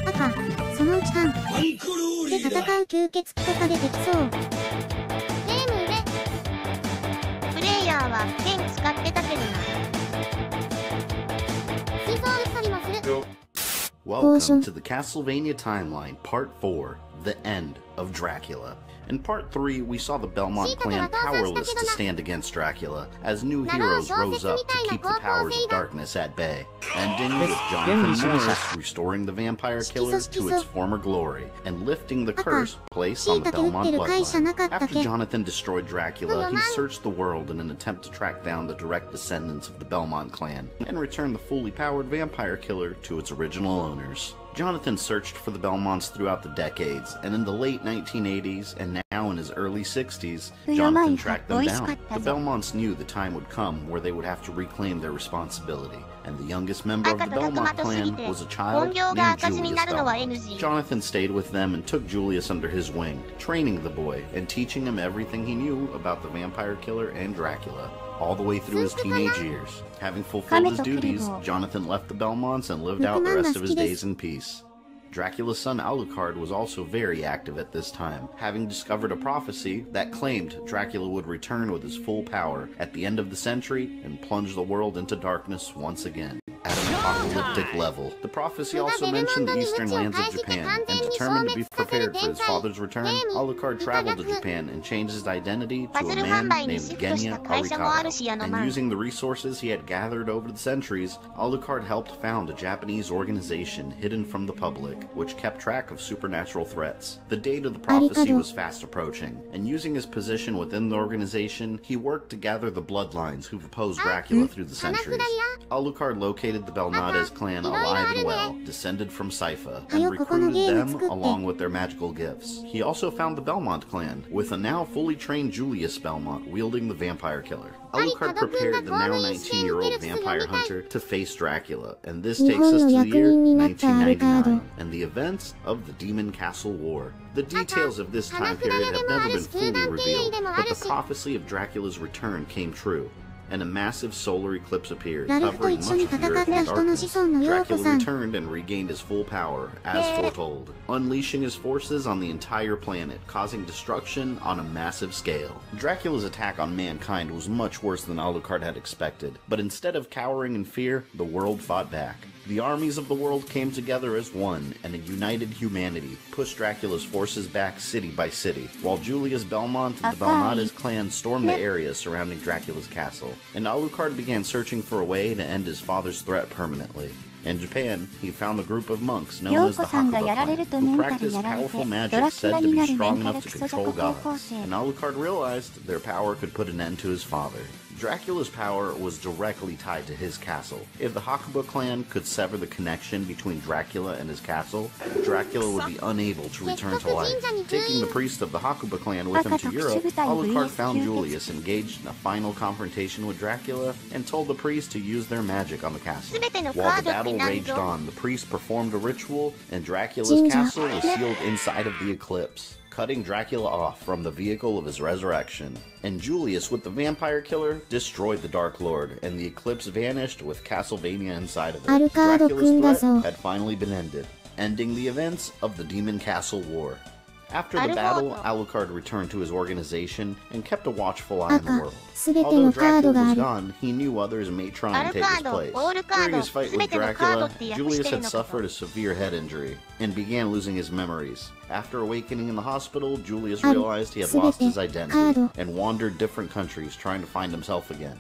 赤、そのうち半。で戦う吸血鬼とか出てきそう。プレイヤーは剣使ってたけどな。水槽打ったりもする。Welcome to the Castlevania Timeline, Part 4, The End of Dracula. In Part 3, we saw the Belmont clan powerless to stand against Dracula, as new heroes rose up to keep the powers of darkness at bay. Ending with Jonathan Morris restoring the vampire killer to its former glory, and lifting the curse placed on the Belmont bloodline. After Jonathan destroyed Dracula, he searched the world in an attempt to track down the direct descendants of the Belmont clan, and return the fully powered vampire killer to its original owners. Jonathan searched for the Belmonts throughout the decades, and in the late 1980s and now in his early 60s, Jonathan tracked them down. The Belmonts knew the time would come where they would have to reclaim their responsibility, and the youngest member of the Belmont clan was a child named Julius Belmont. Jonathan stayed with them and took Julius under his wing, training the boy and teaching him everything he knew about the vampire killer and Dracula, all the way through his teenage years. Having fulfilled his duties, Jonathan left the Belmonts and lived out the rest of his days in peace. Dracula's son Alucard was also very active at this time, having discovered a prophecy that claimed Dracula would return with his full power at the end of the century and plunge the world into darkness once again, at an apocalyptic level. The prophecy also mentioned the eastern lands of Japan, and determined to be prepared for his father's return, Alucard traveled to Japan and changed his identity to a man named Genya Arikado. And using the resources he had gathered over the centuries, Alucard helped found a Japanese organization hidden from the public, which kept track of supernatural threats. The date of the prophecy was fast approaching, and using his position within the organization, he worked to gather the bloodlines who've opposed Dracula through the centuries. Alucard located the Belnades clan alive and well, descended from Sypha, and recruited them along with their magical gifts. He also found the Belmont clan, with a now fully trained Julius Belmont wielding the vampire killer. Alucard prepared the now 19-year-old vampire hunter to face Dracula, and this takes us to the year 1999, and the events of the Demon Castle War. The details of this time period have never been fully revealed, but the prophecy of Dracula's return came true, and a massive solar eclipse appeared, covering much of the Earth in darkness. Dracula returned and regained his full power, as foretold, unleashing his forces on the entire planet, causing destruction on a massive scale. Dracula's attack on mankind was much worse than Alucard had expected, but instead of cowering in fear, the world fought back. The armies of the world came together as one, and a united humanity pushed Dracula's forces back city by city, while Julius Belmont and the Belnades clan stormed the area surrounding Dracula's castle, and Alucard began searching for a way to end his father's threat permanently. In Japan, he found a group of monks known as the Hakuba clan, who practiced powerful magic said to be strong enough to control gods, and Alucard realized their power could put an end to his father. Dracula's power was directly tied to his castle. If the Hakuba clan could sever the connection between Dracula and his castle, Dracula would be unable to return to life. Taking the priest of the Hakuba clan with him to Europe, Alucard found Julius engaged in a final confrontation with Dracula and told the priest to use their magic on the castle. While the battle raged on, the priest performed a ritual and Dracula's castle was sealed inside of the eclipse, cutting Dracula off from the vehicle of his resurrection. And Julius, with the vampire killer, destroyed the Dark Lord, and the eclipse vanished with Castlevania inside of it. Dracula's threat had finally been ended, ending the events of the Demon Castle War. After the battle, Alucard returned to his organization and kept a watchful eye on the world. Although Dracula was gone, he knew others may try and take his place. During his fight with Dracula, Julius had suffered a severe head injury and began losing his memories. After awakening in the hospital, Julius realized he had lost his identity and wandered different countries trying to find himself again.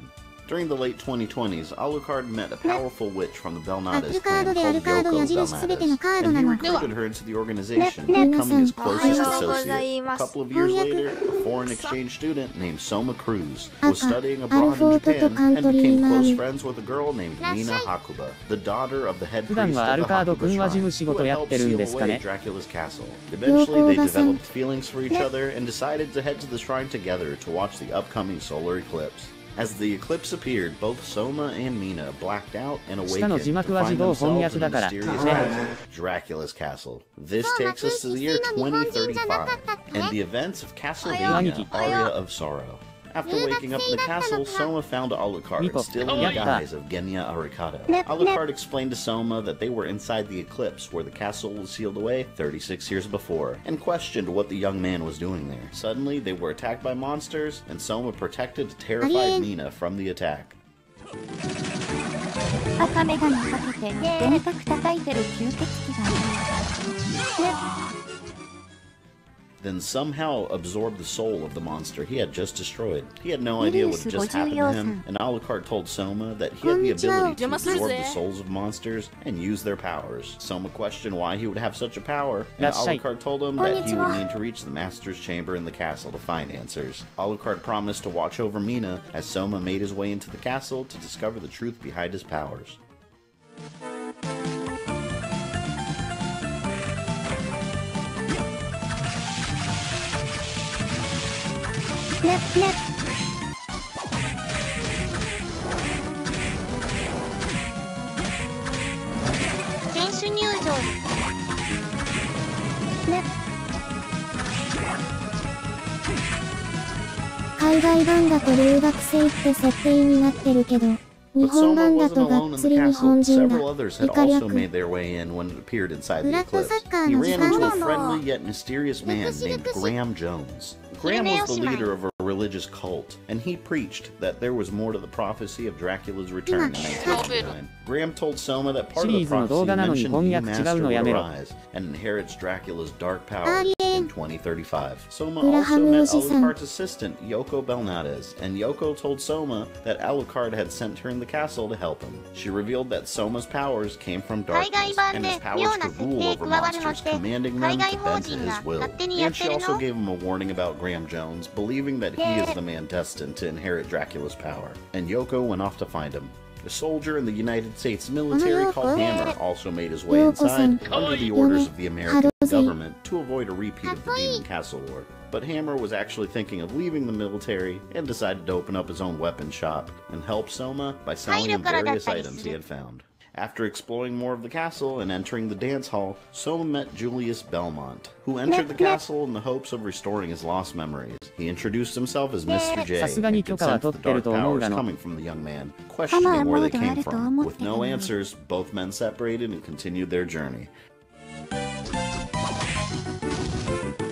During the late 2020s, Alucard met a powerful witch from the Belnades clan called Yoko Belnades, and he recruited her into the organization, becoming his closest associate. A couple of years later, a foreign exchange student named Soma Cruz was studying abroad in Japan and became close friends with a girl named Mina Hakuba, the daughter of the head priest of the Hakuba shrine, who had helped seal away Dracula's castle. Eventually, they developed feelings for each other and decided to head to the shrine together to watch the upcoming solar eclipse. As the eclipse appeared, both Soma and Mina blacked out and awakened to find themselves in the mysterious Dracula's castle. This takes us to the year 2035, and the events of Castlevania Aria of Sorrow. After waking up in the castle, Soma found Alucard still in the guise of Genya Arikado. Alucard explained to Soma that they were inside the eclipse where the castle was sealed away 36 years before, and questioned what the young man was doing there. Suddenly, they were attacked by monsters, and Soma protected terrified Mina from the attack. Then somehow absorbed the soul of the monster he had just destroyed. He had no idea what had just happened to him, and Alucard told Soma that he had the ability to absorb the souls of monsters and use their powers. Soma questioned why he would have such a power, and Alucard told him that he would need to reach the Master's chamber in the castle to find answers. Alucard promised to watch over Mina as Soma made his way into the castle to discover the truth behind his powers.海外版だと留学生って設定になってるけど、日本版だとがっつり日本人だ。イカ略。ブラッドサッカーの時間だもん。 Graham was the leader of a religious cult, and he preached that there was more to the prophecy of Dracula's return in 1989. Graham told Soma that part of the prophecy mentioned the Master would arise and inherits Dracula's dark power in 2035. Soma also met Alucard's assistant, Yoko Belnades, and Yoko told Soma that Alucard had sent her in the castle to help him. She revealed that Soma's powers came from darkness, and his powers to rule over monsters, commanding them to bend to his will. And she also gave him a warning about Graham Jones, believing that he is the man destined to inherit Dracula's power. And Yoko went off to find him. A soldier in the United States military called Hammer also made his way inside under the orders of the American government to avoid a repeat of the Demon Castle War. But Hammer was actually thinking of leaving the military and decided to open up his own weapon shop and help Soma by selling him various items he had found. After exploring more of the castle and entering the dance hall, Soma met Julius Belmont, who entered the castle in the hopes of restoring his lost memories. He introduced himself as Mr. J and could sense the dark powers coming from the young man, questioning where they came from. With no answers, both men separated and continued their journey.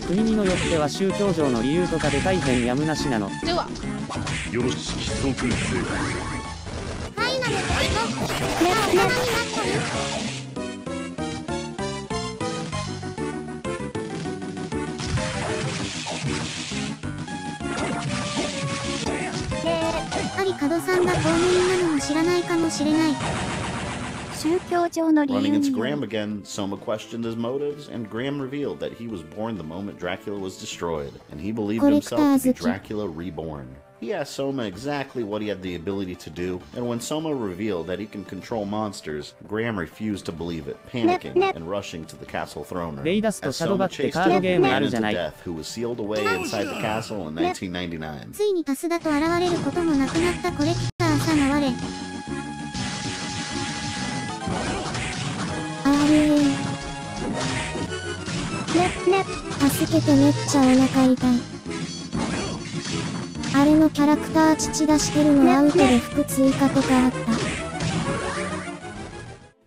国によっては宗教上の理由とかで大変やむなしなの。では、よろしき即成。 Running into Graham again, Soma questioned his motives, and Graham revealed that he was born the moment Dracula was destroyed, and he believed himself to be Dracula reborn. He asked Soma exactly what he had the ability to do, and when Soma revealed that he can control monsters, Graham refused to believe it, panicking and rushing to the castle throne room. As Soma chased him, he ran into Death, who was sealed away inside the castle in 1999. ついにパスだと現れることもなくなったコレクターさな我。助けてめっちゃお腹痛い。あれのキャラクター父出してるのアウトで服追加とかあった。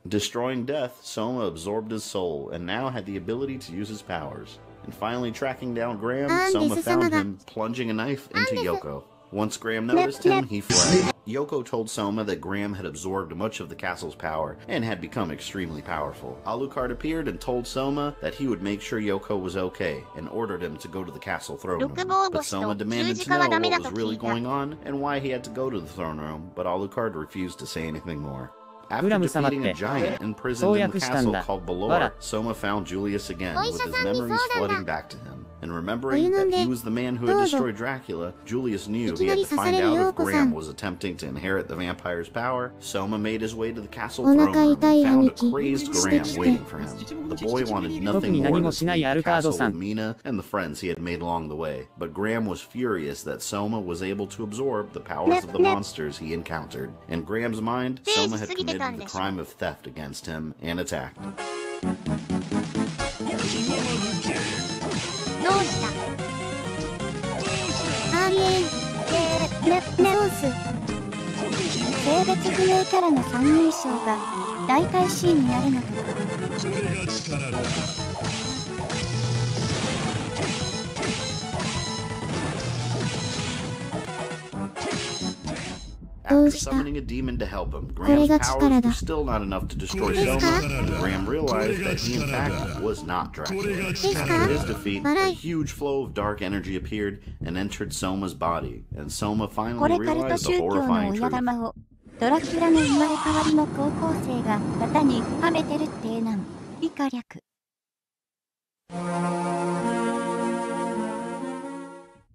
Destroying Death, Soma absorbed his soul and now had the ability to use his powers. And finally tracking down Graham, Soma found him plunging a knife into Yoko. Once Graham noticed him, he fled. Yoko told Soma that Graham had absorbed much of the castle's power and had become extremely powerful. Alucard appeared and told Soma that he would make sure Yoko was okay and ordered him to go to the castle throne room. But Soma demanded to know what was really going on and why he had to go to the throne room, but Alucard refused to say anything more. After defeating a giant imprisoned in the castle called Balor, Soma found Julius again, with his memories flooding back to him. And remembering that he was the man who had destroyed Dracula, Julius knew he had to find out if Graham was attempting to inherit the vampire's power. Soma made his way to the castle throne room and found a crazed Graham waiting for him. The boy wanted nothing more than to leave the castle with Mina and the friends he had made along the way. But Graham was furious that Soma was able to absorb the powers of the monsters he encountered. In Graham's mind, Soma had committed the crime of theft against him and attacked. どうした？ソース。性別不明キャラの三人称が大体 C になるのとか。それが力だ。After summoning a demon to help him, Graham's powers were still not enough to destroy Soma, and Graham realized that he in fact was not Dracula. After his defeat, a huge flow of dark energy appeared and entered Soma's body, and Soma finally realized the horrifying truth. ドラキュラの生まれ変わりの高校生が型にはめてるってえなん以下略。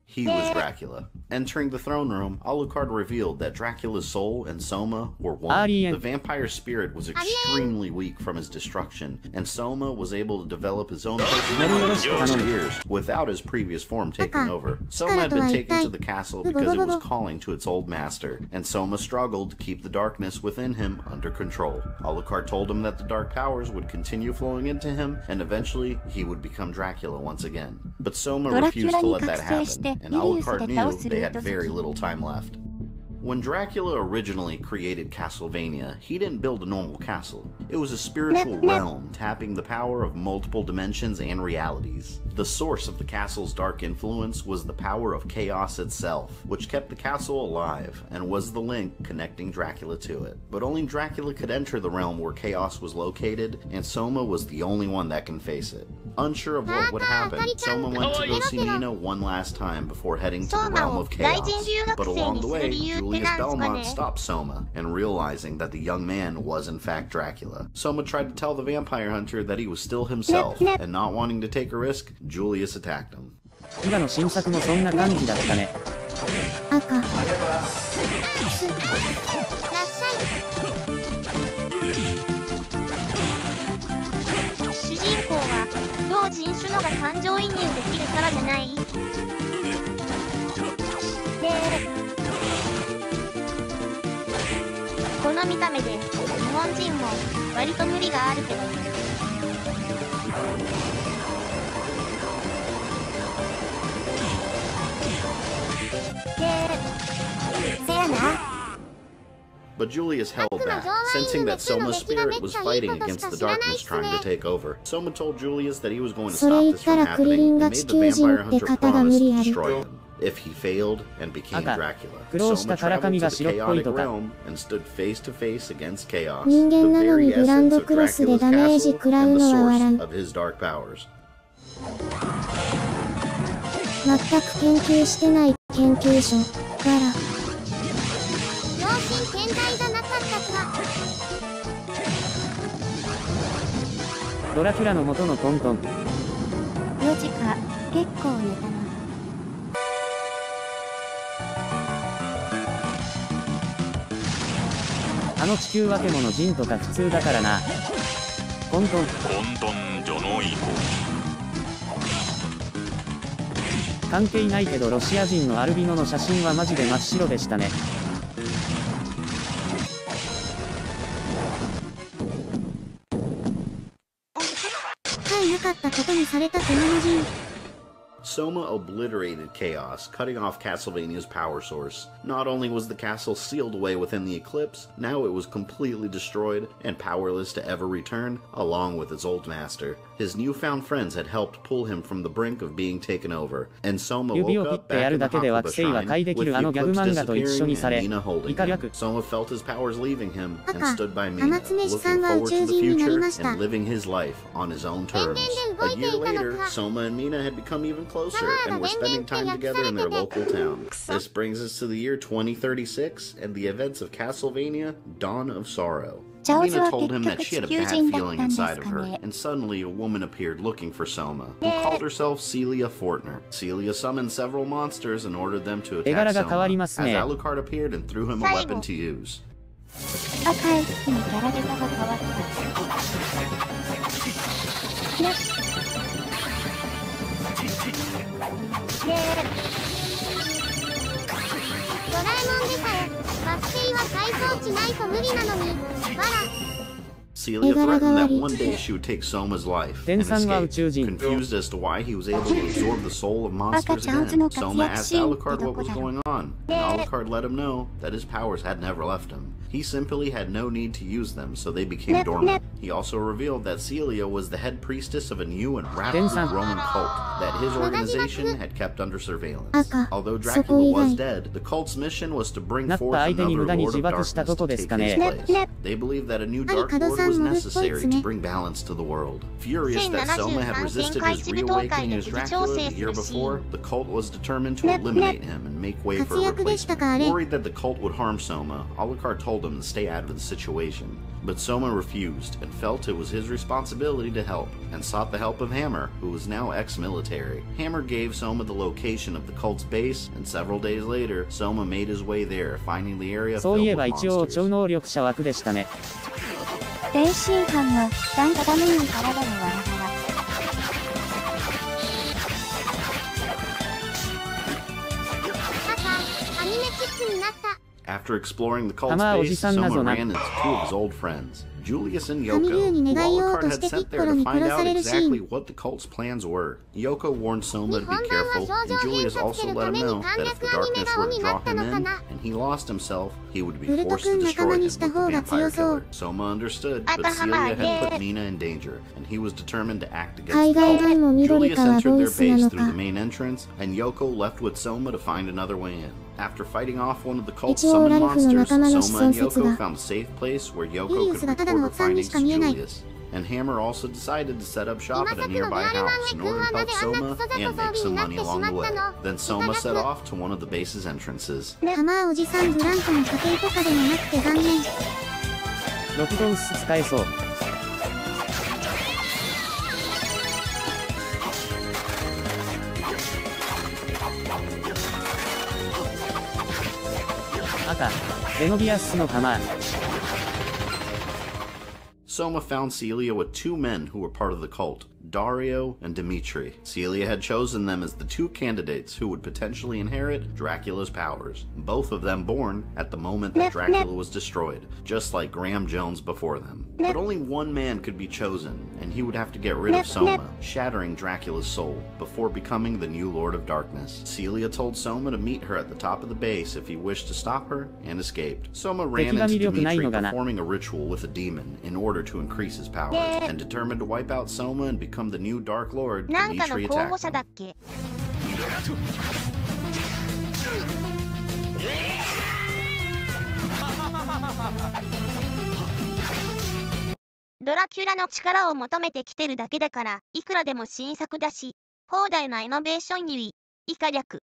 He was Dracula. Entering the throne room, Alucard revealed that Dracula's soul and Soma were one. The vampire spirit was extremely weak from his destruction, and Soma was able to develop his own personality for years without his previous form taking over. Soma had been taken to the castle because it was calling to its old master, and Soma struggled to keep the darkness within him under control. Alucard told him that the dark powers would continue flowing into him, and eventually he would become Dracula once again. But Soma refused to let that happen, and Alucard knew they had very little time left. When Dracula originally created Castlevania, he didn't build a normal castle. It was a spiritual realm, tapping the power of multiple dimensions and realities. The source of the castle's dark influence was the power of chaos itself, which kept the castle alive, and was the link connecting Dracula to it. But only Dracula could enter the realm where chaos was located, and Soma was the only one that can face it. Unsure of what would happen, Soma went to go see Mina one last time before heading to the realm of chaos. But along the way, Julius Belmont stopped Soma, and realizing that the young man was in fact Dracula. Soma tried to tell the vampire hunter that he was still himself, and not wanting to take a risk, Julius attacked him. 今の新作もそんな感じだったね。赤。主人公は同人種のが感情移入できるからじゃない？この見た目で日本人も割と無理があるけどね。せやな。But Julius held back, sensing that Soma's spirit was fighting against the darkness trying to take over. Soma told Julius that he was going to stop this from happening and made the vampire hunter promise to destroy him. If he failed and became Dracula, Soma traveled to the chaotic realm and stood face to face against chaos, the very essence of Dracula's castle and the source of his dark powers. 全く研究してない研究所わら。良心健在がなかったか。ドラキュラの元のトントン。4時か、結構寝たな。あの地球化け物人とか普通だからな。混沌じゃないの。関係ないけどロシア人のアルビノの写真はマジで真っ白でしたね。はい、なかったことにされた獣人。Soma obliterated Chaos, cutting off Castlevania's power source. Not only was the castle sealed away within the eclipse, now it was completely destroyed and powerless to ever return, along with its old master. His newfound friends had helped pull him from the brink of being taken over, and Soma woke up back in the Hakuba Shrine with the eclipse disappearing and Mina holding him. Soma felt his powers leaving him and stood by Mina, looking forward to the future and living his life on his own terms. A year later, Soma and Mina had become even closer and were spending time together in their local town. This brings us to the year 2036 and the events of Castlevania: Dawn of Sorrow. Mina told him that she had a bad feeling inside of her, and suddenly a woman appeared looking for Soma, who called herself Celia Fortner. Celia summoned several monsters and ordered them to attack Soma, as Alucard appeared and threw him a weapon to use. ドラえもんでさえ惑星は改造値ないと無理なのに、わら。 Celia threatened that one day she would take Soma's life and escape, confused as to why he was able to absorb the soul of monsters again. Soma asked Alucard what was going on, and Alucard let him know that his powers had never left him. He simply had no need to use them, so they became dormant. He also revealed that Celia was the head priestess of a new and rapidly growing cult that his organization had kept under surveillance. Although Dracula was dead, the cult's mission was to bring forth another Lord of Darkness to take his place. They believed that a new Dark Lord was necessary to bring balance to the world. Furious that Soma had resisted his reawakening as Dracula the year before, the cult was determined to eliminate him and make way for a replacement. Worried that the cult would harm Soma, Alucard told him to stay out of the situation. But Soma refused and felt it was his responsibility to help, and sought the help of Hammer, who was now ex-military. Hammer gave Soma the location of the cult's base, and several days later, Soma made his way there, finding the area filled with monsters. 天津飯は段ために体のわらわら。アニメチックになった。 After exploring the cult's base, Soma ran into two of his old friends, Julius and Yoko, who Alucard had sent there to find out exactly what the cult's plans were. Yoko warned Soma to be careful, and Julius also let him know that if the darkness were to draw him in, and he lost himself, he would be forced to destroy him with the vampire killer. Soma understood, but Celia had put Mina in danger, and he was determined to act against the cult. Julius entered their base through the main entrance, and Yoko left with Soma to find another way in. After fighting off one of the cult's summoned monsters, Soma and Yoko found a safe place where Yoko could report her findings to Julius. And Hammer also decided to set up shop at a nearby house in order to help Soma and make some money along the way. Then Soma set off to one of the base's entrances. 赤、ゼノビアスの釜。 Soma found Celia with two men who were part of the cult, Dario and Dimitri. Celia had chosen them as the two candidates who would potentially inherit Dracula's powers, both of them born at the moment that Dracula was destroyed, just like Graham Jones before them. But only one man could be chosen, and he would have to get rid of Soma, shattering Dracula's soul, before becoming the new Lord of Darkness. Celia told Soma to meet her at the top of the base if he wished to stop her, and escaped. Soma ran into Dimitri performing a ritual with a demon in order to increase his powers, and determined to wipe out Soma and become the new Dark Lord, Dimitri attacked him. ドラキュラの力を求めてきてるだけだから、いくらでも新作だし、放題なイノベーションに以下略。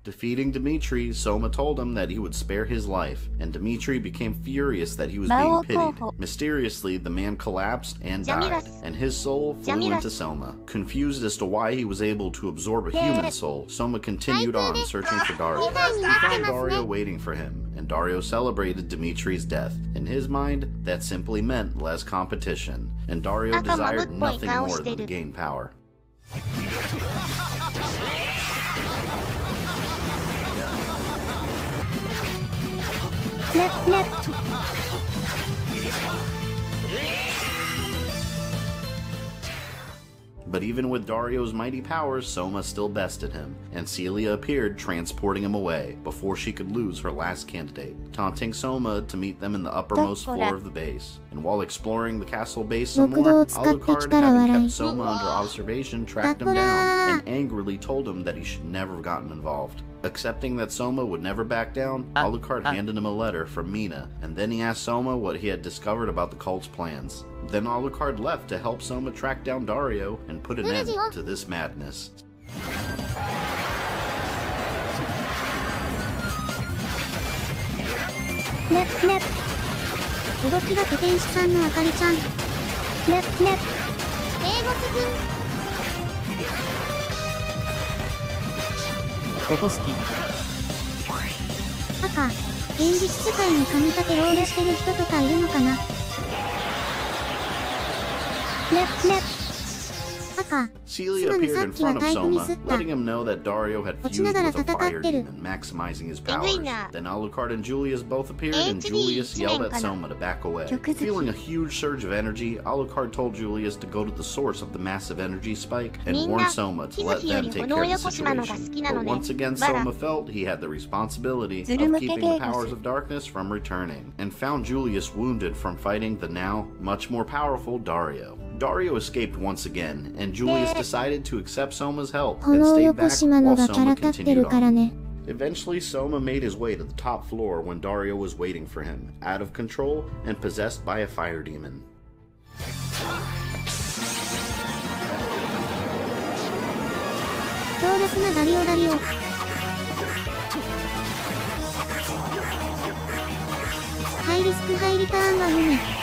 Defeating Dmitri, Soma told him that he would spare his life, and Dmitri became furious that he was being pitied. Mysteriously, the man collapsed and died, and his soul flew into Soma. Confused as to why he was able to absorb a human soul, Soma continued on searching for Dario. He found Dario waiting for him, and Dario celebrated Dmitri's death. In his mind, that simply meant less competition, and Dario desired nothing more than to gain power. But even with Dario's mighty powers, Soma still bested him, and Celia appeared, transporting him away before she could lose her last candidate, taunting Soma to meet them in the uppermost floor of the base. And while exploring the castle base some more, Alucard, having kept Soma under observation, tracked him down and angrily told him that he should never have gotten involved. Accepting that Soma would never back down, Alucard handed him a letter from Mina, and then he asked Soma what he had discovered about the cult's plans. Then Alucard left to help Soma track down Dario and put an end to this madness.赤、現実世界に神立てロールしてる人とかいるのかな。Celia appeared in front of Soma, letting him know that Dario had fused with a fire demon, maximizing his powers. Then Alucard and Julius both appeared, and Julius yelled at Soma to back away. Feeling a huge surge of energy, Alucard told Julius to go to the source of the massive energy spike and warn Soma to let them take care of the situation. But once again, Soma felt he had the responsibility of keeping the powers of darkness from returning, and found Julius wounded from fighting the now much more powerful Dario. Dario escaped once again, and Julius decided to accept Soma's help and stayed back while Soma continued on. Eventually, Soma made his way to the top floor when Dario was waiting for him, out of control and possessed by a fire demon. High risk, high return は夢。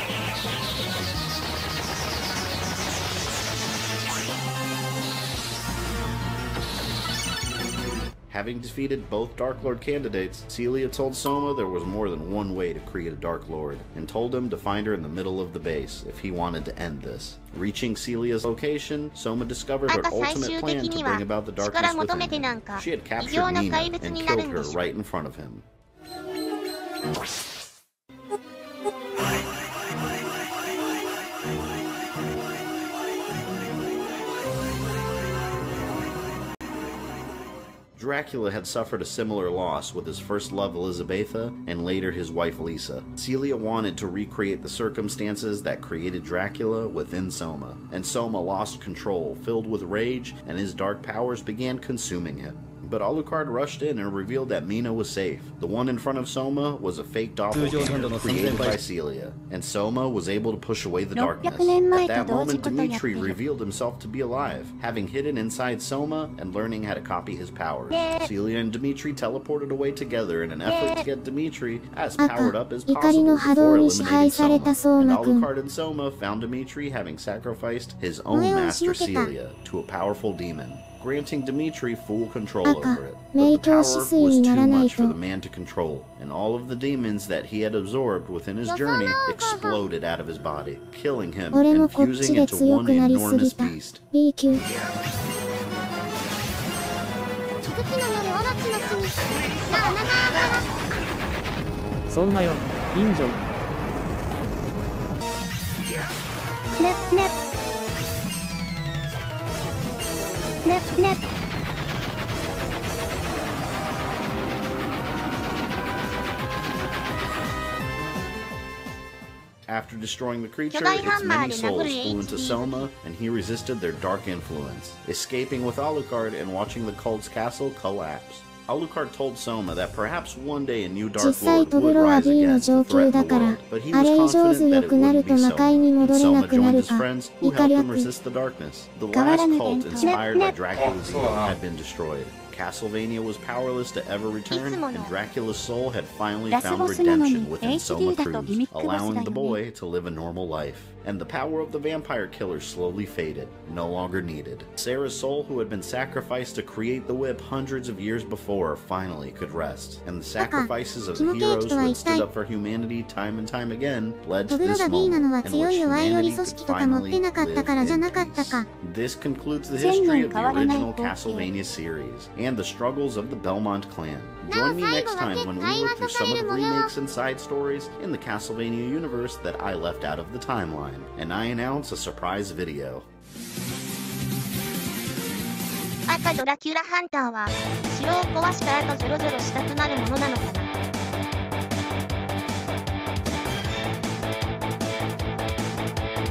Having defeated both Dark Lord candidates, Celia told Soma there was more than one way to create a Dark Lord, and told him to find her in the middle of the base if he wanted to end this. Reaching Celia's location, Soma discovered her ultimate plan to bring about the darkness within him. She had captured Mina and killed her right in front of him. Dracula had suffered a similar loss with his first love Elizabetha and later his wife Lisa. Celia wanted to recreate the circumstances that created Dracula within Soma, and Soma lost control, filled with rage, and his dark powers began consuming him. But Alucard rushed in and revealed that Mina was safe. The one in front of Soma was a fake doppelganger created by Celia, and Soma was able to push away the darkness. At that moment, Dmitri revealed himself to be alive, having hidden inside Soma and learning how to copy his powers. Celia and Dmitri teleported away together in an effort to get Dmitri as powered up as possible before eliminating Soma. And Alucard and Soma found Dmitri having sacrificed his own master Celia to a powerful demon, granting Dmitri full control over it. But the power was too much for the man to control, and all of the demons that he had absorbed within his journey exploded out of his body, killing him and fusing into one enormous beast. After destroying the creature, its many souls flew into Soma, and he resisted their dark influence, escaping with Alucard and watching the cult's castle collapse. Alucard told Soma that perhaps one day a new Dark Lord would rise again to threaten the world, but he was confident that it wouldn't be so. Soma joined his friends, who helped him resist the darkness. The last cult inspired by Dracula's evil had been destroyed. Castlevania was powerless to ever return, and Dracula's soul had finally found redemption within Soma Cruz, allowing the boy to live a normal life. And the power of the vampire killer slowly faded, no longer needed. Sarah's soul, who had been sacrificed to create the whip hundreds of years before, finally could rest. And the sacrifices of the heroes who had stood up for humanity time and time again led to this moment in which humanity could finally live in peace. This concludes the history of the original Castlevania series, and the struggles of the Belmont clan. Join me next time when we look through some of the remakes and side stories in the Castlevania universe that I left out of the timeline, and I announce a surprise video. 赤ドラキュラハンターは城を壊した後ゾロゾロしたくなるものなのかな。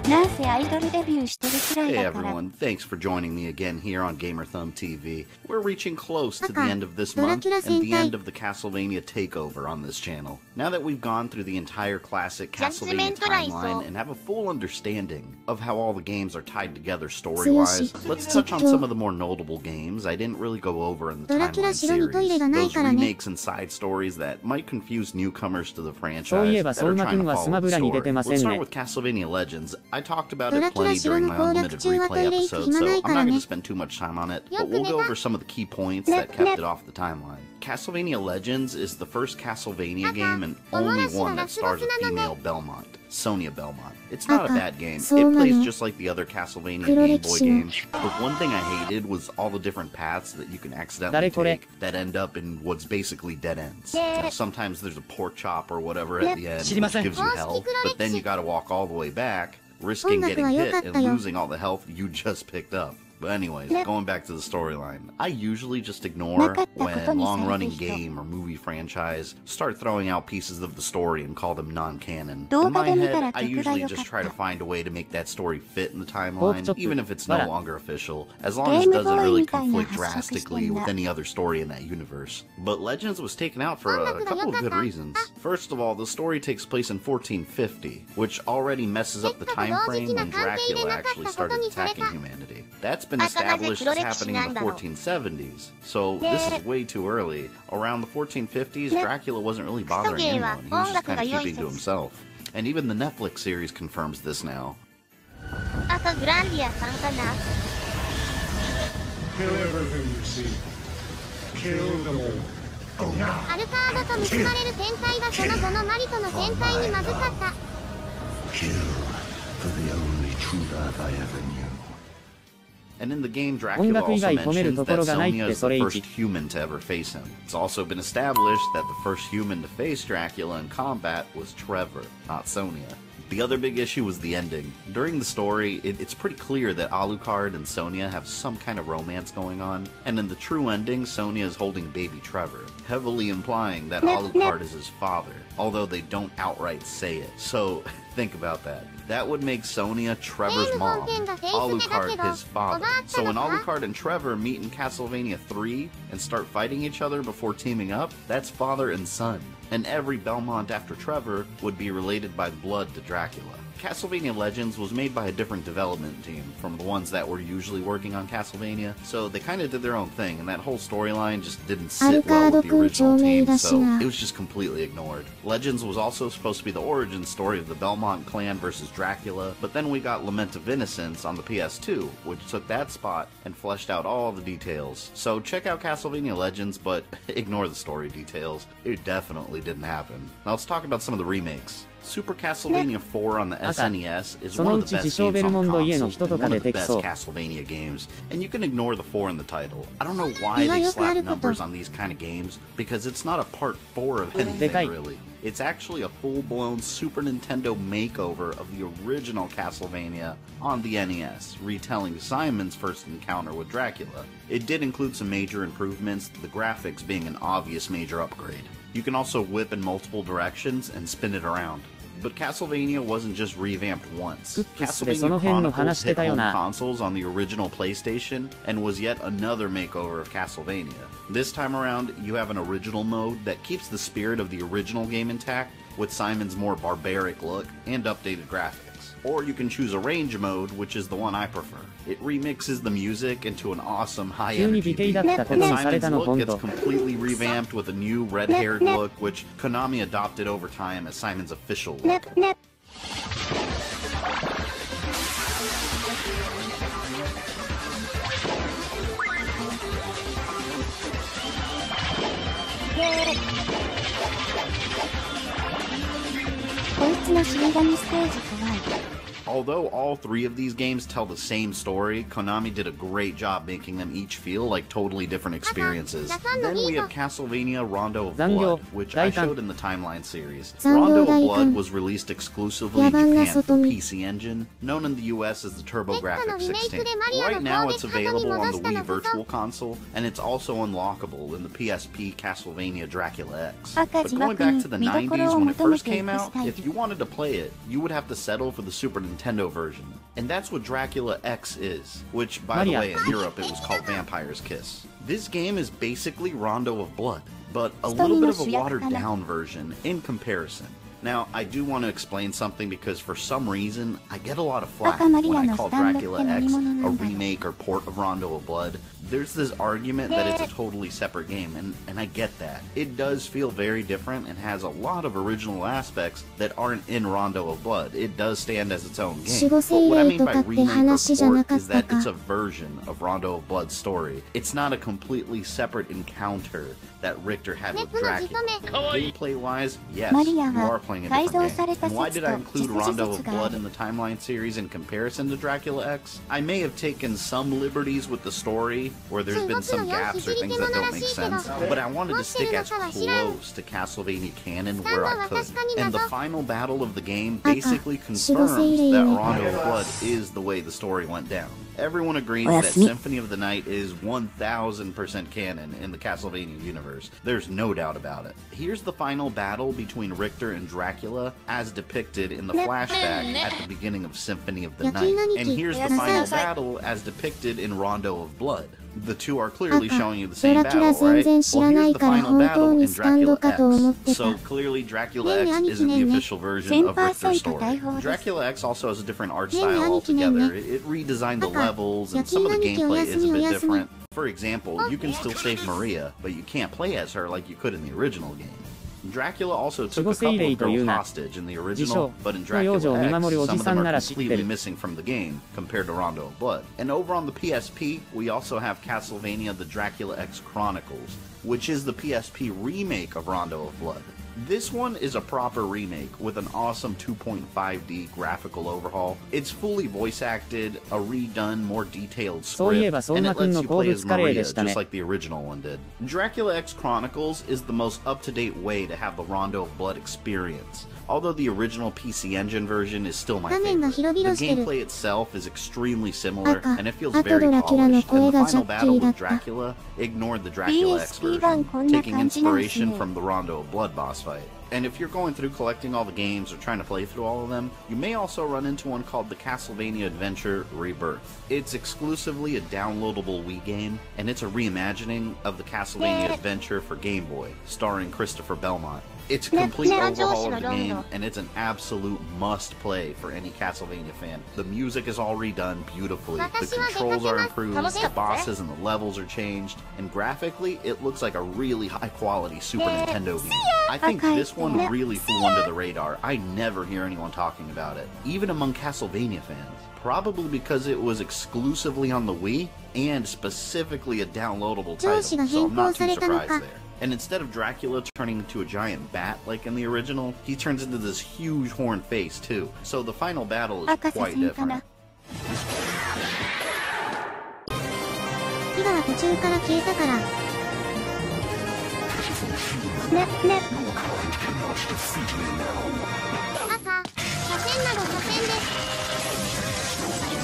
なんせアイドルデビューしてるくらい Hey だから。 everyone, thanks for joining me again here on GamerThumb TV. We're reaching close to the end of this month and the end of the Castlevania takeover on this channel. Now that we've gone through the entire classic Castlevania timeline and have a full understanding of how all the games are tied together story-wise, let's touch on some of the more notable games I didn't really go over in the timeline series. Those remakes and side stories that might confuse newcomers to the franchise that are trying to follow the story. Let's start with Castlevania Legends. I talked about it plenty during my unlimited replay episode, so I'm not going to spend too much time on it, but we'll go over some of the key points that kept it off the timeline. Castlevania Legends is the first Castlevania game and only one that stars a female Belmont, Sonia Belmont. It's not a bad game, it plays just like the other Castlevania Game Boy games, but one thing I hated was all the different paths that you can accidentally take that end up in what's basically dead ends. Sometimes there's a pork chop or whatever at the end, which gives you health, but then you gotta walk all the way back, risking getting hit and losing all the health you just picked up. But anyways, going back to the storyline, I usually just ignore when long-running game or movie franchise start throwing out pieces of the story and call them non-canon. In my head, I usually just try to find a way to make that story fit in the timeline, even if it's no longer official, as long as it doesn't really conflict drastically with any other story in that universe. But Legends was taken out for a couple of good reasons. First of all, the story takes place in 1450, which already messes up the time frame when Dracula actually started attacking humanity. That's been established as happening in the 1470s, so this is way too early. Around the 1450s, Dracula wasn't really bothering anyone, he was just kind of keeping to himself. And even the Netflix series confirms this now. Kill everything you see. Kill them all. アルカードと結ばれる天体がその後のマリとの戦隊にまずかった。 Kill for the only true love I ever knew. And in the game, Dracula also mentions that Sonia is the first human to ever face him. It's also been established that the first human to face Dracula in combat was Trevor, not Sonia. The other big issue was the ending. During the story, it's pretty clear that Alucard and Sonia have some kind of romance going on, and in the true ending, Sonia is holding baby Trevor, heavily implying that Alucard is his father, although they don't outright say it. So, think about that. That would make Sonia Trevor's mom, Alucard his father. So when Alucard and Trevor meet in Castlevania 3 and start fighting each other before teaming up, that's father and son. And every Belmont after Trevor would be related by blood to Dracula. Castlevania Legends was made by a different development team from the ones that were usually working on Castlevania, so they kind of did their own thing, and that whole storyline just didn't sit well with the original team, so it was just completely ignored. Legends was also supposed to be the origin story of the Belmont clan versus Dracula, but then we got Lament of Innocence on the PS2, which took that spot and fleshed out all the details. So check out Castlevania Legends, but ignore the story details. It definitely didn't happen. Now let's talk about some of the remakes. Super Castlevania 4 on the SNES is one of the best games on console, and one of the best Castlevania games, and you can ignore the 4 in the title. I don't know why they slap numbers on these kind of games, because it's not a part 4 of anything really. It's actually a full-blown Super Nintendo makeover of the original Castlevania on the NES, retelling Simon's first encounter with Dracula. It did include some major improvements, the graphics being an obvious major upgrade. You can also whip in multiple directions and spin it around. But Castlevania wasn't just revamped once. Castlevania Chronicles hit home consoles on the original PlayStation and was yet another makeover of Castlevania. This time around, you have an original mode that keeps the spirit of the original game intact with Simon's more barbaric look and updated graphics. or you can choose Arrange mode, which is the one I prefer. It remixes the music into an awesome high-energy beat, and Simon's look gets completely revamped with a new red-haired look, which Konami adopted over time as Simon's official look. Although all three of these games tell the same story, Konami did a great job making them each feel like totally different experiences. Then we have Castlevania Rondo of Blood, which I showed in the Timeline series. Rondo of Blood was released exclusively in Japan for PC Engine, known in the US as the TurboGrafx 16. Right now it's available on the Wii Virtual Console, and it's also unlockable in the PSP Castlevania Dracula X. But going back to the 90s when it first came out, if you wanted to play it, you would have to settle for the Super Nintendo version. And that's what Dracula X is, which, by the way, in Europe it was called Vampire's Kiss. This game is basically Rondo of Blood, but a little bit of a watered-down version in comparison. Now, I do want to explain something because for some reason, I get a lot of flack when I call Dracula X a remake or port of Rondo of Blood. There's this argument that it's a totally separate game, and I get that. It does feel very different and has a lot of original aspects that aren't in Rondo of Blood. It does stand as its own game. But what I mean by remake or port is that it's a version of Rondo of Blood's story. It's not a completely separate encounter that Richter had with Dracula. Gameplay-wise, yes, you are playing a different game. And why did I include Rondo of Blood in the Timeline series in comparison to Dracula X? I may have taken some liberties with the story, where there's been some gaps or things that don't make sense, but I wanted to stick as close to Castlevania canon where I could. And the final battle of the game basically confirms that Rondo of Blood is the way the story went down. Everyone agrees that Symphony of the Night is 1000% canon in the Castlevania universe. There's no doubt about it. Here's the final battle between Richter and Dracula as depicted in the flashback at the beginning of Symphony of the Night. And here's the final battle as depicted in Rondo of Blood. The two are clearly showing you the same battle, right? Well, here's the final battle in Dracula X. So clearly Dracula X isn't the official version of Richter's story. Dracula X also has a different art style altogether. It redesigned the levels, and some of the gameplay is a bit different. For example, you can still save Maria, but you can't play as her like you could in the original game. Dracula also took a couple of girls hostage in the original, but in Dracula X, some of them are completely missing from the game compared to Rondo of Blood. And over on the PSP, we also have Castlevania The Dracula X Chronicles, which is the PSP remake of Rondo of Blood. This one is a proper remake with an awesome 2.5D graphical overhaul. It's fully voice acted, a redone, more detailed script, and it lets you play as Maria just like the original one did. Dracula X Chronicles is the most up-to-date way to have the Rondo of Blood experience. Although the original PC Engine version is still my favorite. The gameplay itself is extremely similar, and it feels very polished, and the final battle with Dracula ignored the Dracula X version, taking inspiration from the Rondo of Blood boss fight. And if you're going through collecting all the games or trying to play through all of them, you may also run into one called the Castlevania Adventure Rebirth. It's exclusively a downloadable Wii game, and it's a reimagining of the Castlevania Adventure for Game Boy, starring Christopher Belmont. It's a complete overhaul of the game, and it's an absolute must-play for any Castlevania fan. The music is all redone beautifully, the controls are improved, the bosses and the levels are changed, and graphically, it looks like a really high-quality Super Nintendo game. I think this one really flew under the radar. I never hear anyone talking about it, even among Castlevania fans. Probably because it was exclusively on the Wii, and specifically a downloadable title, so I'm not too surprised there. And instead of Dracula turning into a giant bat like in the original, he turns into this huge horned face too. So the final battle is quite different.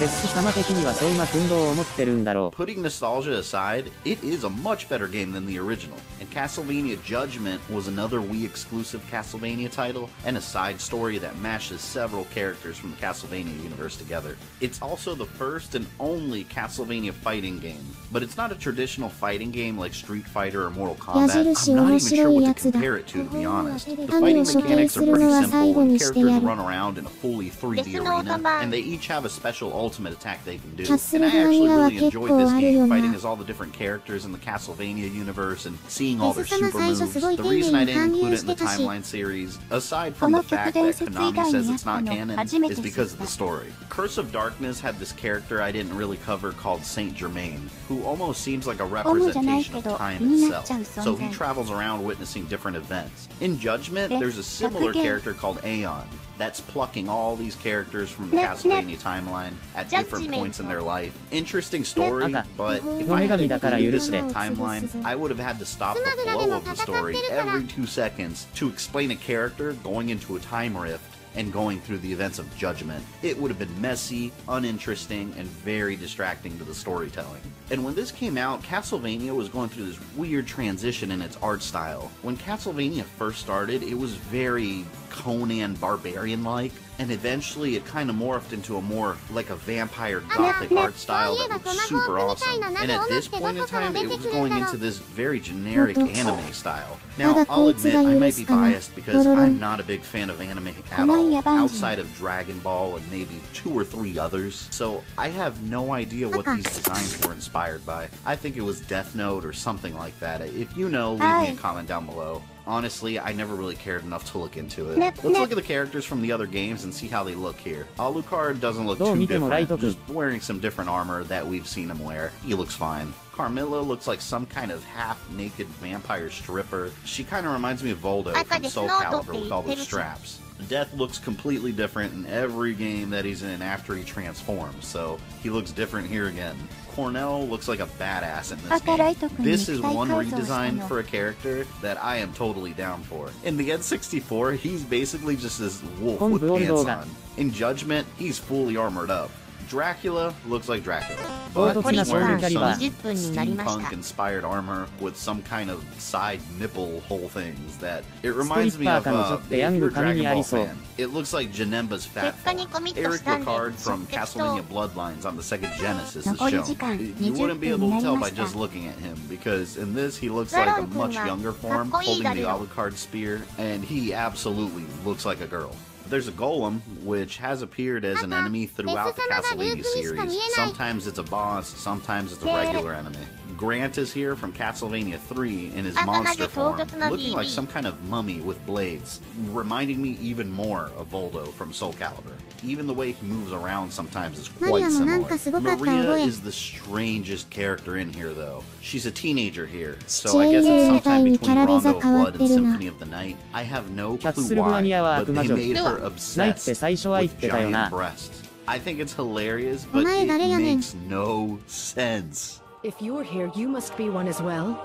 テス様的には相馬くんどう思ってるんだろう。 Putting nostalgia aside, it is a much better game than the original, and Castlevania Judgment was another Wii exclusive Castlevania title and a side story that mashes several characters from the Castlevania universe together. It's also the first and only Castlevania fighting game, but it's not a traditional fighting game like Street Fighter or Mortal Kombat. I'm not even sure what to compare it to be honest. The fighting mechanics are pretty simple, and characters run around in a fully 3D arena, and they each have a special ultimate attack they can do. And I actually really enjoyed this game, fighting as all the different characters in the Castlevania universe and seeing all their super moves. The reason I didn't include it in the timeline series, aside from the fact that Konami says it's not canon, is because of the story. Curse of Darkness had this character I didn't really cover called Saint Germain, who almost seems like a representation of time itself, so he travels around witnessing different events. In Judgment, there's a similar character called Aeon, that's plucking all these characters from the Castlevania timeline at different points in their life. Interesting story, but if I had to include this in a timeline, I would have had to stop the flow of the story every 2 seconds to explain a character going into a time rift and going through the events of Judgment. It would have been messy, uninteresting, and very distracting to the storytelling. And when this came out, Castlevania was going through this weird transition in its art style. When Castlevania first started, it was very Conan Barbarian-like, and eventually it kind of morphed into a more like a vampire gothic art style that looked super awesome. And at this point in time, it was going into this very generic anime style. Now, I'll admit I might be biased because I'm not a big fan of anime at all, outside of Dragon Ball and maybe 2 or 3 others, so I have no idea what these designs were inspired by. I think it was Death Note or something like that. If you know, leave me a comment down below. Honestly, I never really cared enough to look into it. Let's look at the characters from the other games and see how they look here. Alucard doesn't look too different, just wearing some different armor that we've seen him wear. He looks fine. Carmilla looks like some kind of half-naked vampire stripper. She kind of reminds me of Voldo from Soul Calibur with all those straps. Death looks completely different in every game that he's in after he transforms, so he looks different here again. Cornell looks like a badass in this game. This is one redesign for a character that I am totally down for. In the N64, he's basically just this wolf with pants on. In Judgment, he's fully armored up. Dracula looks like Dracula, but he's wearing some steampunk-inspired armor with some kind of side nipple hole things that it reminds me of, if you're a Dragon Ball fan, it looks like Janemba's fat form. Eric Ricard from Castlevania Bloodlines on the Sega Genesis is shown. You wouldn't be able to tell by just looking at him, because in this he looks like a much younger form, holding the Alucard spear, and he absolutely looks like a girl. There's a golem, which has appeared as an enemy throughout the Castlevania series. Sometimes it's a boss, sometimes it's a regular enemy. Grant is here from Castlevania 3 in his monster form, looking like some kind of mummy with blades, reminding me even more of Voldo from Soul Calibur. Even the way he moves around sometimes is quite similar. Maria is the strangest character in here though. She's a teenager here, so I guess it's sometime between Rondo of Blood and Symphony of the Night. I have no clue why, but they made her obsessed with giant breasts. I think it's hilarious, but it makes no sense. If you're here, you must be one as well.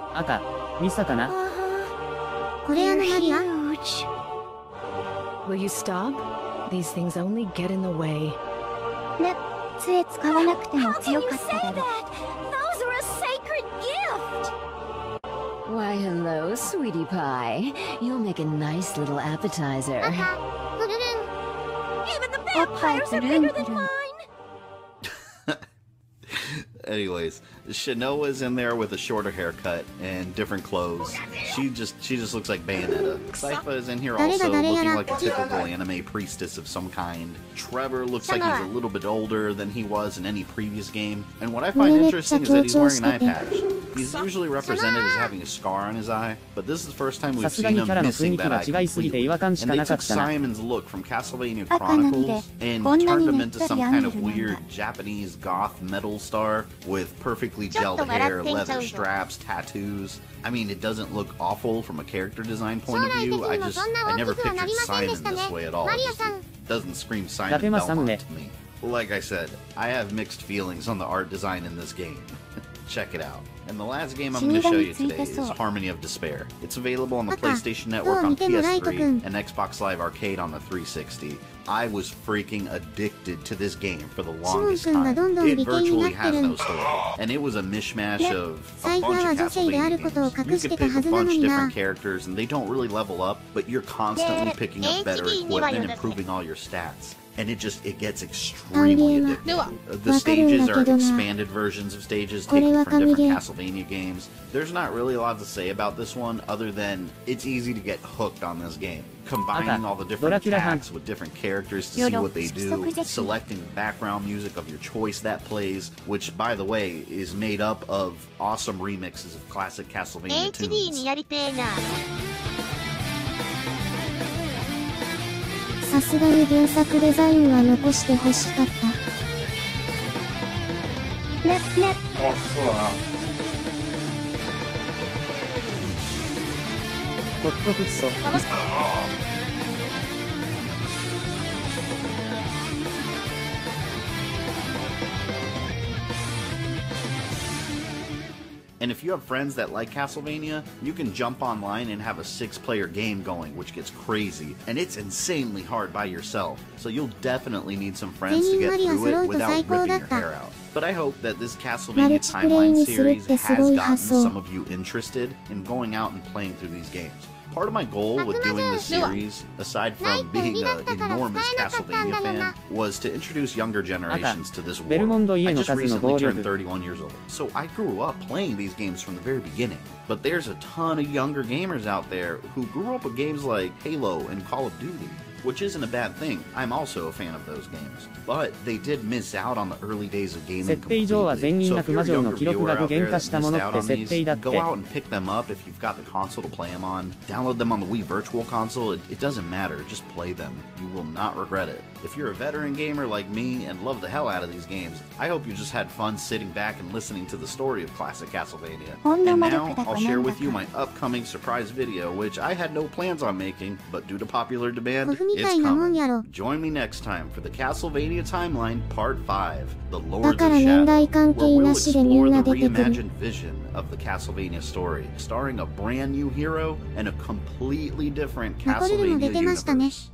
You're huge. Will you stop? These things only get in the way. How can you say that? Those are a sacred gift! Why, hello, sweetie pie. You'll make a nice little appetizer. Even the vampires are bigger than mine! Anyways, Shanoa's in there with a shorter haircut and different clothes. She just looks like Bayonetta. Sypha is in here also, looking like a typical anime priestess of some kind. Trevor looks like he's a little bit older than he was in any previous game. And what I find interesting is that he's wearing an eye patch. He's usually represented as having a scar on his eye, but this is the first time we've seen him missing that eye completely. And they took Simon's look from Castlevania Chronicles and turned him into some kind of weird Japanese goth metal star with perfectly gelled hair, leather straps, tattoos. I mean, it doesn't look awful from a character design point of view. I never pictured Simon this way at all. It just doesn't scream Simon Belmont to me. Like I said, I have mixed feelings on the art design in this game. check it out. And the last game I'm going to show you today is Harmony of Despair. It's available on the PlayStation Network on PS3 and Xbox Live Arcade on the 360. I was freaking addicted to this game for the longest time. It virtually has no story, and it was a mishmash of a bunch of Castlevania games. You could pick a bunch of different characters, and they don't really level up, but you're constantly picking up better equipment and improving all your stats. And it gets extremely addictive. The stages are expanded versions of stages taken from different Castlevania games. There's not really a lot to say about this one other than it's easy to get hooked on this game. Combining all the different attacks with different characters to see what they do, selecting background music of your choice that plays, which, by the way, is made up of awesome remixes of classic Castlevania tunes. さすがに原作デザインは残してほしかった。ね。あ、そうだな。ホットフッ素。And if you have friends that like Castlevania, you can jump online and have a 6-player game going, which gets crazy, and it's insanely hard by yourself, so you'll definitely need some friends to get through it without ripping your hair out. But I hope that this Castlevania Timeline series has gotten some of you interested in going out and playing through these games. Part of my goal with doing this series, aside from being an enormous Castlevania fan, was to introduce younger generations to this world. I just recently turned 31 years old, so I grew up playing these games from the very beginning. But there's a ton of younger gamers out there who grew up with games like Halo and Call of Duty, which isn't a bad thing. I'm also a fan of those games. But they did miss out on the early days of gaming completely. So if you're a younger viewer out there that missed out on these, go out and pick them up if you've got the console to play them on. Download them on the Wii Virtual Console. It doesn't matter. Just play them. You will not regret it. If you're a veteran gamer like me and love the hell out of these games, I hope you just had fun sitting back and listening to the story of classic Castlevania. And now, I'll share with you my upcoming surprise video, which I had no plans on making, but due to popular demand, it's coming. Join me next time for the Castlevania Timeline Part 5, The Lords of Shadow, where we'll explore the reimagined vision of the Castlevania story, starring a brand new hero and a completely different Castlevania universe.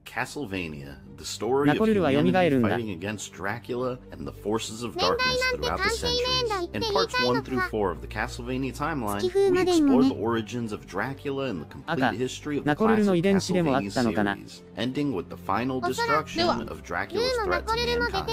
Castlevania, the story of humanity fighting against Dracula and the forces of darkness throughout the centuries. In parts 1 through 4 of the Castlevania timeline, we explore the origins of Dracula and the complete history of the classic Castlevania series, ending with the final destruction of Dracula's threat to mankind.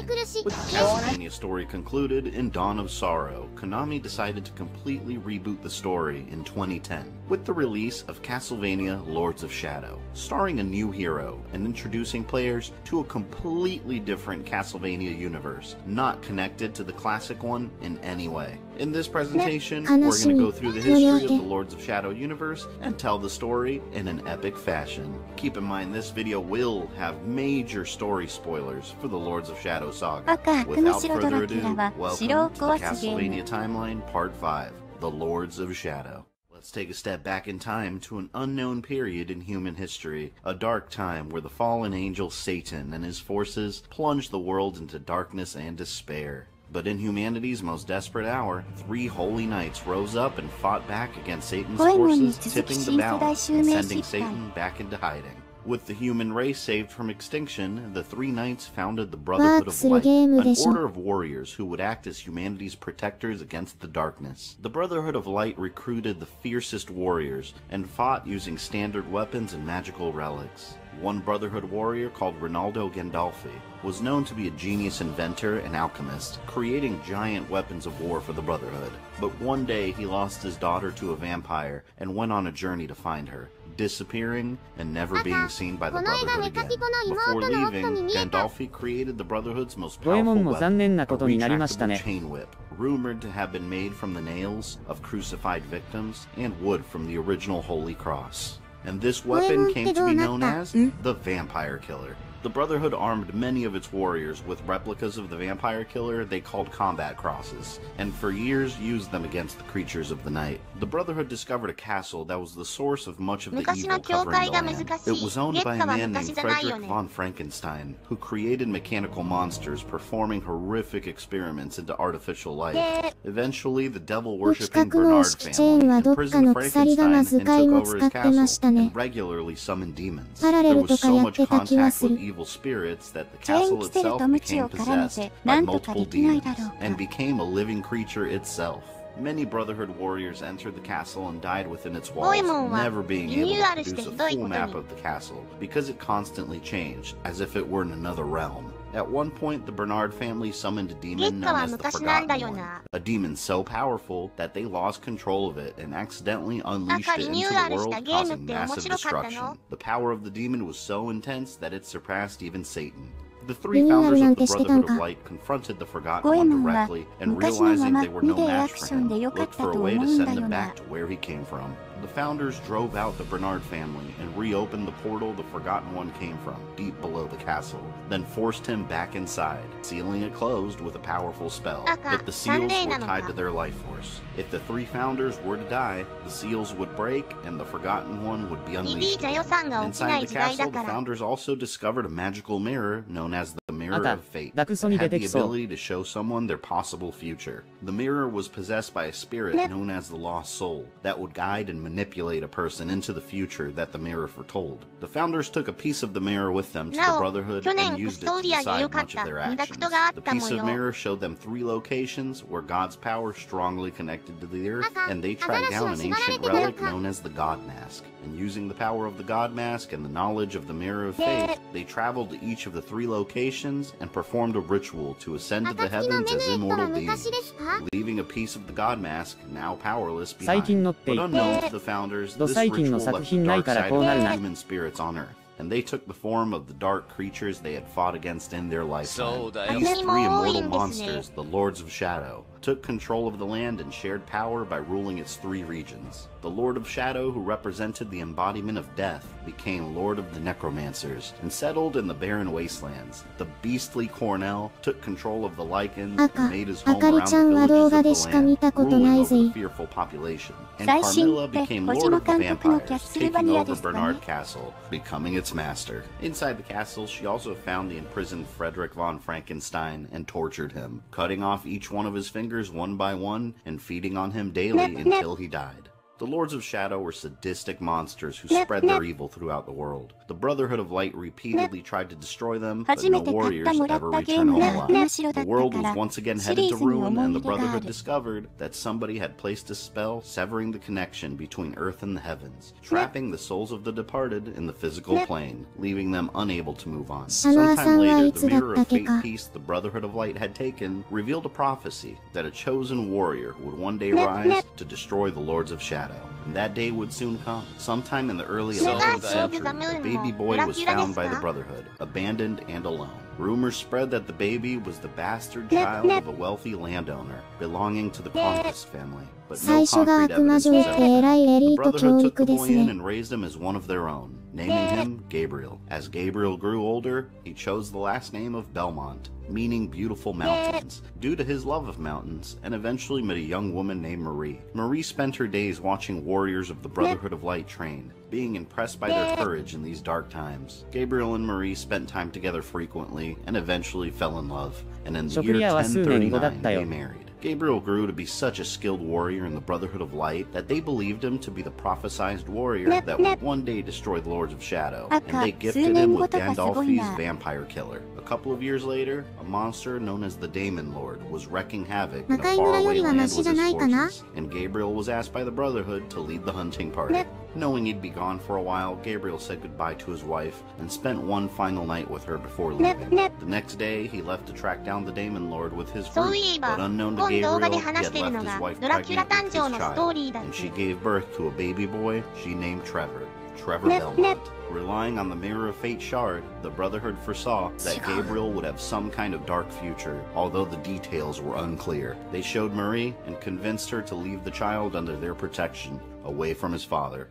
With the Castlevania story concluded in Dawn of Sorrow, Konami decided to completely reboot the story in 2010, with the release of Castlevania Lords of Shadow, starring a new hero and introducing players to a completely different Castlevania universe, not connected to the classic one in any way. In this presentation, we're going to go through the history of the Lords of Shadow universe and tell the story in an epic fashion. Keep in mind this video will have major story spoilers for the Lords of Shadow saga. Without further ado, welcome to the Castlevania Timeline Part 5, The Lords of Shadow. Let's take a step back in time to an unknown period in human history, a dark time where the fallen angel Satan and his forces plunged the world into darkness and despair. But in humanity's most desperate hour, 3 holy knights rose up and fought back against Satan's forces, tipping the balance and sending Satan back into hiding. With the human race saved from extinction, the 3 knights founded the Brotherhood of Light, an order of warriors who would act as humanity's protectors against the darkness. The Brotherhood of Light recruited the fiercest warriors and fought using standard weapons and magical relics. One Brotherhood warrior called Ronaldo Gandolfi was known to be a genius inventor and alchemist, creating giant weapons of war for the Brotherhood. But one day he lost his daughter to a vampire and went on a journey to find her, disappearing and never being seen by the Brotherhood again. Before leaving, Gandolfi created the Brotherhood's most powerful weapon, a retractable chain whip, rumored to have been made from the nails of crucified victims and wood from the original Holy Cross. And this weapon came to be known as the Vampire Killer. The Brotherhood armed many of its warriors with replicas of the vampire killer they called combat crosses, and for years used them against the creatures of the night. The Brotherhood discovered a castle that was the source of much of the evil covering the land. It was owned by a man named Frederick von Frankenstein, who created mechanical monsters performing horrific experiments into artificial life. Eventually, the devil-worshipping Bernard family imprisoned Frankenstein and took over his castle and regularly summoned demons. There was so much contact with evil spirits that the castle itself became possessed by multiple demons and became a living creature itself. Many Brotherhood warriors entered the castle and died within its walls, never being able to produce a full map of the castle because it constantly changed, as if it were in another realm. At one point, the Bernard family summoned a demon known as the Forgotten One, a demon so powerful that they lost control of it and accidentally unleashed it into the world, causing massive destruction. The power of the demon was so intense that it surpassed even Satan. The three founders of the Brotherhood of Light confronted the Forgotten One directly, and realizing they were no match for him, looked for a way to send him back to where he came from. The founders drove out the Bernard family and reopened the portal the Forgotten One came from, deep below the castle, then forced him back inside, sealing it closed with a powerful spell. But the seals were tied to their life force. If the three founders were to die, the seals would break and the Forgotten One would be unleashed. Inside the castle, the founders also discovered a magical mirror known as the Mirror of Fate that had the ability to show someone their possible future. The mirror was possessed by a spirit known as the Lost Soul that would guide and manipulate a person into the future that the mirror foretold. The founders took a piece of the mirror with them to the Brotherhood and used it to decide much of their actions. The piece of mirror showed them 3 locations where God's power strongly connected to the earth, and they tracked down an ancient relic known as the God Mask. And using the power of the God Mask and the knowledge of the Mirror of Fate, they traveled to each of the 3 locations and performed a ritual to ascend to the heavens as immortal beings, leaving a piece of the God Mask, now powerless, behind. But unknown to the founders, this ritual left the dark side of the human spirits on Earth, and they took the form of the dark creatures they had fought against in their lifetime. These 3 immortal monsters, the Lords of Shadow, took control of the land and shared power by ruling its 3 regions. The Lord of Shadow, who represented the embodiment of death, became Lord of the Necromancers and settled in the barren wastelands. The beastly Cornell took control of the Lycans and made his home around the villages of the land, ruling over the fearful population. And Carmilla became Lord of the Vampires, taking over Bernard Castle, becoming its master. Inside the castle, she also found the imprisoned Frederick von Frankenstein and tortured him, cutting off each one of his fingers one by one and feeding on him daily until he died. The Lords of Shadow were sadistic monsters who spread their evil throughout the world. The Brotherhood of Light repeatedly tried to destroy them, but no warriors ever returned home alive. The world was once again headed to ruin, and the Brotherhood discovered that somebody had placed a spell severing the connection between Earth and the heavens, trapping the souls of the departed in the physical plane, leaving them unable to move on. Sometime later, the Mirror of Fate piece the Brotherhood of Light had taken revealed a prophecy that a chosen warrior would one day rise to destroy the Lords of Shadow. And that day would soon come. Sometime in the early 11th century, a baby boy was found by the Brotherhood, abandoned and alone. Rumors spread that the baby was the bastard child of a wealthy landowner belonging to the Conquest family, but no concrete evidence was ever found. The Brotherhood took the boy in and raised him as one of their own, naming him Gabriel. As Gabriel grew older, he chose the last name of Belmont, meaning beautiful mountains, due to his love of mountains, and eventually met a young woman named Marie. Marie spent her days watching warriors of the Brotherhood of Light train, being impressed by their courage in these dark times. Gabriel and Marie spent time together frequently, and eventually fell in love, and in the year 1039, they married. Gabriel grew to be such a skilled warrior in the Brotherhood of Light that they believed him to be the prophesized warrior that would one day destroy the Lords of Shadow, and they gifted him with Gandalfi's vampire killer. A couple of years later, a monster known as the Daemon Lord was wrecking havoc in a faraway land with his forces, and Gabriel was asked by the Brotherhood to lead the hunting party. Knowing he'd be gone for a while, Gabriel said goodbye to his wife and spent one final night with her before leaving. The next day, he left to track down the Daemon Lord with his group, but unknown to Gabriel, he had left his wife pregnant with his child, and she gave birth to a baby boy she named Trevor Belmont. Relying on the Mirror of Fate shard, the Brotherhood foresaw that Gabriel would have some kind of dark future, although the details were unclear. They showed Marie and convinced her to leave the child under their protection, away from his father.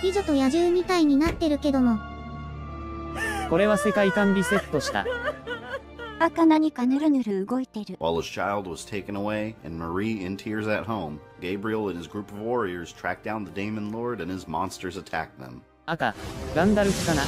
美女と野獣みたいになってるけども。これは世界観リセットした。赤何かぬるぬる動いてる。While his child was taken away and Marie in tears at home, Gabriel and his group of warriors tracked down the Demon Lord and his monsters attacked them. 赤、ガンダルフかな。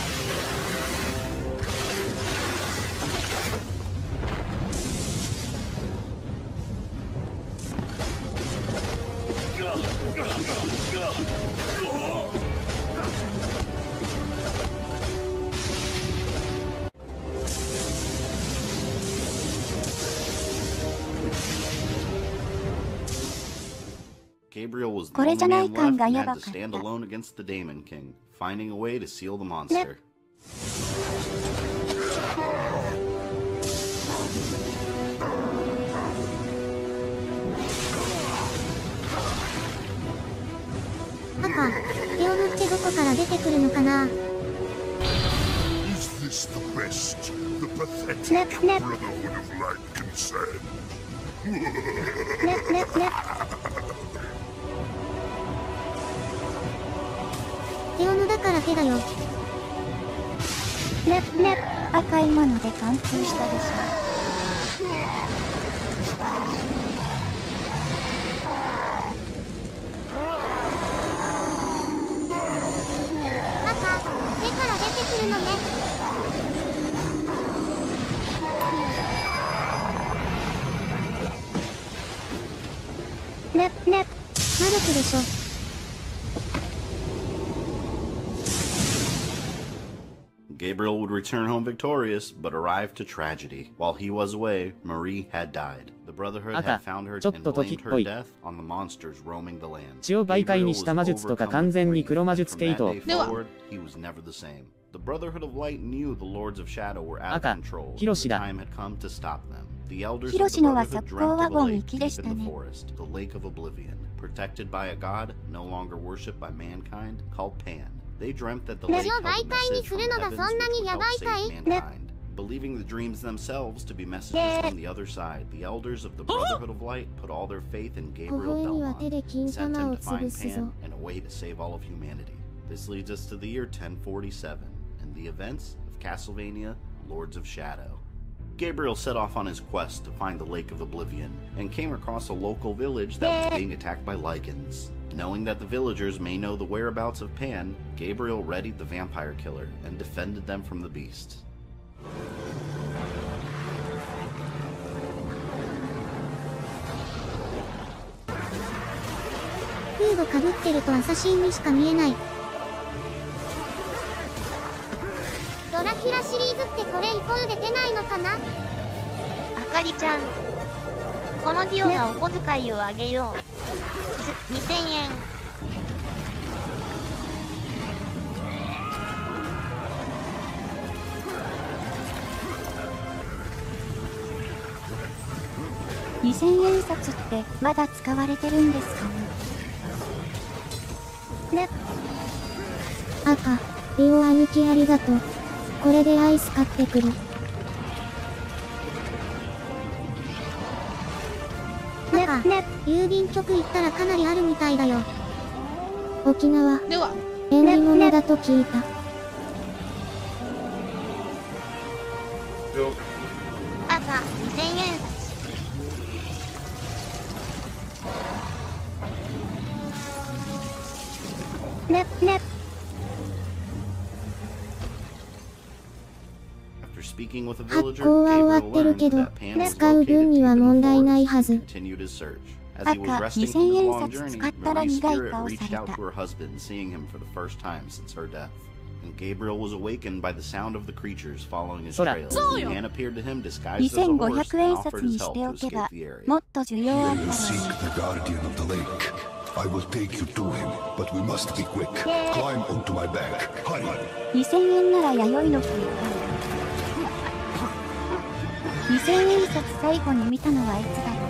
Gabriel was the only man left and had to stand alone against the Demon King, finding a way to seal the monster. 赤、手を塗ってどこから出てくるのかな。Is this the best the pathetic Brotherhood of Light can send? 手を塗だから手だよ。赤いもので貫通したでしょ。赤、手から出てくるのね。魔力でしょ。Gabriel would return home victorious, but arrived to tragedy. While he was away, Marie had died. The Brotherhood had found her and blamed her death on the monsters roaming the land. 血を媒介にした魔術とか完全に黒魔術系統。He was never the same. The Brotherhood of Light knew the Lords of Shadow were out of control. The time had come to stop them. The elders of the Brotherhood dreamt of a lake deep in the forest, the Lake of Oblivion, protected by a god no longer worshipped by mankind called Pan. They dreamt that the lake held a message from the heavens which would help save mankind. Believing the dreams themselves to be messages from the other side, the elders of the Brotherhood of Light put all their faith in Gabriel Belmont, sent him to find Pan and a way to save all of humanity. This leads us to the year 1047, and the events of Castlevania, Lords of Shadow. Gabriel set off on his quest to find the Lake of Oblivion, and came across a local village that was being attacked by Lycans. Knowing that the villagers may know the whereabouts of Pan, Gabriel readied the vampire killer and defended them from the beast. フードかぶってるとアサシンにしか見えない。ドラキュラシリーズってこれイコールで出ないのかな。あかりちゃん、このディオがお小遣いをあげよう。2000円。2000円札ってまだ使われてるんですかね。赤、リオ兄貴ありがとう。これでアイス買ってくる。赤、郵便局行ったらかなりあるみたいだよ。沖縄、縁起物だと聞いた。赤、2000円札。発行は終わってるけど、使う分には問題ないはず。赤、2000円札使ったら苦い顔された。Gabriel was awakened by the sound of the creatures following his trail. Pan appeared to him disguised as a horse and offered his help to escape the area. Where you seek the guardian of the lake, I will take you to him, but we must be quick. Climb onto my back. Hurry. 2000円なら弥生の日。2000円札最後に見たのはいつだろう。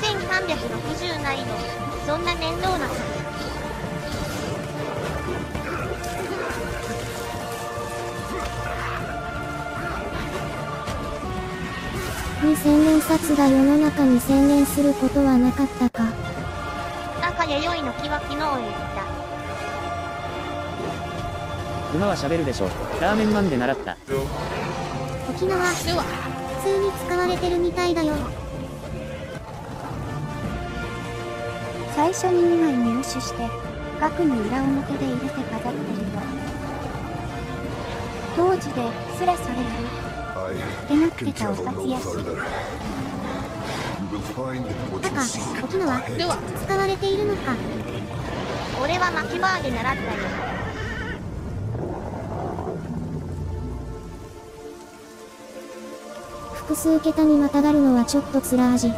1360ないの。そんな面倒なの。に千年札が世の中に宣言することはなかったか。赤やよいの木は昨日言った。馬は喋るでしょ。ラーメンマンで習った。沖縄、普通に使われてるみたいだよ。最初に2枚入手して、額に裏表で入れて飾ってるよ。当時ですらそれやる。ってなってたお札やし。赤、沖縄、使われているのか。俺は巻きバーで習ったよ。複数桁にまたがるのはちょっとつら味。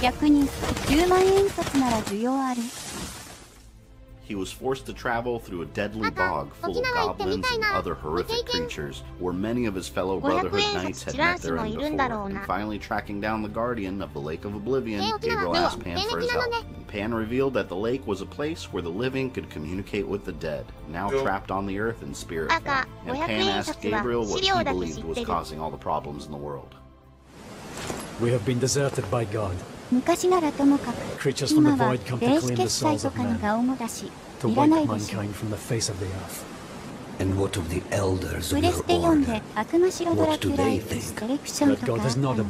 逆に10万円札なら需要ある。He was forced to travel through a deadly bog full of goblins and other horrific creatures, where many of his fellow Brotherhood knights had met their end before, and finally tracking down the guardian of the Lake of Oblivion, Gabriel asked Pan for his help. Pan revealed that the lake was a place where the living could communicate with the dead, now trapped on the earth in spirit form, and Pan asked Gabriel what he believed was causing all the problems in the world. We have been deserted by God. 昔ならともかく、今は霊視決済とかのが主だし、いらないでしょ。プレステ4で悪魔城ドラキュライズセレクションとかあったのか。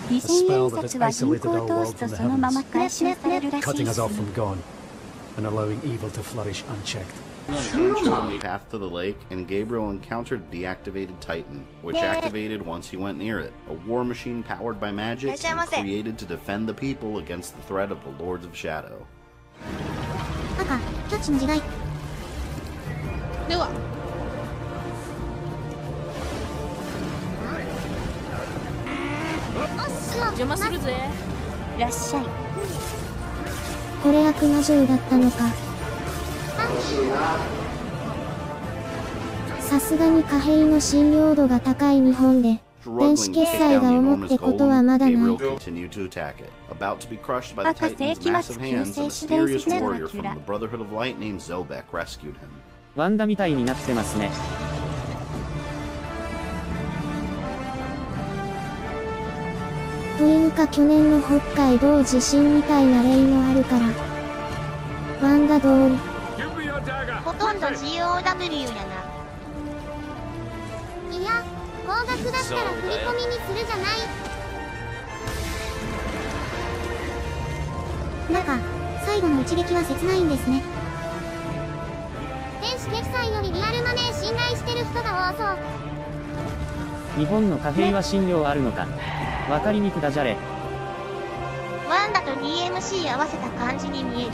2000円札は銀行を通すとそのまま回収されるらしいです。On the path to the lake, and Gabriel encountered deactivated Titan, which activated once he went near it, a war machine powered by magic and created to defend the people against the threat of the Lords of Shadow. 赤、キャッチの時代。では。邪魔するぜ。いらっしゃい。これ悪魔城だったのか。さすがに貨幣の信用度が高い日本で電子決済が重ってことはまだない。赤世紀末救世主伝説のドラキュラ。ワンダみたいになってますね。というか去年の北海道地震みたいな例もあるからワンダ通り。ほとんど GOW やな。いや、高額だったら振り込みにするじゃない。なんか、最後の一撃は切ないんですね。電子決済よりリアルマネー信頼してる人が多そう。日本の貨幣は信用あるのか。わかりにくだじゃれ。ワンダと DMC 合わせた感じに見える。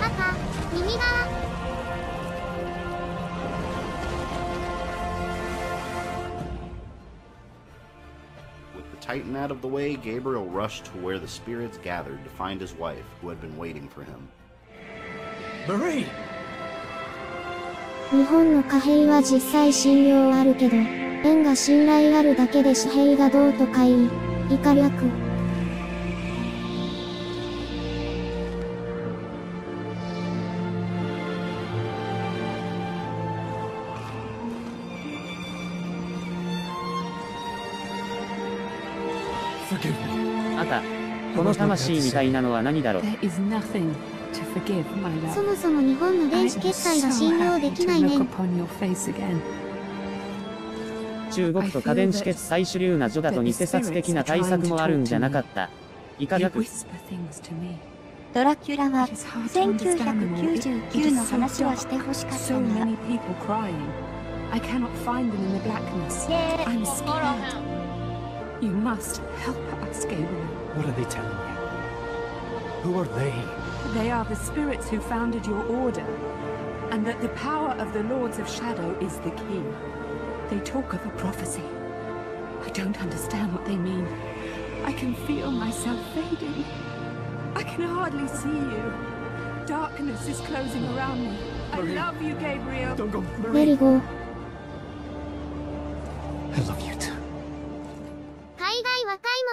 赤、右側。With the Titan out of the way, Gabriel rushed to where the spirits gathered to find his wife, who had been waiting for him. Marie! 日本の貨幣は実際信用あるけど、円が信頼あるだけで紙幣がどうとかいい、以下略。赤、この魂みたいなのは何だろう。そもそも日本の電子決済が信用できないね。中国と家電子決済主流な女だと偽札的な対策もあるんじゃなかった。以下略。ドラキュラは1999の話はしてほしかったんだ。I cannot find them in the blackness. I'm scared. You must help us, Gabriel. What are they telling you? Who are they? They are the spirits who founded your order, and that the power of the Lords of Shadow is the key. They talk of a prophecy. I don't understand what they mean. I can feel myself fading. I can hardly see you. Darkness is closing around me. I love you, Gabriel. Don't go, Marie. Go. I love you too.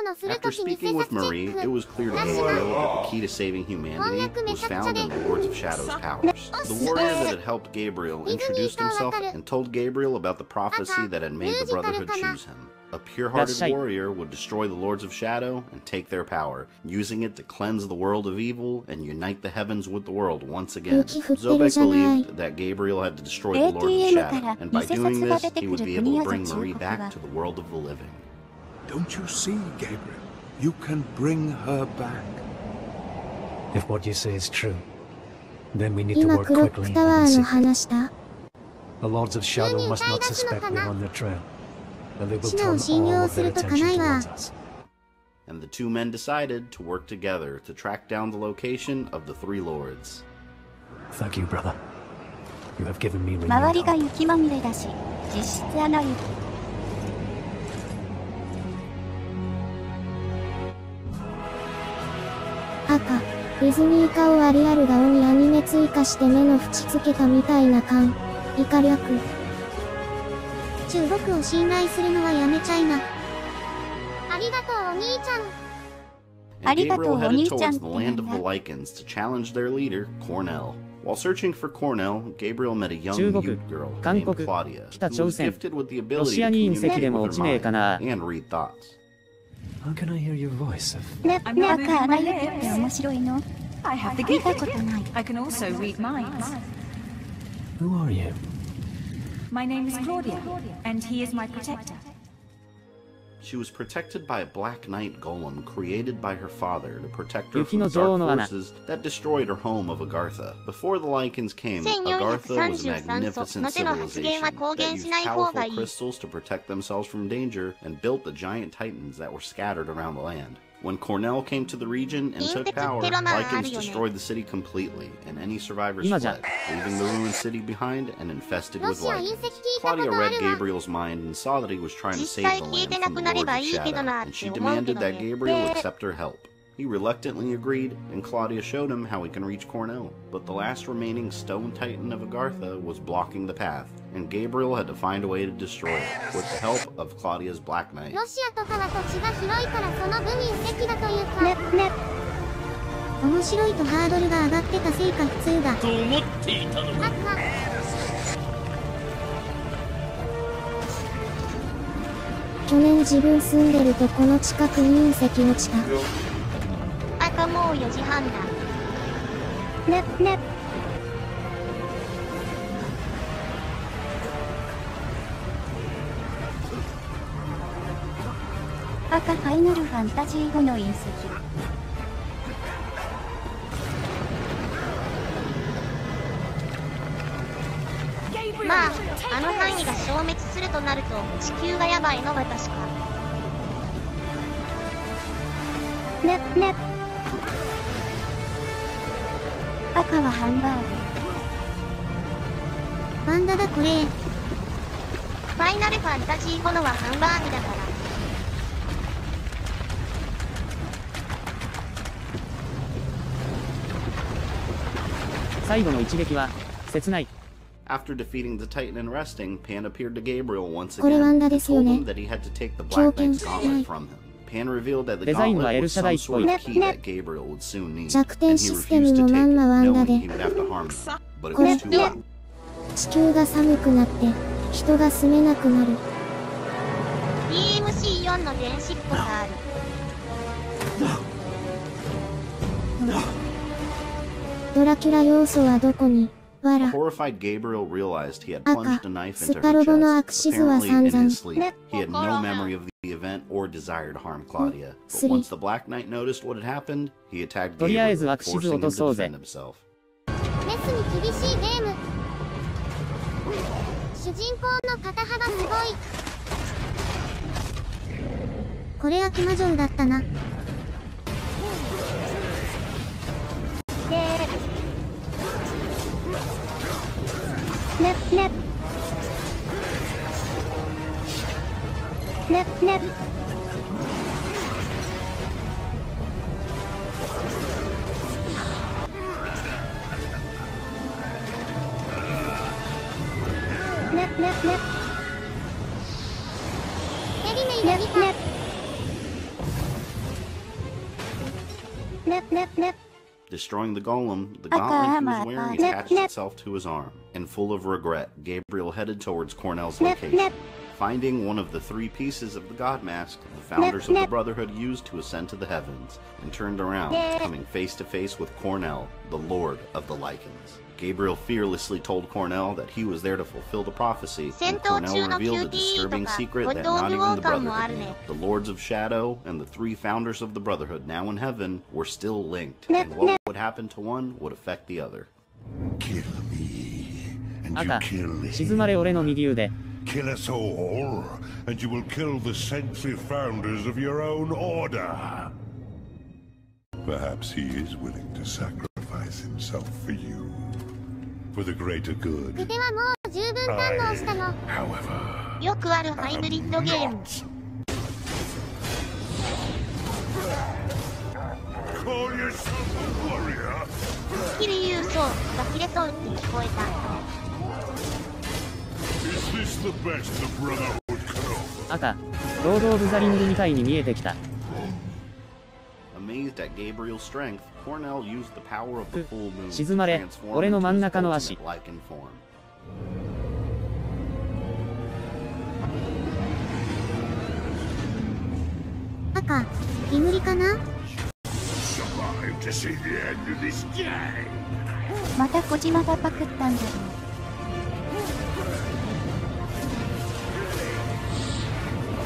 After speaking with Marie, it was clear to Gabriel that the key to saving humanity was found in the Lords of Shadow's powers. The warrior that had helped Gabriel introduced himself and told Gabriel about the prophecy that had made the Brotherhood choose him. A pure-hearted warrior would destroy the Lords of Shadow and take their power, using it to cleanse the world of evil and unite the heavens with the world once again. Zobek believed that Gabriel had to destroy the Lords of Shadow, and by doing this, he would be able to bring Marie back to the world of the living. Don't you see, Gabriel? You can bring her back. If what you say is true, then we need to work quickly and secretly. The Lords of Shadow must not suspect we're on their trail. And they will turn all of their attention towards us. And the two men decided to work together to track down the location of the three lords. Thank you, brother. You have given me renewed周りがhope. 雪まみれだし、実質穴雪。赤、ディズニー化をアリアルが鬼アニメ追加して目の縁つけたみたいな感。以下略。中国を信頼するのはやめちゃいな。ありがとうお兄ちゃん。 And Gabriel headed towards the land of the Lycans to challenge their leader, Cornell. While searching for Cornell, Gabriel met a young youth girl named Claudia, who was gifted with the ability to communicate with her mind and read thoughts. How can I hear your voice? I'm not moving my lips. I have the gift. I can also read minds. Who are you? My name is Claudia, and he is my protector. She was protected by a Black Knight golem created by her father to protect her from the dark forces that destroyed her home of Agartha. Before the Lycans came, Agartha was a magnificent civilization that used powerful crystals to protect themselves from danger and built the giant titans that were scattered around the land. When Cornell came to the region and took power, Lycans destroyed the city completely, and any survivors fled, leaving the ruined city behind and infested with Lycans. Claudia read Gabriel's mind and saw that he was trying to save the land from the Lords of Shadow, and she demanded that Gabriel accept her help. He reluctantly agreed, and Claudia showed him how he can reach Cornell. But the last remaining stone titan of Agartha was blocking the path, and Gabriel had to find a way to destroy it, with the help of Claudia's Black Knight. ロシアとかは土地が広いからその分隕石だというか。面白いとハードルが上がってたせいか普通だ。と思っていたのか。去年自分住んでるとこの近くに隕石落ちた。赤もう4時半だ。赤ファイナルファンタジー5の隕石。まあ、あの範囲が消滅するとなると地球がやばいのは確か。赤はハンバーグ。パンダだこれ。ファイナルファンタジー5のはハンバーグだから。最後の一撃は切ない。After defeating the Titan and resting, Pan appeared to Gabriel once again and told him that he had to take the Black Knight's gauntlet from him. Pan revealed that the gauntlet was some sort of key that Gabriel would soon need, and he refused to take it, knowing he would have to harm him. But it was too late. 地球が寒くなって人が住めなくなる。DMC4 の電子っぽさある。ドラキュラ要素はどこに？ The horrified Gabriel realized he had plunged a knife into her chest, apparently in his sleep. He had no memory of the event or desire to harm Claudia. But once the Black Knight noticed what had happened, he attacked Gabriel, forcing him to defend himself. メスに厳しいゲーム。主人公の肩幅すごい。これ悪魔城だったな。Destroying the golem, the gauntlet he was wearing attached itself to his arm, and full of regret, Gabriel headed towards Cornell's location. Finding one of the 3 pieces of the god mask the founders of the Brotherhood used to ascend to the heavens, and turned around, coming face to face with Cornell, the Lord of the Lycans. Gabriel fearlessly told Cornell that he was there to fulfill the prophecy, and Cornell revealed a disturbing secret that not even the Brotherhood knew. The Lords of Shadow and the 3 founders of the Brotherhood, now in heaven, were still linked, and what would happen to one would affect the other. Kill me, and you 赤 kill me. 静まれ俺の右腕 Kill us all, and you will kill the saintly founders of your own order. Perhaps he is willing to sacrifice himself for you. For the greater good. ではもう十分堪能したの。 However, よくあるハイブリッドゲーム。 Call yourself a warrior? スキル郵送が切れそうって聞こえた。 Is this the best the Brotherhood could offer? 赤ロード・オブ・ザ・リングみたいに見えてきた Amazed at Gabriel's strength, Cornell used the power of the full moon 静まれ to transform 俺の into 真ん his 中の足 ultimate Lycan form. 赤煙かな Survive to see the end of this day. また小島がパクったんだろう。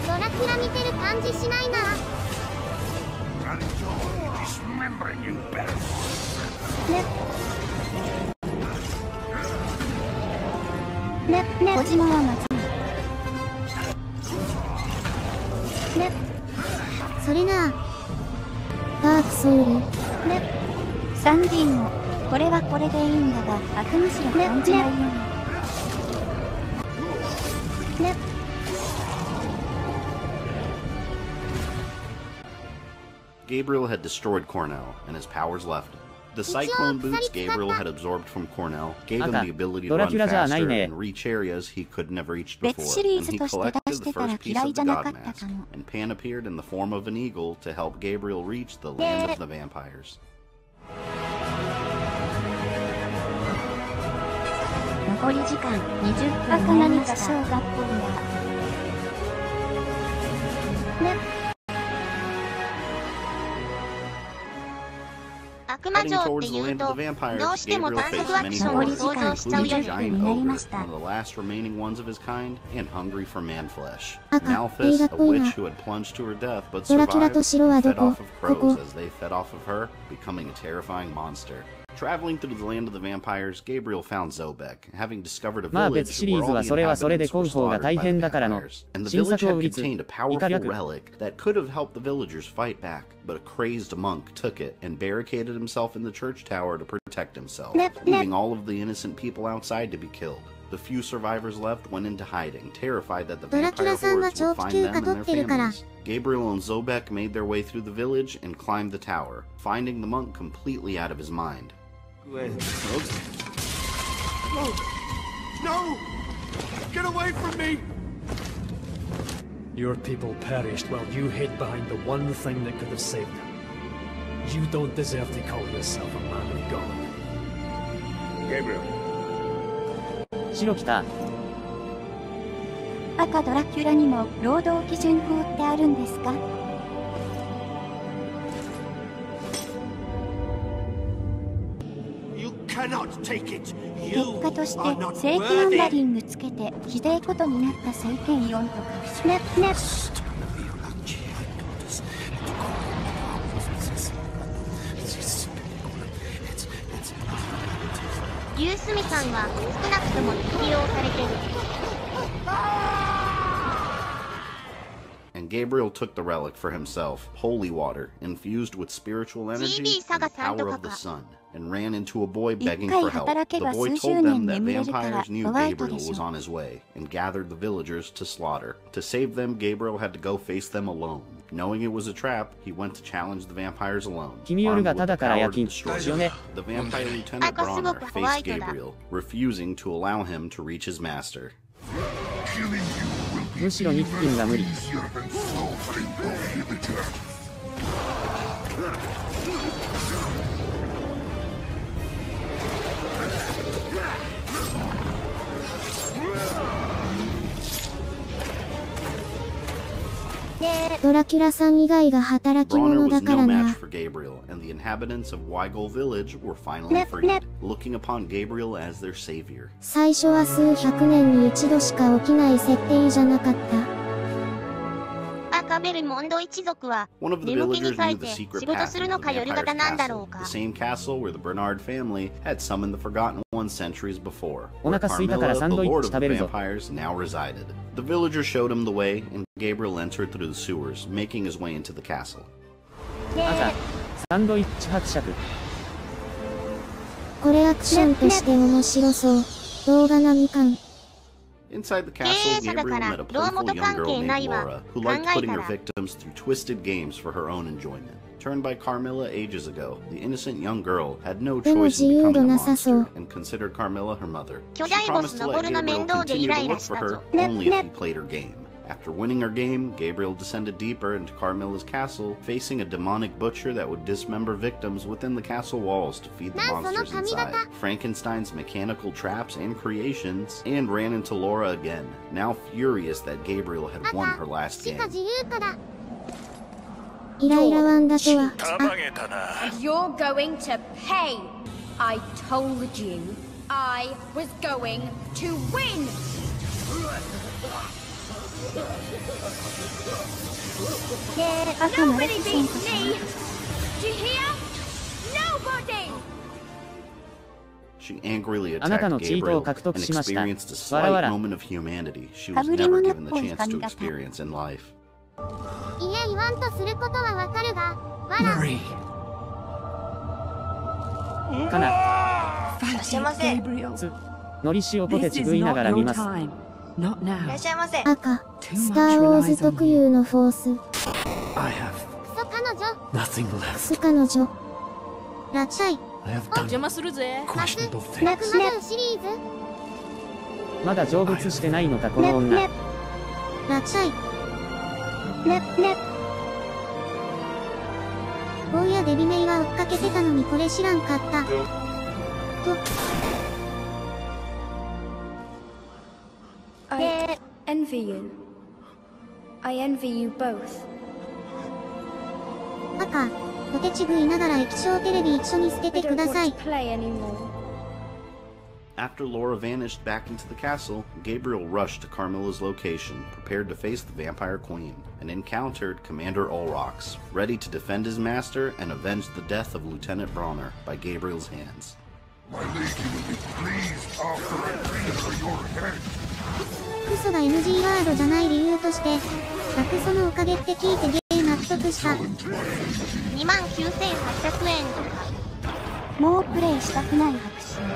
ドラキュラ見てる感じしないな。 Dismembering you better. 小島はまずい。それな。ダークソウル。サンディもこれはこれでいいんだが悪むしろ感じないよね。 Gabriel had destroyed Cornell, and his powers left him. The cyclone boots Gabriel had absorbed from Cornell gave him the ability to run faster and reach areas he could never reach before, and he collected the first piece of the god mask, and Pan appeared in the form of an eagle to help Gabriel reach the land of the vampires. 残り時間20分赤何か小学校や。 悪魔城って言うと、どうしても単独アクションを想像しちゃうよ。 one of the last remaining ones of his kind, and hungry for man flesh. Malphus, a witch who had plunged to her death but survived, fed off of crows as they fed off of her, becoming a terrifying monster. Traveling through the land of the vampires, Gabriel found Zobek, having discovered a village where all the inhabitants were slaughtered by vampires, and the village had contained a powerful relic that could have helped the villagers fight back, but a crazed monk took it and barricaded himself in the church tower to protect himself, leaving all of the innocent people outside to be killed. The few survivors left went into hiding, terrified that the vampire hordes would find them and their families. Gabriel and Zobek made their way through the village and climbed the tower, finding the monk completely out of his mind. No! No! Get away from me! Your people perished while you hid behind the one thing that could have saved them. You don't deserve to call yourself a man of God. Gabriel. 白来た。赤ドラキュラにも労働基準法ってあるんですか？ 結果として正規ナンバリングつけてひでえことになった聖剣4とかユースミさんは少なくとも適用されてる。 And Gabriel took the relic for himself, holy water, infused with spiritual energy and the power of the sun, and ran into a boy begging for help. The boy told them that vampires knew Gabriel was on his way, and gathered the villagers to slaughter. To save them, Gabriel had to go face them alone. Knowing it was a trap, he went to challenge the vampires alone. Armed with the power to destroy them, the vampire lieutenant Bronner faced Gabriel, refusing to allow him to reach his master. むしろニッキンが無理。ドラキュラさん以外が働き者だからな。最初は数百年に一度しか起きない設定じゃなかった。赤ベルモンド一族は眠気に書いて仕事するのか夜型なんだろうか。お腹すいたからサンドイッチ食べるぞ。The villager showed him the way, and Gabriel entered through the sewers, making his way into the castle. 赤、サンドイッチ伯爵。これアクションとして面白そう。動画並み感。Inside the castle, Gabriel met a playful young girl named Laura, who liked putting her victims through twisted games for her own enjoyment. Turned by Carmilla ages ago, the innocent young girl had no choice in becoming a monster and considered Carmilla her mother. She promised to let Gabriel continue to look for her only if he played her game. After winning her game, Gabriel descended deeper into Carmilla's castle, facing a demonic butcher that would dismember victims within the castle walls to feed the monsters inside. Frankenstein's mechanical traps and creations, and ran into Laura again, now furious that Gabriel had won her last game. And you're going to pay. I told you I was going to win. Nobody beats me. Do you hear? Nobody. She angrily attacked Gabriel and experienced a slight moment of humanity she was never given the chance to experience in life. Marie. かな。のり塩ポテチ食いながら見ます。赤、スター・ウォーズ特有のフォース。クソ彼女。ラッシャイ。邪魔するぜ。まだ成仏してないのかこの女。ラッシャイ。坊やデビメイは追っかけてたのにこれ知らんかった。と。I envy you. I envy you both. 赤、ポテチ食いながら液晶テレビ一緒に捨ててください。After Laura vanished back into the castle, Gabriel rushed to Carmilla's location, prepared to face the Vampire Queen, and encountered Commander Olrox, ready to defend his master and avenge the death of Lieutenant Bronner by Gabriel's hands. My lady will be pleased after I plead for your head. クソが NG ワードじゃない理由として、楽そのおかげって聞いてゲー納得した。29,800円とか。もうプレイしたくない白紙。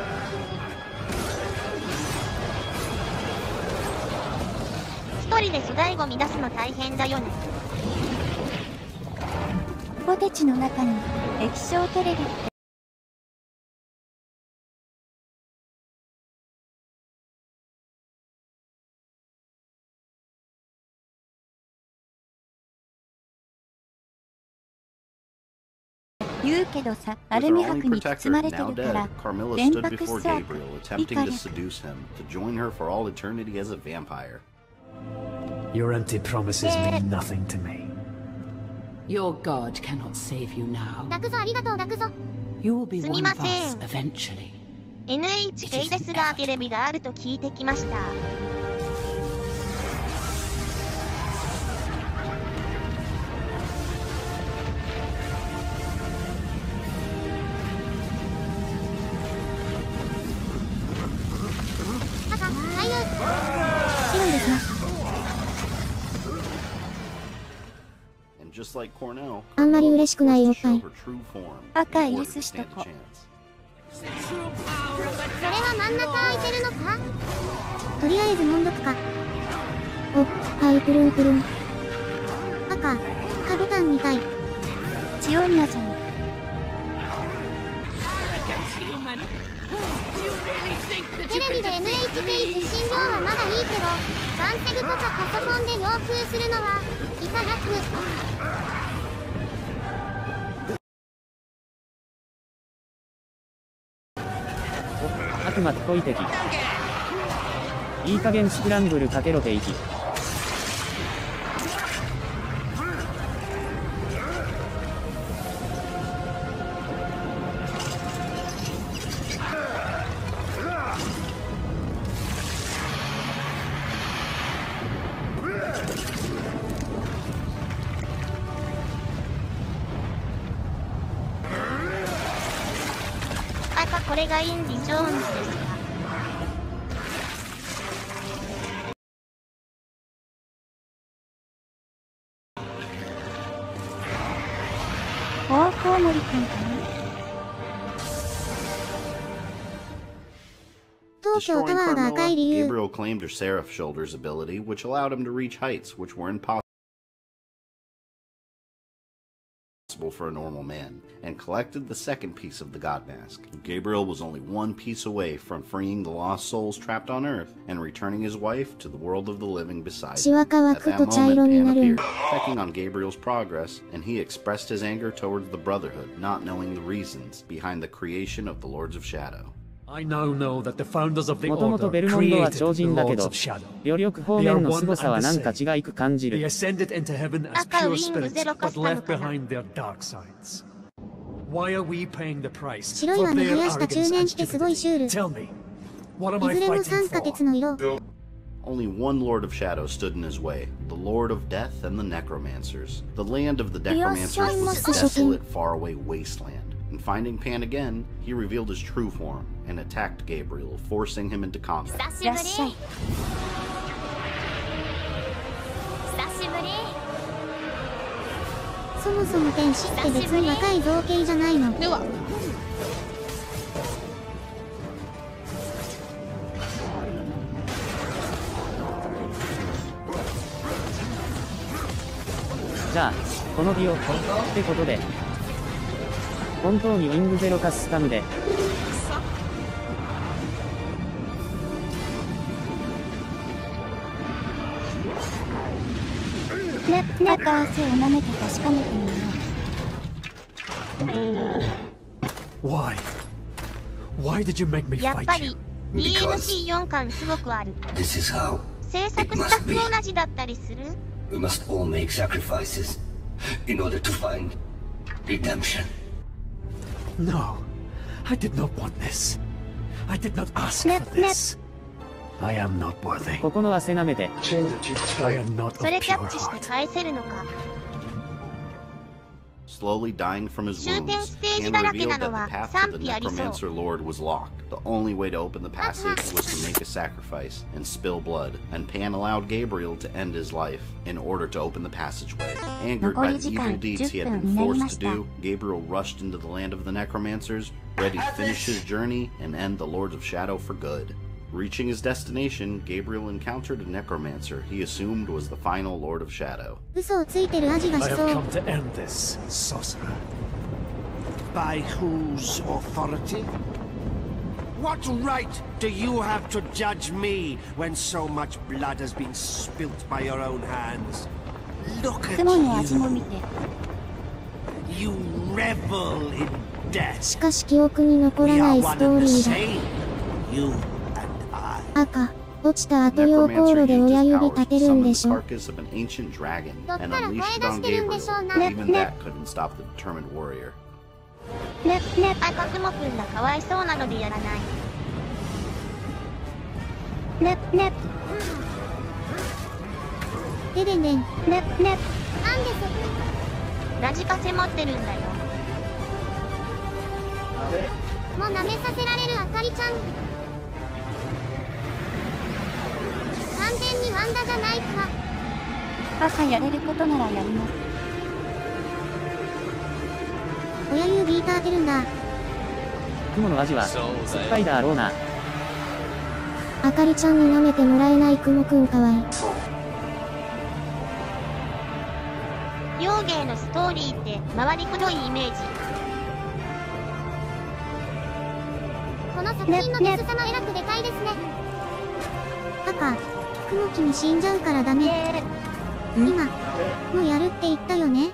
一人で粗大ゴミ出すの大変だよね。ポテチの中に液晶テレビって。言うけどさ、アルミ箔に包まれてるから電白しそう。Your empty promises mean nothing to me. Your god cannot save you now. 楽ぞありがとう楽ぞ。You will be one of us eventually. NHK レスラーテレビがあると聞いてきました。あんまり嬉しくないおっぱい。赤い S しとこ。それは真ん中空いてるのか？とりあえず飲んどくか。お、はい、プルンプルン。赤、カブタンみたい。チオンナじゃん。テレビで NHK 受信料はまだいいけど、ガンセグとかパソコンで要求するのはいただく。悪魔っぽい敵。いい加減スクランブルかけろて息。これがインディ・ジョーンズですか。コウモリくんかな。東京タワーが赤い理由。Gabriel claimed her Seraph Shoulder's ability, which allowed him to reach heights which were impossible for a normal man, and collected the second piece of the God Mask. Gabriel was only one piece away from freeing the lost souls trapped on Earth and returning his wife to the world of the living beside him. At that moment, Pan appeared, checking on Gabriel's progress, and he expressed his anger towards the Brotherhood, not knowing the reasons behind the creation of the Lords of Shadow. I now know that the founders of the もともとベルモンドは超人だけど、旅力方面の凄さはなんか違いく感じる。They ascended into heaven as pure spirits, but left behind their dark sides. Why are we paying the price 白い輪に生やした中年ってすごいシュール。 Tell me, what am い I ずれも fighting 酸化鉄の色。 Only one Lord of Shadow stood in his way, the Lord of Death and the Necromancers. The land of the Necromancers was a desolate, faraway wasteland. And finding Pan again, he revealed his true form and attacked Gabriel, forcing him into combat. そもそも天使って別に若い造形じゃないの。では。じゃあ、この美を、ってことで。本当にウィングゼロカスタムで。中汗を舐めて確かめてみよう。Why? Why did you make me fight you? やっぱり DLC4 巻すごくある。制作スタッフ同じだったりする？ We must all make sacrifices in order to find redemption. No, I did not want this. I did not ask for this. I am not worthy. ここの汗舐めて。I am not of pure heart. それキャッチして返せるのか。Slowly dying from his wounds, Pan revealed that the path to the Necromancer Lord was locked. The only way to open the passage was to make a sacrifice and spill blood, and Pan allowed Gabriel to end his life in order to open the passageway. Angered by the evil deeds he had been forced to do, Gabriel rushed into the land of the Necromancers, ready to finish his journey and end the Lords of Shadow for good. Reaching his destination, Gabriel encountered a necromancer he assumed was the final Lord of Shadow. 嘘をついてる味がしそう。 I have come to end this, sorcerer. By whose authority? What right do you have to judge me when so much blood has been spilt by your own hands? Look at you. You revel in death. しかし記憶に残らないストーリーだ。 You 赤、落ちた後用航路で親指立てるんでしょ。どったら声出してるんでしょうな。ね、ね。赤雲くんがかわいそうなのでやらない。ね、ね。ででねん、ね、ね。なんでラジカセ持ってるんだよ。もう舐めさせられるあかりちゃん。 完全にワンダじゃないか。赤やれることならやります。親指立てるんだ。雲の味は酸っぱいだろうな。あかりちゃんに舐めてもらえない雲くんかわいい。両芸のストーリーって回りくどいイメージ。この作品のデス様えらくでかいですね。赤。 雲君死んじゃうからダメ。今、もうやるって言ったよね。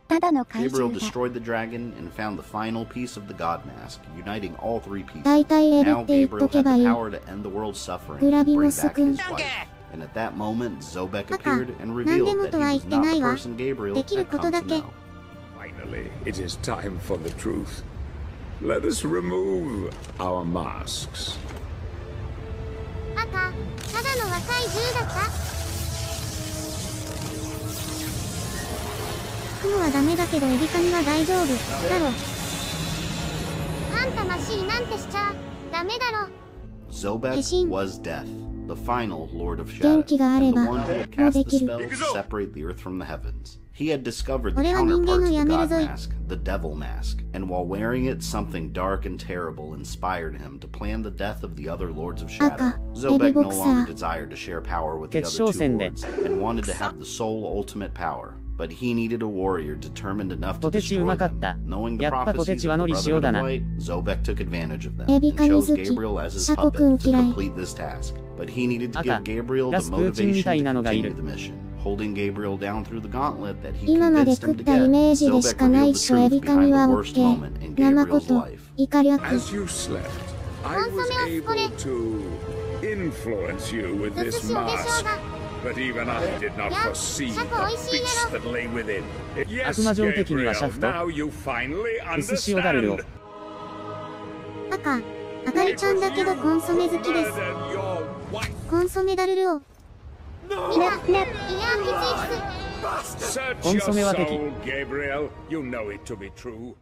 大だの怪 Gabriel 獣が destroyed the dragon and found the final piece of the God Mask, uniting all three pieces. 大体エル Now って言っ Gabriel と had けば the いい。 power to end the world's suffering グラ and ビ bring モス back くん。 his wife. And at that moment, Zobek 赤、 appeared and 何 revealed でも that とは he 言っ was て not ない the わ。 person Gabriel できる had こと come だ to け。 know. Finally, it is time for the truth. Let us remove our masks. 赤、ただの若い銃だった。雲はダメだけどエビカニは大丈夫だろ。あんたマシーなんてしちゃダメだろ。 Zobek was death, the final Lord of 元 Shadow, 気があれ and the ば one who had もう cast で the きる。 spell to separate the earth from the heavens. He had discovered the 俺は人間 counterpart を to や the める God ぞい。 Mask, the Devil Mask, and while wearing it, something dark and terrible inspired him to plan the death of the other Lords of Shadow. 赤、エビ Zobek ボ no クサ longer ー。 desired to share power with the 決 other 勝 two 戦で lords, and wanted to have the sole ultimate power. But he needed a warrior determined enough to ポテチう destroy まかっ them. た。 Knowing the やっぱポテ prophecies チは of の the り塩 Brotherhood だ of な。 Light, Zobek took advantage of them エビ and カニ chose 好き。 Gabriel as his シャコく puppet ん to 嫌い。 complete this task. But he needed to 赤、 give Gabriel ラ the スプーチンみた motivation い to なのがいる。 continue the mission, holding Gabriel down through the gauntlet that he 今まで convinced 食 him っ to たイ get. メージでし Zobek かない revealed っ the しょ。エ truth ビカニ behind は the オッ worst ケ moment ー。 in ナマコ Gabriel's と life. イカ略。 As you slept, I was able to influence you with this mask. But even I did not perceive the beast that lay within. Yes, 悪魔城的には Gabriel, シャフト now you finally 薄塩ダルルを understand. 赤、あかりちゃんだけどコンソメ好きです。コンソメダルルを。みんな、いや、きついきつい。 Search コン your ソメは敵。 soul, Gabriel. You know it to be true.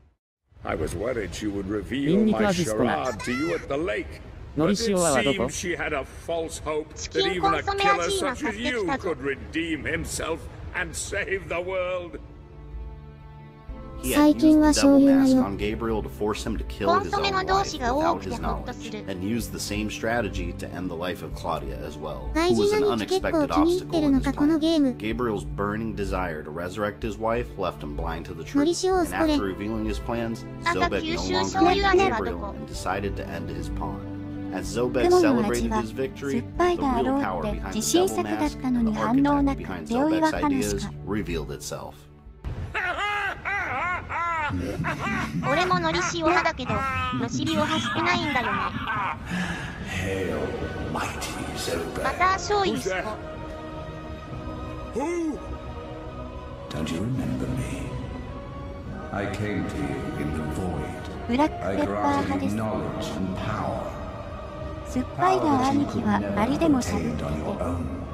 I was worried she would ニ reveal ンニク my 味少な。 charade to you at the lake. の But り it 塩はどこ seems she had a false hope that チキン even コン a ソメ killer 味の such 買っ as てき you たぞ。 could redeem himself and save the world. He 最 had 近は used the 醤 devil 油が mask よ。 on Gabriel to force him to kill コン his ソメ own の同 wife 士が多 without くて his ホッとす knowledge, る。 and used the same strategy to end the life of Claudia as well, 外 who was 人 an の日記結構 unexpected 気に入って obstacle る in の his かこのゲー plan. ム。 Gabriel's burning desire to resurrect his wife left him blind to the のり truth, 塩を and スプレ after ー。 revealing his plans, 赤 Zobek 九 no 州 longer 醤 needed 油味はど Gabriel こ and decided to end his pawn. As Zobek 雲の celebrated 味は his 酸 victory, っぱい the であ real ろう power って behind 自 the 信 devil 作だっ mask たの and に the 反応な archetype く behind 手負い Zobek's は話 ideas か revealed itself. 俺ものり塩派だけど、のしりを走ってないんだよね。 Hail, mighty バ Zobek. ター醤油しこ。 Who? Don't you remember me? I came to you in the void. ブラック I ペッパー派 granted で you す。 knowledge and power. スッパイダ Power ー that you 兄貴 could は never バリで have もしゃべっ obtained て on your て。 own.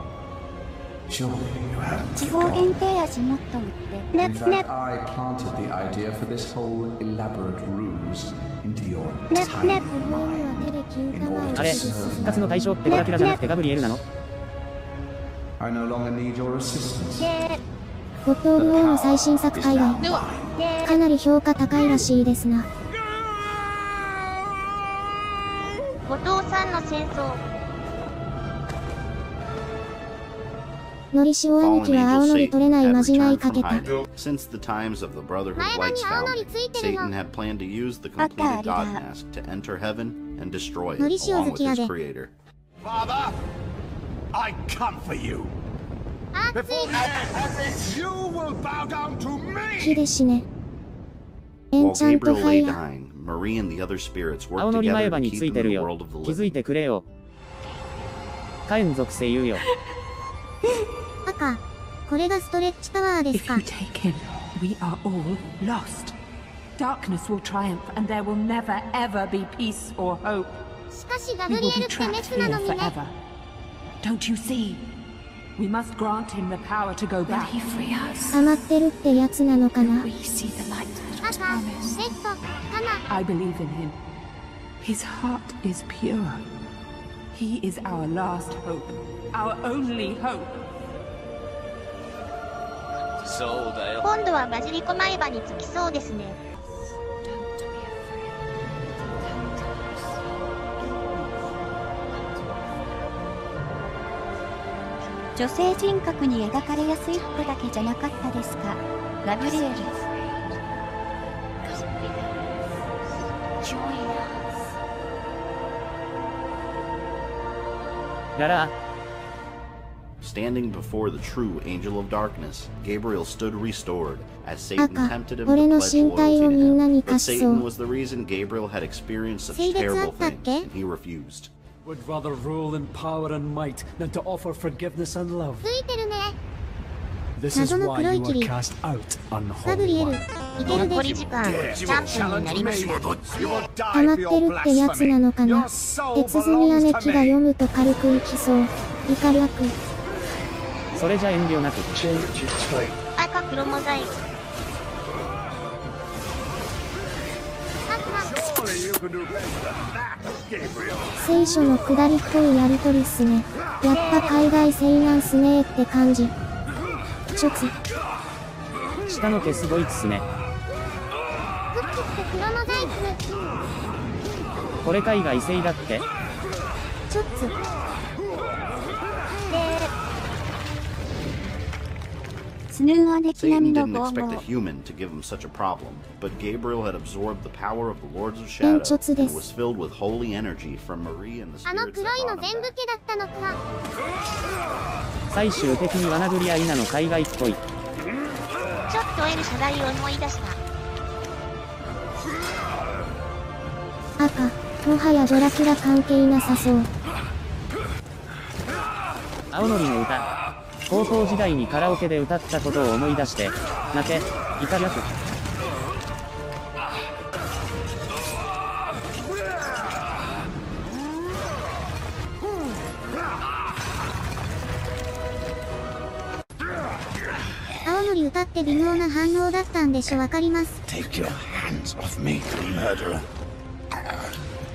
Surely you haven't 地方限 forgotten. 定味もっと売って。 In fact, I planted the idea for this whole elaborate ruse into your tiny mind in order あ to れ serve 復活の対象ってドラキュラじゃなくてガブリエルなの I no longer need your assistance. 五島ル王の最新作海外。かなり評価高いらしいですな。後藤さんの戦争。のり塩兄貴は青のり取れないまじないかけた。 Since the times of the Brotherhood of Light's founding, Satan had planned to use the completed God Mask to enter heaven and destroy it along with his creator. Father, I come for you. Before you will bow down to me. 火で死ね。エ While ンチャント Gabriel ファ lay イア。 dying, Marie and the other spirits 青 worked のり together 前 to 歯に keep つい him て in る the よ world of the 気づい living. てくれよ火炎属性言うよ赤、これがストレッチタワーです If か。 you take him, we are all lost. Darkness will triumph, and there will never ever be peace or hope. しかしガブ We リ will エル be って trapped メスな here のにね。 forever. Don't you see? We must grant him the power to go back. free us? 余ってるってやつなのかな。 We see the light that was 赤、レッド、タナ。 I believe in him. His heart is pure. He is our last hope, our only hope. そうだよ。今度はバジリコ前歯につきそうですね。女性人格に描かれやすいってだけじゃなかったですか、ガブリエル。ララ Standing before the true Angel of Darkness, Gabriel stood restored, as Satan tempted him to俺の pledge 身体を loyalty みんな to に him. But 貸そ Satan う。 was the reason Gabriel had experienced such 性別あ terrible ったっ things, け and he refused. Would rather rule in power and might than to offer forgiveness and love. ついてるね。 This is 謎の why 黒 you い are 霧。 cast out ガブ unholy リエル、 one. いける残りで。時間3分になりました。溜まってるってやつなのかな。鉄積み屋根木が読むと軽くいきそう。理科略。それじゃ遠慮なく。赤黒モザイク。聖書の下りっぽいやりとりっすね。やっぱ海外製なんすねーって感じ。ショツ。下の毛すごいっすね。クッキって黒モザイク。これ海外製だって。ショツ。スヌーアで極み Satan の didn't 拷 expect a 問。 human to give him such a problem, but Gabriel had absorbed the power of the Lords of Shadow and was filled with holy energy from Marie and the あの spirits 黒 that いの brought him 全部 back. 毛だったのか。最終的に罠繰り合いなの海外っぽい。ちょっと L 謝罪を思い出した。赤、もはやドラキュラ関係なさそう。青のりの歌。高校時代にカラオケで歌ったことを思い出して、泣け、イカ略。青のり歌って微妙な反応だったんでしょ。わかります。 Take your hands off me, murderer.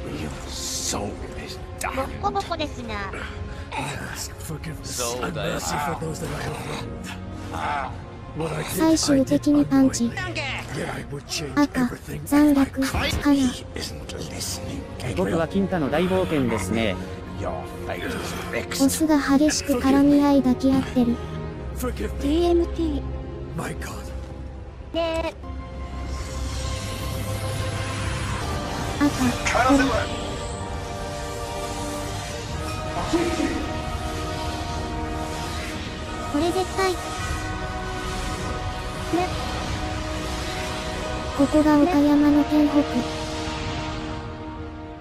Your soul is ボッコボコですな。 Forgiveness and mercy for those that I have wronged. What I did, 最終的にパンチ。 yet I would change 赤、 everything. 残虐、かな。 isn't listening, 僕 Gabriel. は金太の大冒険ですね。 Your fate is オ fixed. スが激しく絡み合い抱き合ってる。 Forgive me, TMT。 my God. で、赤、これ。これ絶対。ここが岡山の県北。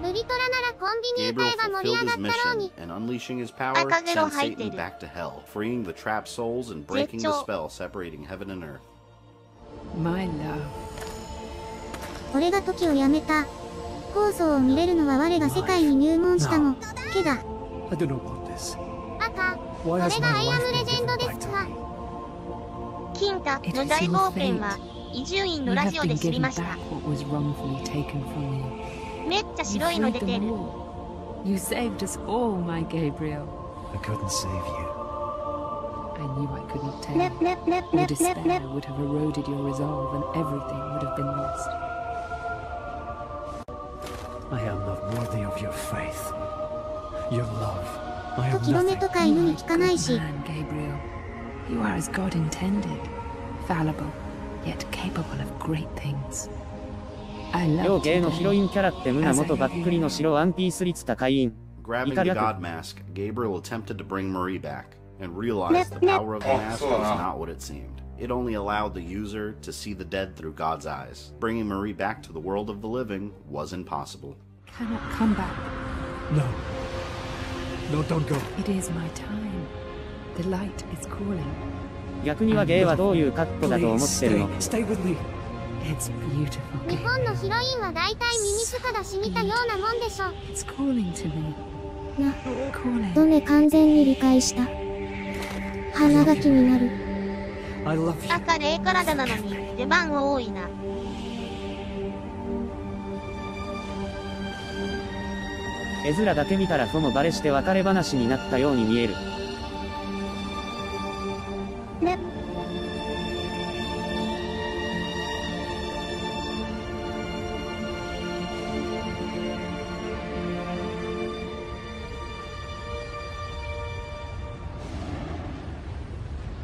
ルリトラならコンビニ歌 Gabriel えば盛り fulfilled 上が his ったろう mission, に。 and unleashing his power Akagero sent 入って Satan る。 back to hell, freeing the trapped souls and breaking the spell separating heaven and earth. My love. 俺が時をやめた。構造を見れるのは我が世界に入門したの。けだ。 I do not want this. 赤、こ Why れ has が my アイア life ムレ been ジェンド given で back す to わ me?。金太の大冒険は伊集院の You ラ have ジオで been 知り given ました。 back what was wrongfully taken from you. めっちゃ You 白いの freed 出て them る。 all. You saved us all, my Gabriel. I couldn't save you. I knew I could not tell. ね、ね、ね、 Your ね、ね、 despair ね。 would have eroded your resolve and everything would have been lost. I am not worthy of your faith. Your love. I と am きろめ nothing. とか犬に聞かないし。 Man, Gabriel. You are as God intended. Fallible, yet capable of great things. I 両 love 芸のヒロイ today. ンキャラって胸元ばっくりの白ワンピース率高いん。 Grabbing イカ the 略。 God Mask, Gabriel attempted to bring Marie back, and realized the power of the mask was not what it seemed. It only allowed the user to see the dead through God's eyes. Bringing Marie back to the world of the living was impossible. Cannot come back. No. No, don't go. It is my time. The light is calling. 逆にはゲイはどういう格好だと思 Please ってるの？ stay with me. It's beautiful. 日本のヒロインは大体ミニスカだし見たようなもんでしょ。 It's calling to me. な、 Calling. ドメ完全に理解した。鼻が気になる。 I love you. 赤霊体なのに出番多いな。絵面だけ見たらともバレして別れ話になったように見える。ね。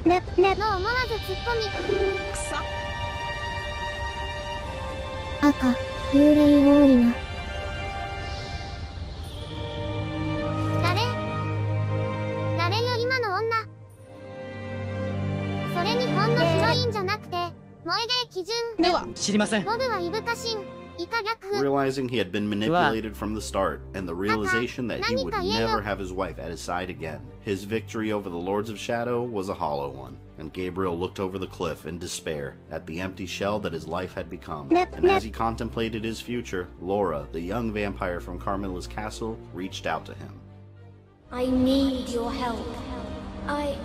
ね、ね、の思わず突っ込み。くそ。赤、幽霊多いな。誰よ今の女。インじゃなくて、萌え芸基準。では、知りません。ボブはいぶかしん。Realizing he had been manipulated from the start, and the realization that he would never have his wife at his side again, his victory over the Lords of Shadow was a hollow one, and Gabriel looked over the cliff in despair at the empty shell that his life had become. And as he contemplated his future, Laura, the young vampire from Carmilla's castle, reached out to him. I need your help. I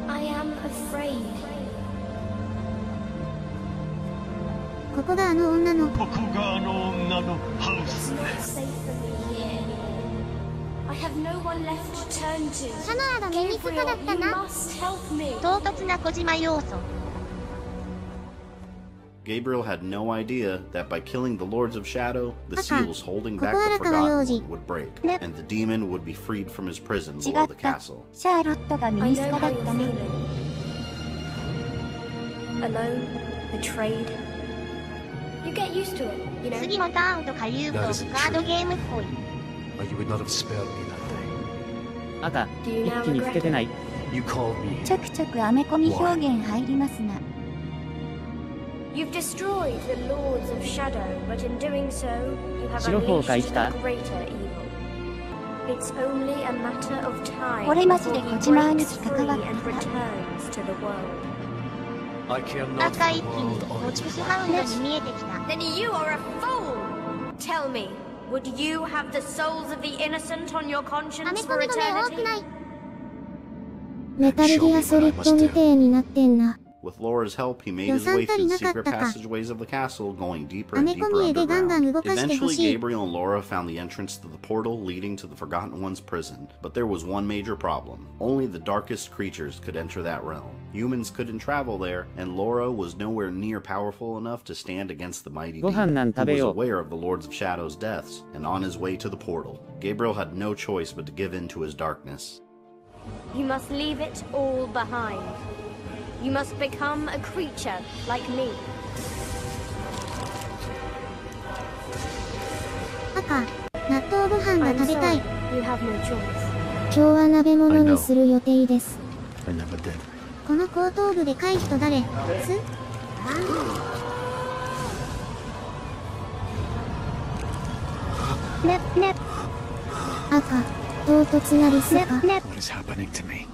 am afraid. ここがあの女のここがあの女のハウスです。シャノアが目につかだったな。唐突な小島要素。Gabriel had no idea that by killing the Lords of Shadow, the seals holding back the Forgotten One would break, and the demon would be freed from his prison below the castle. シャーロットがミニスカだったね。Alone, betrayed. You get used to it, you know. 次のターンとか言うとカードゲームっぽい。You would not have spared me that day. 赤、一気につけてない。You called me. ちょくちょくアメコミ表現入りますが。You've destroyed the Lords of Shadow, but in doing so, you have unleashed a greater evil. It's only a matter of time これマジで小島兄貴関わってた。赤一気にウォッチハウンドに見えてきた。Then you are a fool! Tell me, would you have the souls of the innocent on your conscience for eternity? メタルギアソリッドみてえになってんな。With Laura's help, he made his way through the secret passageways of the castle, going deeper and deeper underground. Eventually, Gabriel and Laura found the entrance to the portal leading to the Forgotten One's prison. But there was one major problem. Only the darkest creatures could enter that realm. Humans couldn't travel there, and Laura was nowhere near powerful enough to stand against the mighty demon, who was aware of the Lords of Shadow's deaths, and on his way to the portal. Gabriel had no choice but to give in to his darkness. You must leave it all behind. You must become a creature like me. 赤、納豆ご飯が食べたい。 You have no choice. 今日は鍋物にする予定です。 I never did. この後頭部でかい人誰？す？ね、ね。赤、唐突なリスか。What is happening to me?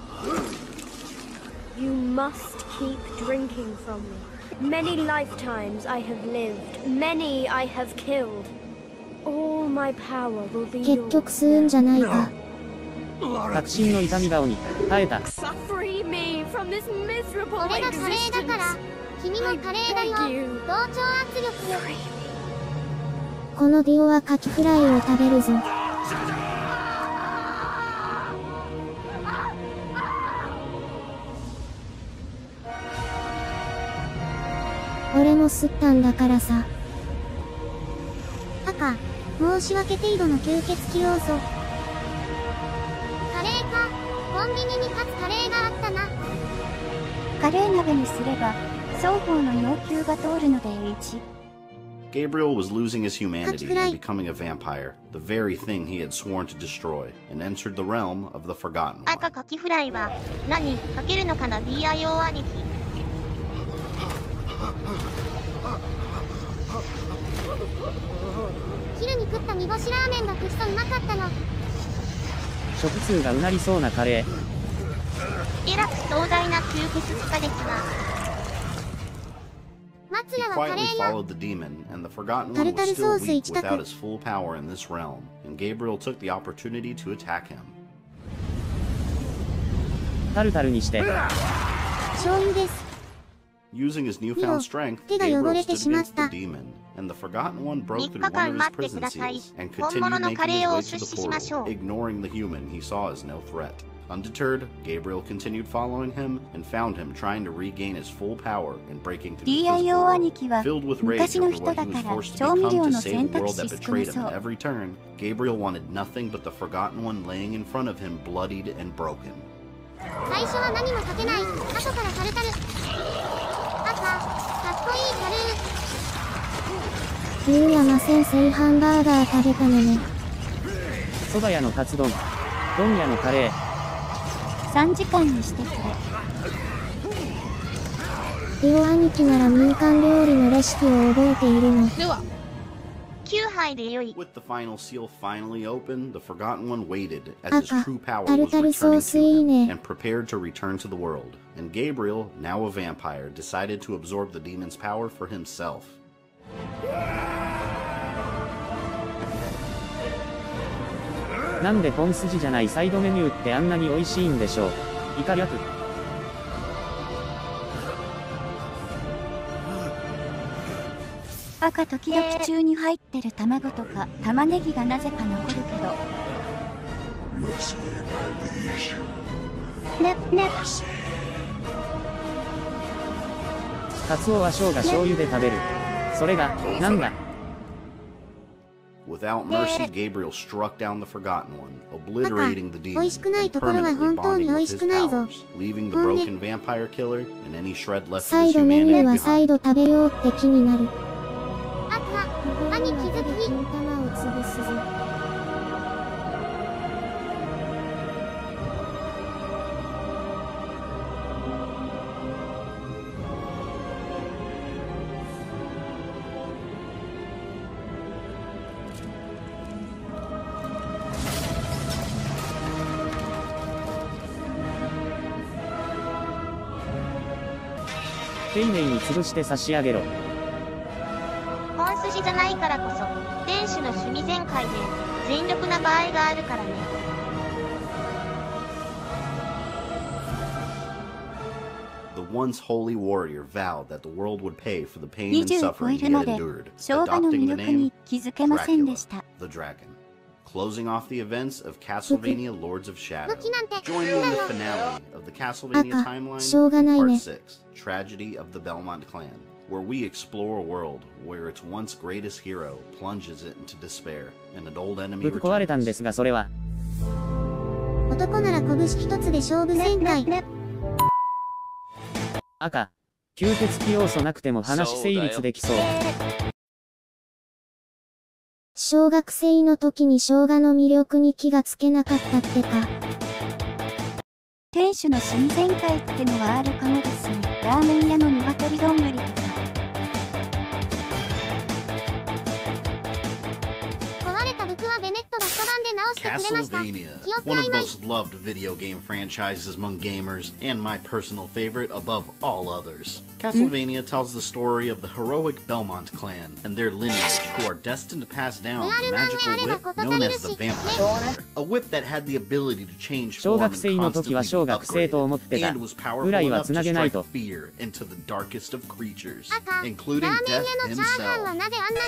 You must keep drinking from me. Many lifetimes I have lived, many I have killed. All my power will be yours. 結局吸うんじゃないか。確信の痛み顔に耐えた。Free me from this miserable 俺がカレーだから、君もカレーだよ。同調圧力。このディオはカキフライを食べるぞ。俺も吸ったんだからさ。赤、申し訳程度の吸血鬼要素。カレーか、コンビニにかつカレーがあったな。カレー鍋にすれば、双方の要求が通るので一。Gabriel was losing his humanity and becoming a vampire, the very thing he had sworn to destroy, and entered the realm of the Forgotten One. 赤カキフライは何かけるのかな DIO 兄貴。昼に食った煮干しラーメンがくっそうまかったの。食通がうなりそうなカレー。えらく壮大な吸血鬼化ですが。He quietly followed the demon, and the Forgotten One was still weak without his full power in this realm, and Gabriel took the opportunity to attack him. タルタルにして。醤油です。Using his newfound strength, Gabriel stood against the demon, and the Forgotten One broke through one of his prison seals and continued making his way to the portal, ignoring the human he saw as no threat. Undeterred, Gabriel continued following him and found him trying to regain his full power and breaking through the physical world. Filled with rage over what he was forced to become to save a world that betrayed him at every turn, Gabriel wanted nothing but the Forgotten One laying in front of him bloodied and broken. 最初は何もかけない。後からタルタル。赤、かっこいいタル。ゆうやま先生ハンバーガー食べたのね。蕎麦屋のカツ丼、丼屋のカレー。3時間にしてくれ。リオ兄貴なら民間料理のレシピを覚えているの。では、9杯でよい。With the final seal finally opened, the Forgotten One waited as his true power was returning to him and prepared to return to the world. And Gabriel, now a vampire, decided to absorb the demon's power for himself. なんで本筋じゃないサイドメニューってあんなに美味しいんでしょう。イカ略。赤時々中に入ってる卵とか玉ねぎがなぜか残るけど。カツオは生姜醤油で食べる。それが、なんだ。Without mercy, Gabriel struck down the Forgotten One, obliterating the demon and permanently bonding with his powers, leaving the broken vampire killer and any shred left of his humanity behind. 再度食べようって気になる。兄気づき。金玉を潰すぞ。丁寧に潰して差し上げろ。本筋じゃないからこそ、店主の趣味全開で全力な場合があるからね。The once holy warrior vowed that the world would pay for the pain and suffering he had endured, adopting the name Dracula, the Dragon. Closing off the events of Castlevania Lords of Shadow. Join me in the finale of the Castlevania timeline, Part 6, Tragedy of the Belmont Clan, where we explore a world where its once greatest hero plunges it into despair, and an old enemy ぶっ壊れたんですがそれは。男なら拳一つで勝負旋回。赤、吸血鬼要素なくても話成立できそう。小学生の時に生姜の魅力に気がつけなかったってか。店主の趣味全開ってのはあるかもですね。ラーメン屋の鶏丼とか。壊れた服はベネットが一晩で直してくれました。 Castlevania, one of the most loved video game franchises among gamers, and my personal favorite above all others. Castlevania tells the story of the heroic Belmont clan and their lineage, who are destined to pass down the magical whip known as the Vampire. A whip that had the ability to change form and constantly upgrade, and was powerful enough to strike fear into the darkest of creatures, including Death himself,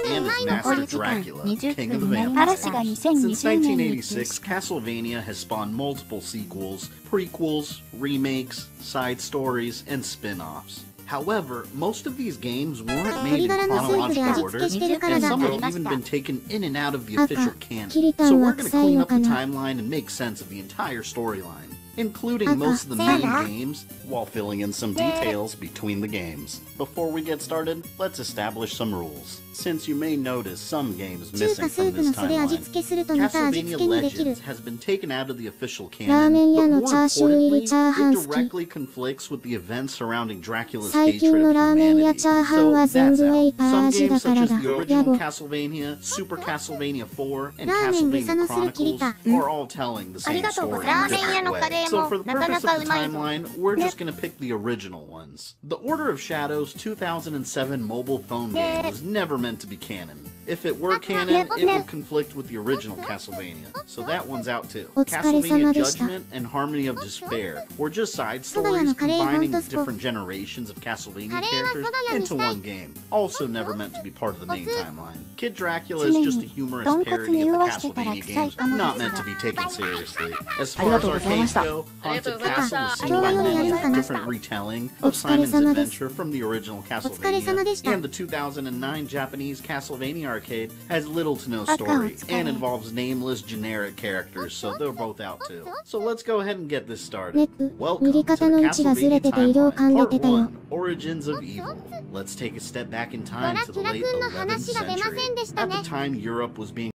and his master Dracula, king of the vampires. Since 1986, Castlevania has spawned multiple sequels, prequels, remakes, side stories, and spin-offs. However, most of these games weren't made in chronological order, and some have even been taken in and out of the official canon. So we're going to clean up the timeline and make sense of the entire storyline, including most of the main games, while filling in some details between the games. Before we get started, let's establish some rules. Since you may notice some games missing from this timeline, Castlevania Legends has been taken out of the official canon, but more importantly, it directly conflicts with the events surrounding Dracula's hatred of humanity. So that's out. Some games such as the original Castlevania, Super Castlevania 4, and Castlevania Chronicles are all telling the same story in different ways. So for the purpose of the timeline, we're just going to pick the original ones. The Order of Shadows 2007 mobile phone game was never meant to be canon. If it were canon, it would conflict with the original Castlevania, so that one's out too. Castlevania Judgment and Harmony of Despair were just side stories combining different generations of Castlevania characters into one game, also never meant to be part of the main timeline. Kid Dracula is just a humorous parody of the Castlevania games, not meant to be taken seriously. As far as arcades go, Haunted Castle is single-handedly a different retelling of Simon's Adventure from the original Castlevania, and the 2009 Japanese Castlevania arcade has little to no story, and involves nameless generic characters, so they're both out too. So let's go ahead and get this started. Welcome to the Castlevania Timeline, Part 1, Origins of Evil. Let's take a step back in time to the late 11th century. At the time, Europe was being